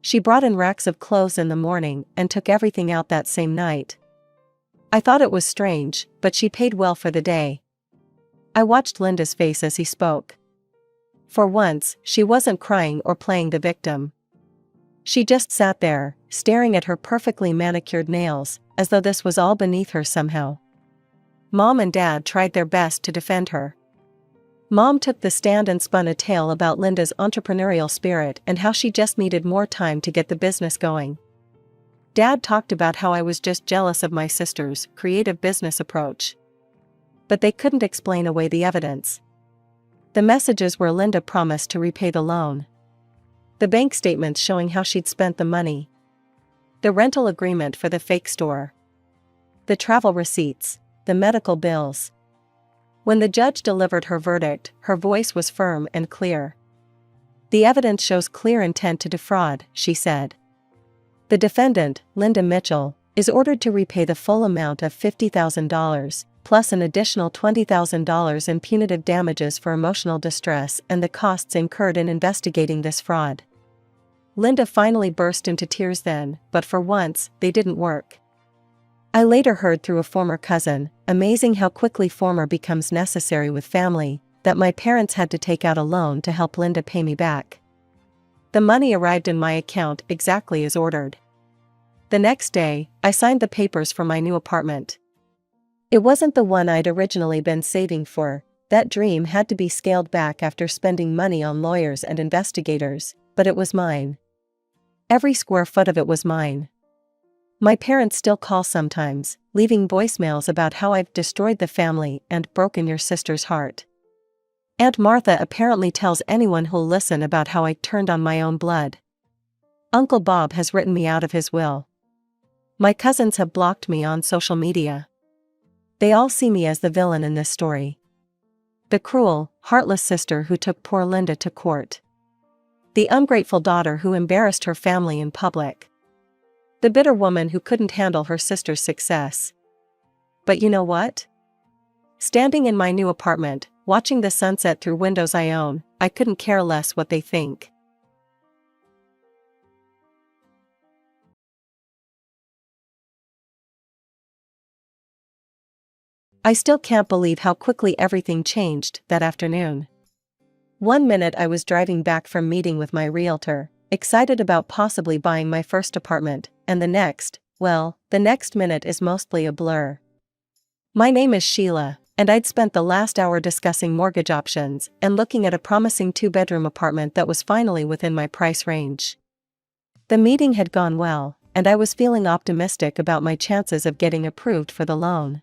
She brought in racks of clothes in the morning and took everything out that same night. I thought it was strange, but she paid well for the day. I watched Linda's face as he spoke. For once, she wasn't crying or playing the victim. She just sat there, staring at her perfectly manicured nails, as though this was all beneath her somehow. Mom and Dad tried their best to defend her. Mom took the stand and spun a tale about Linda's entrepreneurial spirit and how she just needed more time to get the business going. Dad talked about how I was just jealous of my sister's creative business approach. But they couldn't explain away the evidence. The messages were Linda promised to repay the loan. The bank statements showing how she'd spent the money. The rental agreement for the fake store. The travel receipts, the medical bills. When the judge delivered her verdict, her voice was firm and clear. The evidence shows clear intent to defraud, she said. The defendant, Linda Mitchell, is ordered to repay the full amount of $50,000, plus an additional $20,000 in punitive damages for emotional distress and the costs incurred in investigating this fraud. Linda finally burst into tears then, but for once, they didn't work. I later heard through a former cousin, amazing how quickly former becomes necessary with family, that my parents had to take out a loan to help Linda pay me back. The money arrived in my account exactly as ordered. The next day, I signed the papers for my new apartment. It wasn't the one I'd originally been saving for. That dream had to be scaled back after spending money on lawyers and investigators, but it was mine. Every square foot of it was mine. My parents still call sometimes, leaving voicemails about how I've destroyed the family and broken your sister's heart. Aunt Martha apparently tells anyone who'll listen about how I turned on my own blood. Uncle Bob has written me out of his will. My cousins have blocked me on social media. They all see me as the villain in this story. The cruel, heartless sister who took poor Linda to court. The ungrateful daughter who embarrassed her family in public. The bitter woman who couldn't handle her sister's success. But you know what? Standing in my new apartment, watching the sunset through windows I own, I couldn't care less what they think. I still can't believe how quickly everything changed that afternoon. One minute I was driving back from meeting with my realtor, excited about possibly buying my first apartment, and the next minute is mostly a blur. My name is Sheila, and I'd spent the last hour discussing mortgage options and looking at a promising 2-bedroom apartment that was finally within my price range. The meeting had gone well, and I was feeling optimistic about my chances of getting approved for the loan.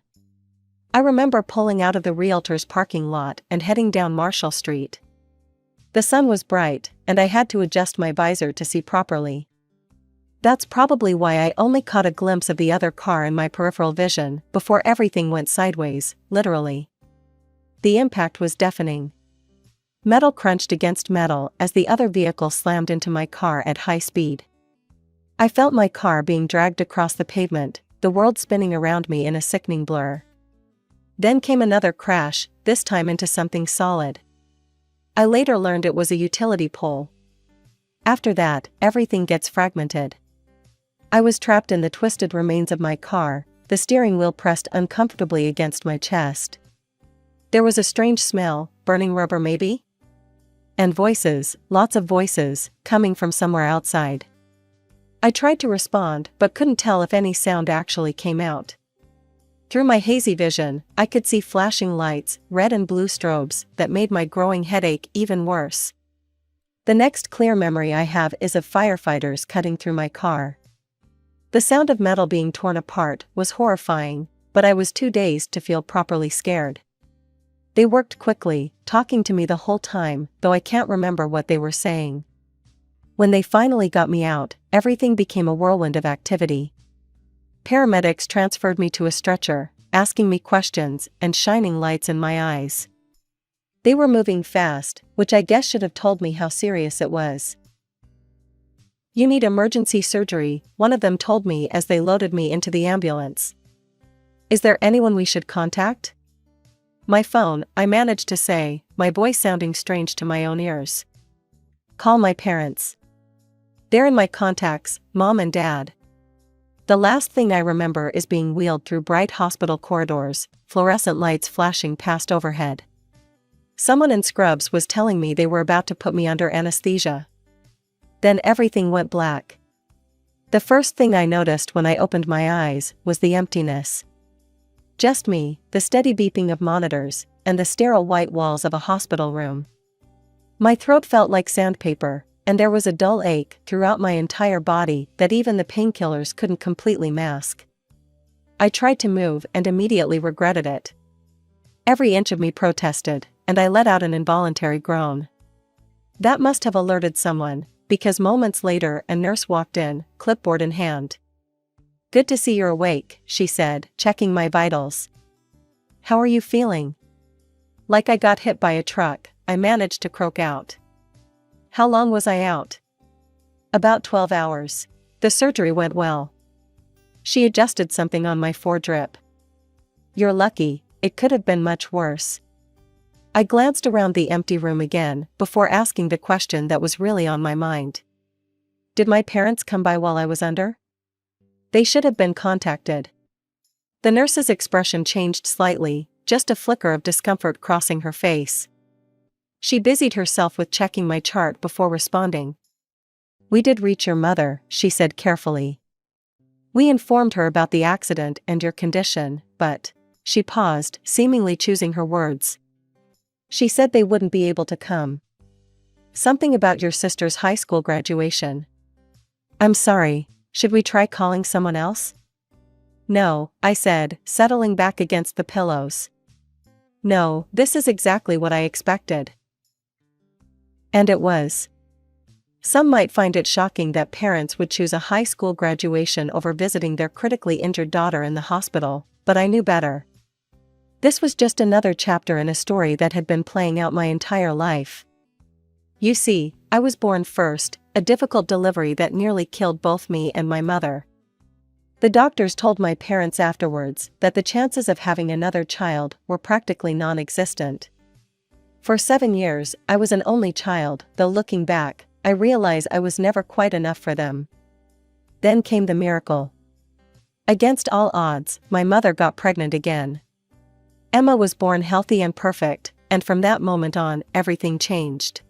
I remember pulling out of the realtor's parking lot and heading down Marshall Street. The sun was bright, and I had to adjust my visor to see properly. That's probably why I only caught a glimpse of the other car in my peripheral vision before everything went sideways, literally. The impact was deafening. Metal crunched against metal as the other vehicle slammed into my car at high speed. I felt my car being dragged across the pavement, the world spinning around me in a sickening blur. Then came another crash, this time into something solid. I later learned it was a utility pole. After that, everything gets fragmented. I was trapped in the twisted remains of my car, the steering wheel pressed uncomfortably against my chest. There was a strange smell, burning rubber maybe? And voices, lots of voices, coming from somewhere outside. I tried to respond but couldn't tell if any sound actually came out. Through my hazy vision, I could see flashing lights, red and blue strobes, that made my growing headache even worse. The next clear memory I have is of firefighters cutting through my car. The sound of metal being torn apart was horrifying, but I was too dazed to feel properly scared. They worked quickly, talking to me the whole time, though I can't remember what they were saying. When they finally got me out, everything became a whirlwind of activity. Paramedics transferred me to a stretcher, asking me questions and shining lights in my eyes. They were moving fast, which I guess should have told me how serious it was. "You need emergency surgery," one of them told me as they loaded me into the ambulance. "Is there anyone we should contact?" "My phone," I managed to say, my voice sounding strange to my own ears. "Call my parents. They're in my contacts, Mom and Dad." The last thing I remember is being wheeled through bright hospital corridors, fluorescent lights flashing past overhead. Someone in scrubs was telling me they were about to put me under anesthesia. Then everything went black. The first thing I noticed when I opened my eyes was the emptiness. Just me, the steady beeping of monitors, and the sterile white walls of a hospital room. My throat felt like sandpaper, and there was a dull ache throughout my entire body that even the painkillers couldn't completely mask. I tried to move and immediately regretted it. Every inch of me protested, and I let out an involuntary groan. That must have alerted someone, because moments later a nurse walked in, clipboard in hand. "Good to see you're awake," she said, checking my vitals. "How are you feeling?" Like I got hit by a truck, I managed to croak out. "How long was I out?" "About 12 hours. The surgery went well." She adjusted something on my foredrip. "You're lucky, it could have been much worse." I glanced around the empty room again, before asking the question that was really on my mind. Did my parents come by while I was under? They should have been contacted. The nurse's expression changed slightly, just a flicker of discomfort crossing her face. She busied herself with checking my chart before responding. "We did reach your mother," she said carefully. "We informed her about the accident and your condition, but..." She paused, seemingly choosing her words. "She said they wouldn't be able to come. Something about your sister's high school graduation." "I'm sorry, should we try calling someone else?" "No," I said, settling back against the pillows. "No, this is exactly what I expected." And it was. Some might find it shocking that parents would choose a high school graduation over visiting their critically injured daughter in the hospital, but I knew better. This was just another chapter in a story that had been playing out my entire life. You see, I was born first, a difficult delivery that nearly killed both me and my mother. The doctors told my parents afterwards that the chances of having another child were practically non-existent. For 7 years, I was an only child, though looking back, I realize I was never quite enough for them. Then came the miracle. Against all odds, my mother got pregnant again. Emma was born healthy and perfect, and from that moment on, everything changed.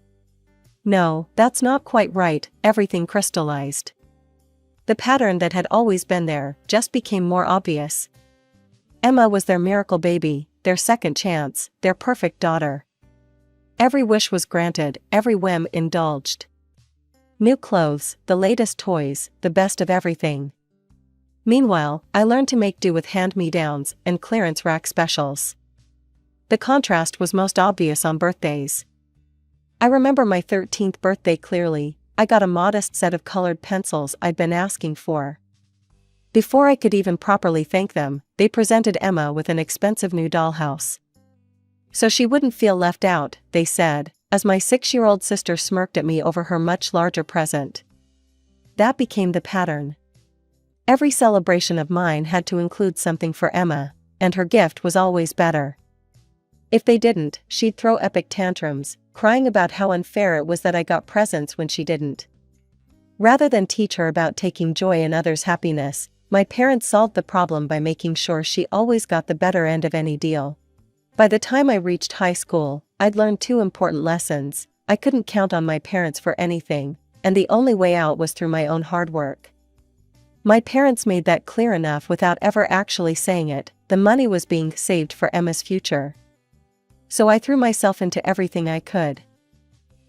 No, that's not quite right, everything crystallized. The pattern that had always been there just became more obvious. Emma was their miracle baby, their second chance, their perfect daughter. Every wish was granted, every whim indulged. New clothes, the latest toys, the best of everything. Meanwhile, I learned to make do with hand-me-downs and clearance rack specials. The contrast was most obvious on birthdays. I remember my 13th birthday clearly. I got a modest set of colored pencils I'd been asking for. Before I could even properly thank them, they presented Emma with an expensive new dollhouse. So she wouldn't feel left out, they said, as my 6-year-old sister smirked at me over her much larger present. That became the pattern. Every celebration of mine had to include something for Emma, and her gift was always better. If they didn't, she'd throw epic tantrums, crying about how unfair it was that I got presents when she didn't. Rather than teach her about taking joy in others' happiness, my parents solved the problem by making sure she always got the better end of any deal. By the time I reached high school, I'd learned 2 important lessons. I couldn't count on my parents for anything, and the only way out was through my own hard work. My parents made that clear enough without ever actually saying it. The money was being saved for Emma's future. So I threw myself into everything I could.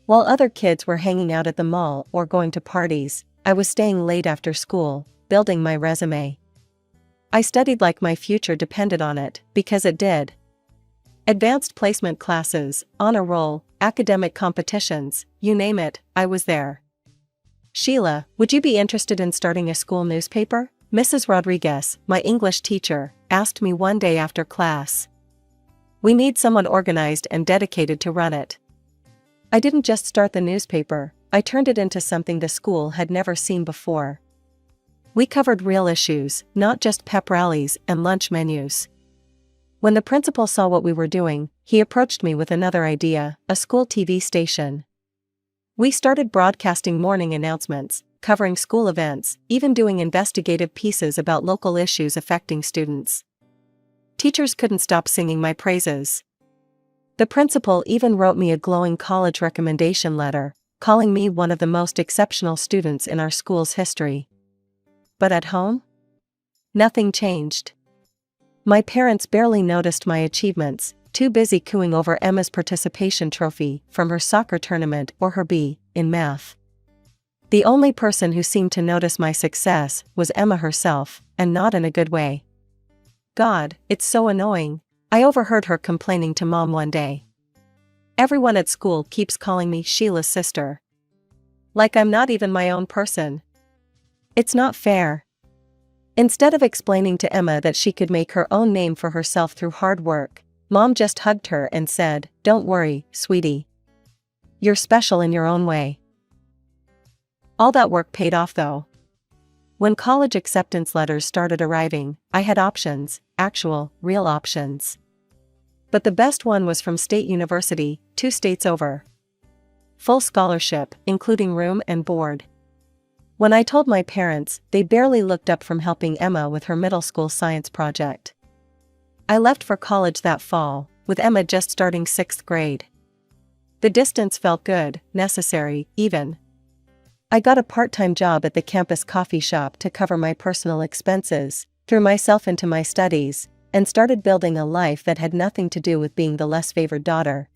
While other kids were hanging out at the mall or going to parties, I was staying late after school, building my resume. I studied like my future depended on it, because it did. Advanced placement classes, honor roll, academic competitions, you name it, I was there. "Sheila, would you be interested in starting a school newspaper?" Mrs. Rodriguez, my English teacher, asked me one day after class. "We need someone organized and dedicated to run it." I didn't just start the newspaper, I turned it into something the school had never seen before. We covered real issues, not just pep rallies and lunch menus. When the principal saw what we were doing, he approached me with another idea, a school TV station. We started broadcasting morning announcements, covering school events, even doing investigative pieces about local issues affecting students. Teachers couldn't stop singing my praises. The principal even wrote me a glowing college recommendation letter, calling me one of the most exceptional students in our school's history. But at home? Nothing changed. My parents barely noticed my achievements, too busy cooing over Emma's participation trophy from her soccer tournament or her B in math. The only person who seemed to notice my success was Emma herself, and not in a good way. God, it's so annoying, I overheard her complaining to Mom one day. Everyone at school keeps calling me Sheila's sister. Like I'm not even my own person. It's not fair. Instead of explaining to Emma that she could make her own name for herself through hard work, Mom just hugged her and said, "Don't worry, sweetie. You're special in your own way." All that work paid off though. When college acceptance letters started arriving, I had options, actual, real options. But the best one was from State University, 2 states over. Full scholarship, including room and board. When I told my parents, they barely looked up from helping Emma with her middle school science project. I left for college that fall, with Emma just starting 6th grade. The distance felt good, necessary, even. I got a part-time job at the campus coffee shop to cover my personal expenses, threw myself into my studies, and started building a life that had nothing to do with being the less favored daughter.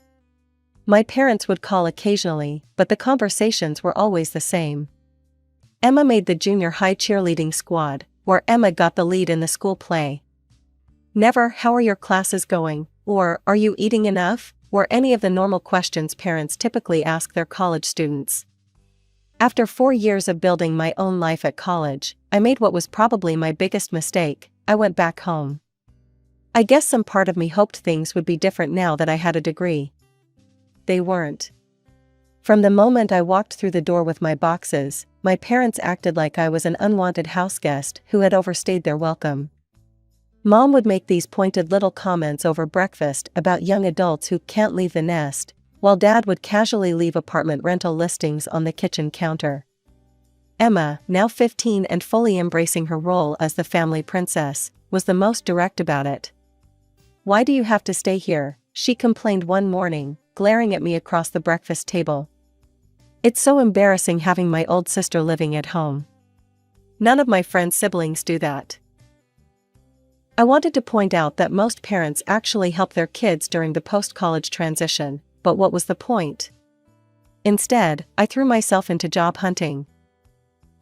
My parents would call occasionally, but the conversations were always the same. Emma made the junior high cheerleading squad, where Emma got the lead in the school play. Never, "How are your classes going?" or "Are you eating enough?" were any of the normal questions parents typically ask their college students. After 4 years of building my own life at college, I made what was probably my biggest mistake. I went back home. I guess some part of me hoped things would be different now that I had a degree. They weren't. From the moment I walked through the door with my boxes, my parents acted like I was an unwanted houseguest who had overstayed their welcome. Mom would make these pointed little comments over breakfast about young adults who can't leave the nest, while Dad would casually leave apartment rental listings on the kitchen counter. Emma, now 15 and fully embracing her role as the family princess, was the most direct about it. "Why do you have to stay here?" she complained one morning, glaring at me across the breakfast table. "It's so embarrassing having my old sister living at home. None of my friends' siblings do that." I wanted to point out that most parents actually help their kids during the post-college transition, but what was the point? Instead, I threw myself into job hunting.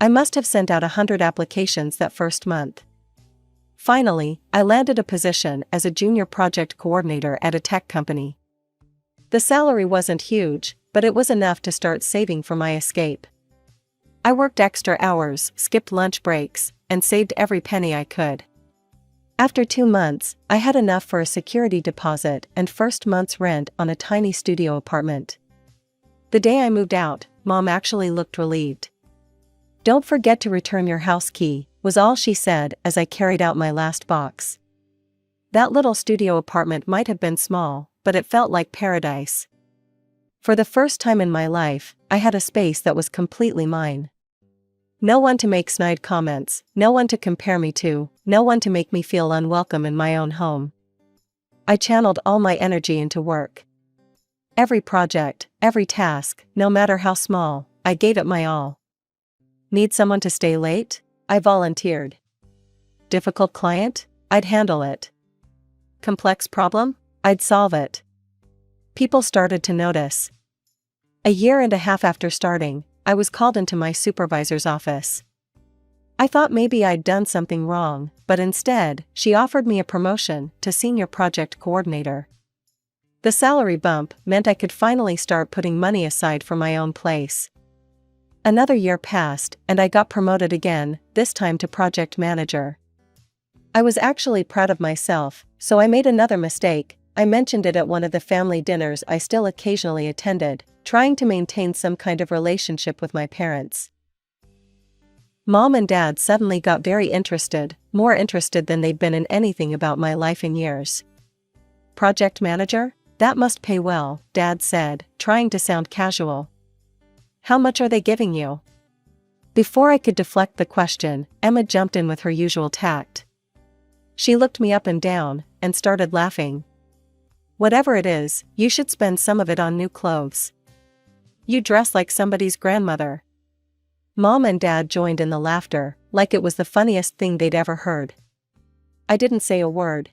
I must have sent out 100 applications that first month. Finally, I landed a position as a junior project coordinator at a tech company. The salary wasn't huge, but it was enough to start saving for my escape. I worked extra hours, skipped lunch breaks, and saved every penny I could. After 2 months, I had enough for a security deposit and first month's rent on a tiny studio apartment. The day I moved out, Mom actually looked relieved. "Don't forget to return your house key," was all she said as I carried out my last box. That little studio apartment might have been small, but it felt like paradise. For the first time in my life, I had a space that was completely mine. No one to make snide comments, no one to compare me to, no one to make me feel unwelcome in my own home. I channeled all my energy into work. Every project, every task, no matter how small, I gave it my all. Need someone to stay late? I volunteered. Difficult client? I'd handle it. Complex problem? I'd solve it. People started to notice. A year and a half after starting, I was called into my supervisor's office. I thought maybe I'd done something wrong, but instead, she offered me a promotion to senior project coordinator. The salary bump meant I could finally start putting money aside for my own place. Another year passed, and I got promoted again, this time to project manager. I was actually proud of myself, so I made another mistake, I mentioned it at one of the family dinners I still occasionally attended, trying to maintain some kind of relationship with my parents. Mom and Dad suddenly got very interested, more interested than they'd been in anything about my life in years. Project manager? That must pay well, Dad said, trying to sound casual. How much are they giving you? Before I could deflect the question, Emma jumped in with her usual tact. She looked me up and down, and started laughing. Whatever it is, you should spend some of it on new clothes. You dress like somebody's grandmother. Mom and Dad joined in the laughter, like it was the funniest thing they'd ever heard. I didn't say a word.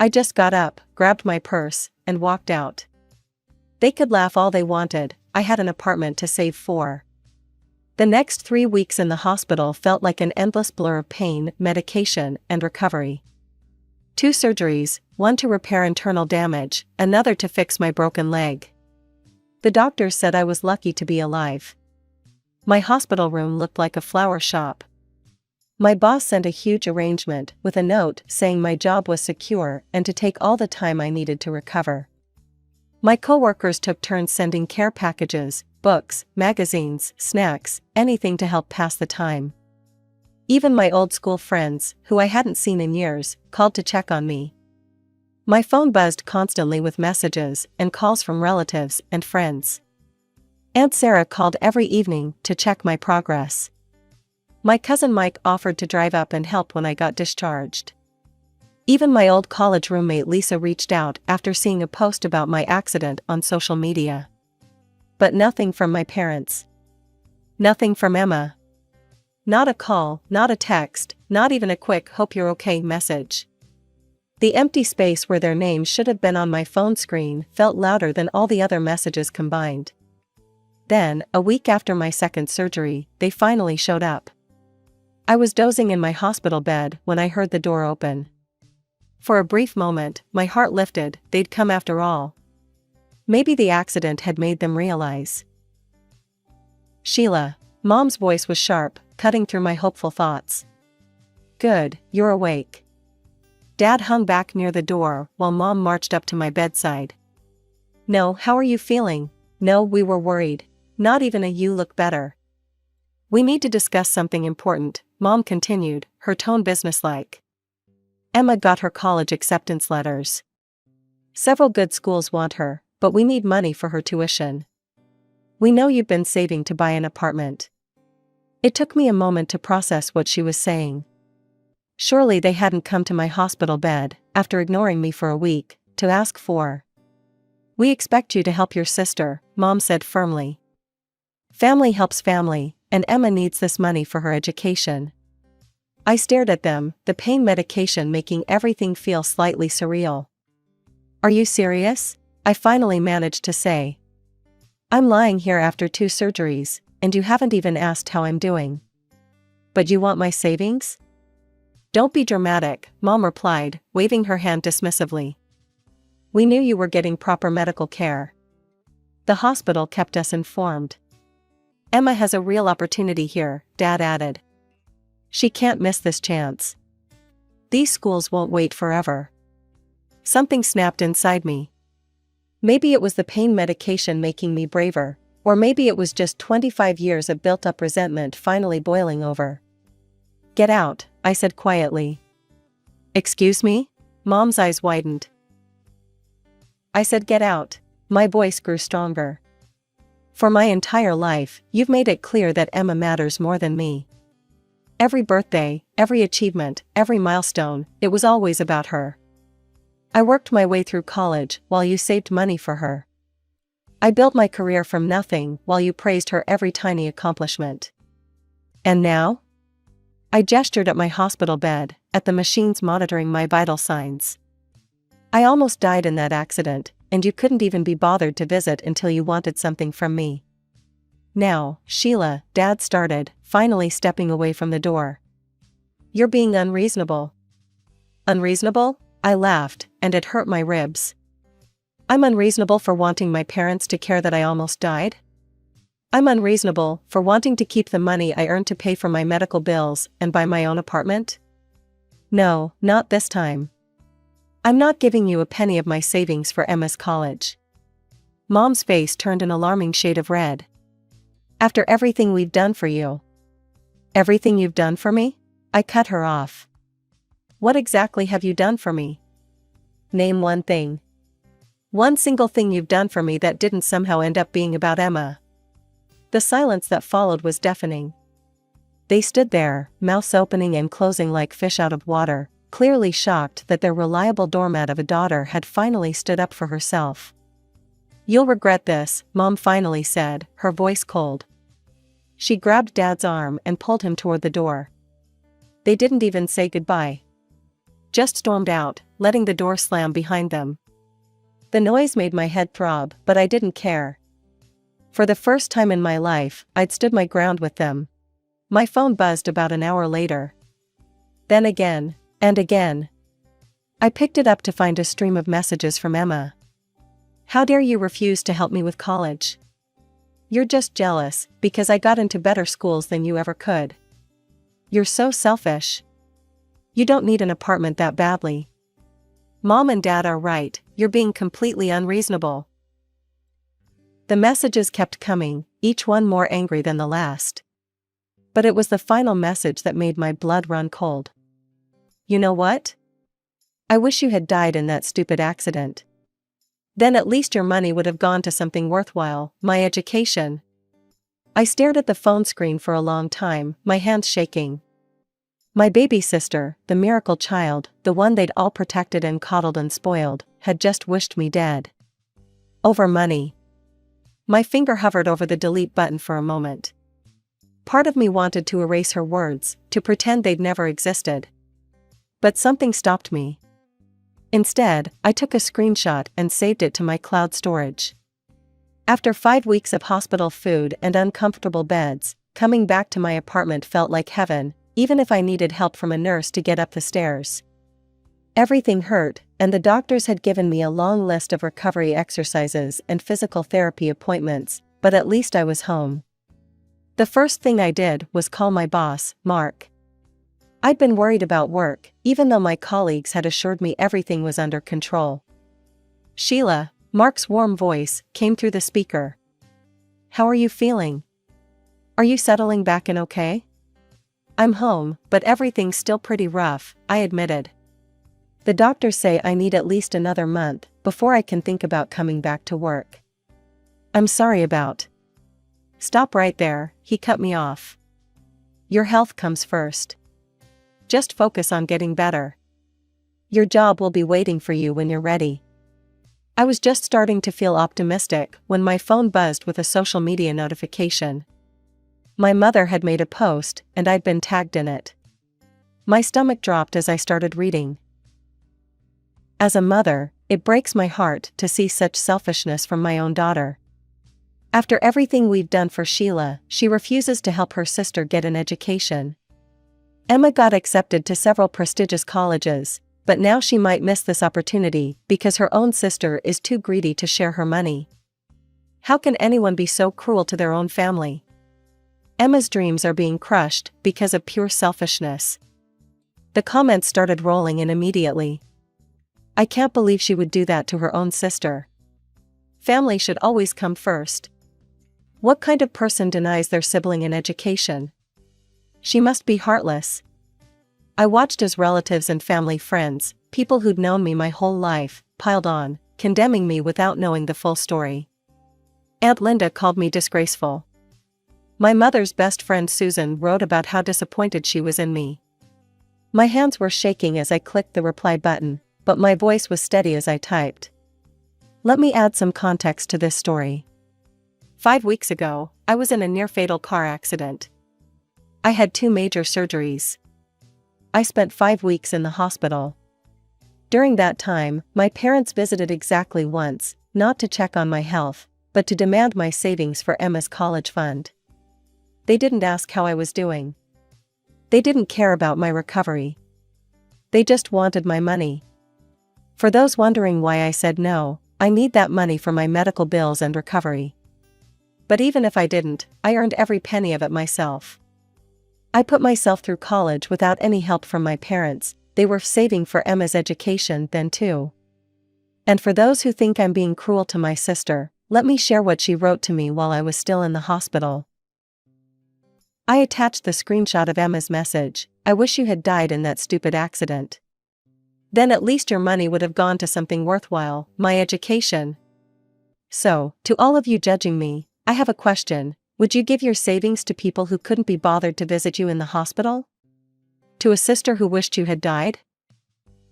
I just got up, grabbed my purse, and walked out. They could laugh all they wanted, I had an apartment to save for. The next 3 weeks in the hospital felt like an endless blur of pain, medication, and recovery. 2 surgeries, one to repair internal damage, another to fix my broken leg. The doctors said I was lucky to be alive. My hospital room looked like a flower shop. My boss sent a huge arrangement with a note saying my job was secure and to take all the time I needed to recover. My coworkers took turns sending care packages, books, magazines, snacks, anything to help pass the time. Even my old school friends, who I hadn't seen in years, called to check on me. My phone buzzed constantly with messages and calls from relatives and friends. Aunt Sarah called every evening to check my progress. My cousin Mike offered to drive up and help when I got discharged. Even my old college roommate Lisa reached out after seeing a post about my accident on social media. But nothing from my parents. Nothing from Emma. Not a call, not a text, not even a quick "hope you're okay" message. The empty space where their names should have been on my phone screen felt louder than all the other messages combined. Then, a week after my second surgery, they finally showed up. I was dozing in my hospital bed when I heard the door open. For a brief moment, my heart lifted, they'd come after all. Maybe the accident had made them realize. Sheila. Mom's voice was sharp, cutting through my hopeful thoughts. Good, you're awake. Dad hung back near the door while Mom marched up to my bedside. No, how are you feeling? No, we were worried. Not even a "you look better." We need to discuss something important, Mom continued, her tone businesslike. Emma got her college acceptance letters. Several good schools want her, but we need money for her tuition. We know you've been saving to buy an apartment. It took me a moment to process what she was saying. Surely they hadn't come to my hospital bed, after ignoring me for a week, to ask for. We expect you to help your sister, Mom said firmly. Family helps family, and Emma needs this money for her education. I stared at them, the pain medication making everything feel slightly surreal. Are you serious? I finally managed to say. I'm lying here after 2 surgeries, and you haven't even asked how I'm doing. But you want my savings? Don't be dramatic, Mom replied, waving her hand dismissively. We knew you were getting proper medical care. The hospital kept us informed. Emma has a real opportunity here, Dad added. She can't miss this chance. These schools won't wait forever. Something snapped inside me. Maybe it was the pain medication making me braver, or maybe it was just 25 years of built-up resentment finally boiling over. Get out, I said quietly. Excuse me? Mom's eyes widened. I said get out. My voice grew stronger. For my entire life, you've made it clear that Emma matters more than me. Every birthday, every achievement, every milestone, it was always about her. I worked my way through college while you saved money for her. I built my career from nothing while you praised her every tiny accomplishment. And now? I gestured at my hospital bed, at the machines monitoring my vital signs. I almost died in that accident, and you couldn't even be bothered to visit until you wanted something from me. Now, Sheila, Dad started, finally stepping away from the door. You're being unreasonable. Unreasonable? I laughed, and it hurt my ribs. I'm unreasonable for wanting my parents to care that I almost died? I'm unreasonable for wanting to keep the money I earned to pay for my medical bills and buy my own apartment? No, not this time. I'm not giving you a penny of my savings for Emma's college. Mom's face turned an alarming shade of red. After everything we've done for you. Everything you've done for me? I cut her off. What exactly have you done for me? Name one thing. One single thing you've done for me that didn't somehow end up being about Emma. The silence that followed was deafening. They stood there, mouths opening and closing like fish out of water, clearly shocked that their reliable doormat of a daughter had finally stood up for herself. You'll regret this, Mom finally said, her voice cold. She grabbed Dad's arm and pulled him toward the door. They didn't even say goodbye. Just stormed out, letting the door slam behind them. The noise made my head throb, but I didn't care. For the first time in my life, I'd stood my ground with them. My phone buzzed about an hour later. Then again, and again. I picked it up to find a stream of messages from Emma. How dare you refuse to help me with college? You're just jealous, because I got into better schools than you ever could. You're so selfish. You don't need an apartment that badly. Mom and Dad are right, you're being completely unreasonable. The messages kept coming, each one more angry than the last. But it was the final message that made my blood run cold. You know what? I wish you had died in that stupid accident. Then at least your money would have gone to something worthwhile, my education. I stared at the phone screen for a long time, my hands shaking. My baby sister, the miracle child, the one they'd all protected and coddled and spoiled, had just wished me dead. Over money. My finger hovered over the delete button for a moment. Part of me wanted to erase her words, to pretend they'd never existed. But something stopped me. Instead, I took a screenshot and saved it to my cloud storage. After 5 weeks of hospital food and uncomfortable beds, coming back to my apartment felt like heaven, even if I needed help from a nurse to get up the stairs. Everything hurt, and the doctors had given me a long list of recovery exercises and physical therapy appointments, but at least I was home. The first thing I did was call my boss, Mark. I'd been worried about work, even though my colleagues had assured me everything was under control. Sheila, Mark's warm voice, came through the speaker. How are you feeling? Are you settling back in okay? I'm home, but everything's still pretty rough, I admitted. The doctors say I need at least another month before I can think about coming back to work. I'm sorry about. Stop right there, he cut me off. Your health comes first. Just focus on getting better. Your job will be waiting for you when you're ready. I was just starting to feel optimistic when my phone buzzed with a social media notification. My mother had made a post, and I'd been tagged in it. My stomach dropped as I started reading. As a mother, it breaks my heart to see such selfishness from my own daughter. After everything we've done for Sheila, she refuses to help her sister get an education. Emma got accepted to several prestigious colleges, but now she might miss this opportunity because her own sister is too greedy to share her money. How can anyone be so cruel to their own family? Emma's dreams are being crushed because of pure selfishness. The comments started rolling in immediately. I can't believe she would do that to her own sister. Family should always come first. What kind of person denies their sibling an education? She must be heartless. I watched as relatives and family friends, people who'd known me my whole life, piled on, condemning me without knowing the full story. Aunt Linda called me disgraceful. My mother's best friend Susan wrote about how disappointed she was in me. My hands were shaking as I clicked the reply button, but my voice was steady as I typed. Let me add some context to this story. 5 weeks ago, I was in a near-fatal car accident. I had 2 major surgeries. I spent 5 weeks in the hospital. During that time, my parents visited exactly once, not to check on my health, but to demand my savings for Emma's college fund. They didn't ask how I was doing. They didn't care about my recovery. They just wanted my money. For those wondering why I said no, I need that money for my medical bills and recovery. But even if I didn't, I earned every penny of it myself. I put myself through college without any help from my parents. they were saving for Emma's education then too. And for those who think I'm being cruel to my sister, let me share what she wrote to me while I was still in the hospital. I attached the screenshot of Emma's message. I wish you had died in that stupid accident. Then at least your money would have gone to something worthwhile, my education. So, to all of you judging me, I have a question. Would you give your savings to people who couldn't be bothered to visit you in the hospital? To a sister who wished you had died?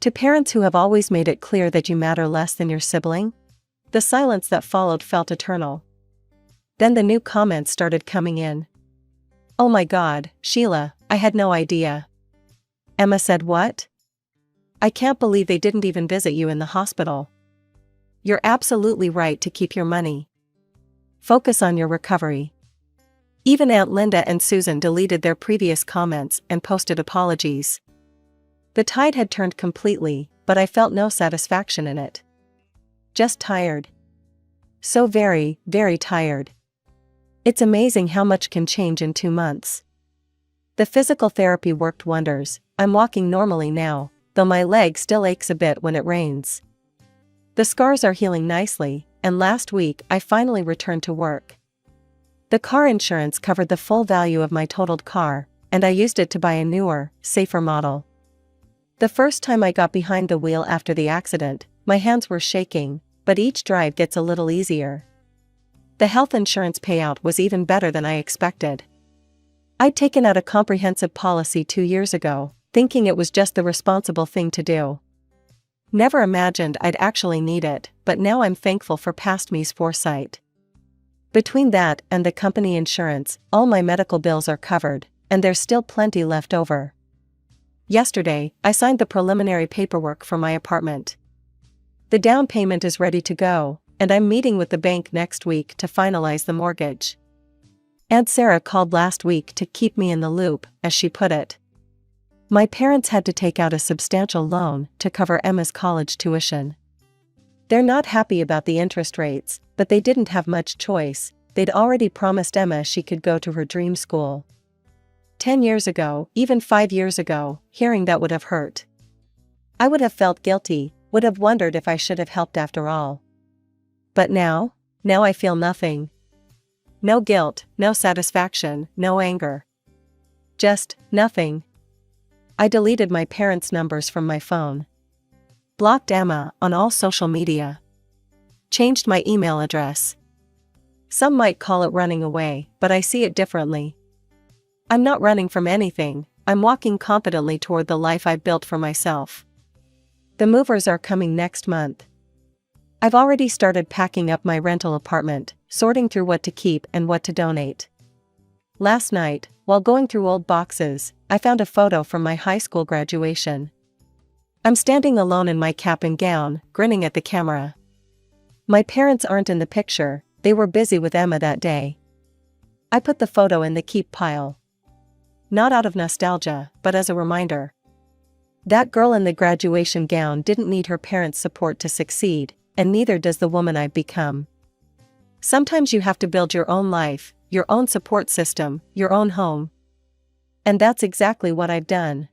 To parents who have always made it clear that you matter less than your sibling? The silence that followed felt eternal. Then the new comments started coming in. Oh my God, Sheila, I had no idea. Emma said what? I can't believe they didn't even visit you in the hospital. You're absolutely right to keep your money. Focus on your recovery. Even Aunt Linda and Susan deleted their previous comments and posted apologies. The tide had turned completely, but I felt no satisfaction in it. Just tired. So very, very tired. It's amazing how much can change in 2 months. The physical therapy worked wonders. I'm walking normally now, though my leg still aches a bit when it rains. The scars are healing nicely, and last week I finally returned to work. The car insurance covered the full value of my totaled car, and I used it to buy a newer, safer model. The first time I got behind the wheel after the accident, my hands were shaking, but each drive gets a little easier. The health insurance payout was even better than I expected. I'd taken out a comprehensive policy 2 years ago, thinking it was just the responsible thing to do. Never imagined I'd actually need it, but now I'm thankful for past me's foresight. Between that and the company insurance, all my medical bills are covered, and there's still plenty left over. Yesterday, I signed the preliminary paperwork for my apartment. The down payment is ready to go, and I'm meeting with the bank next week to finalize the mortgage. Aunt Sarah called last week to keep me in the loop, as she put it. My parents had to take out a substantial loan to cover Emma's college tuition. They're not happy about the interest rates, but they didn't have much choice. They'd already promised Emma she could go to her dream school. 10 years ago, even 5 years ago, hearing that would have hurt. I would have felt guilty, would have wondered if I should have helped after all. But now I feel nothing. No guilt, no satisfaction, no anger. Just nothing. I deleted my parents' numbers from my phone. Blocked Emma on all social media. Changed my email address. Some might call it running away, but I see it differently. I'm not running from anything, I'm walking confidently toward the life I've built for myself. The movers are coming next month. I've already started packing up my rental apartment, sorting through what to keep and what to donate. Last night, while going through old boxes, I found a photo from my high school graduation. I'm standing alone in my cap and gown, grinning at the camera. My parents aren't in the picture, they were busy with Emma that day. I put the photo in the keep pile. Not out of nostalgia, but as a reminder. That girl in the graduation gown didn't need her parents' support to succeed, and neither does the woman I've become. Sometimes you have to build your own life, your own support system, your own home. And that's exactly what I've done.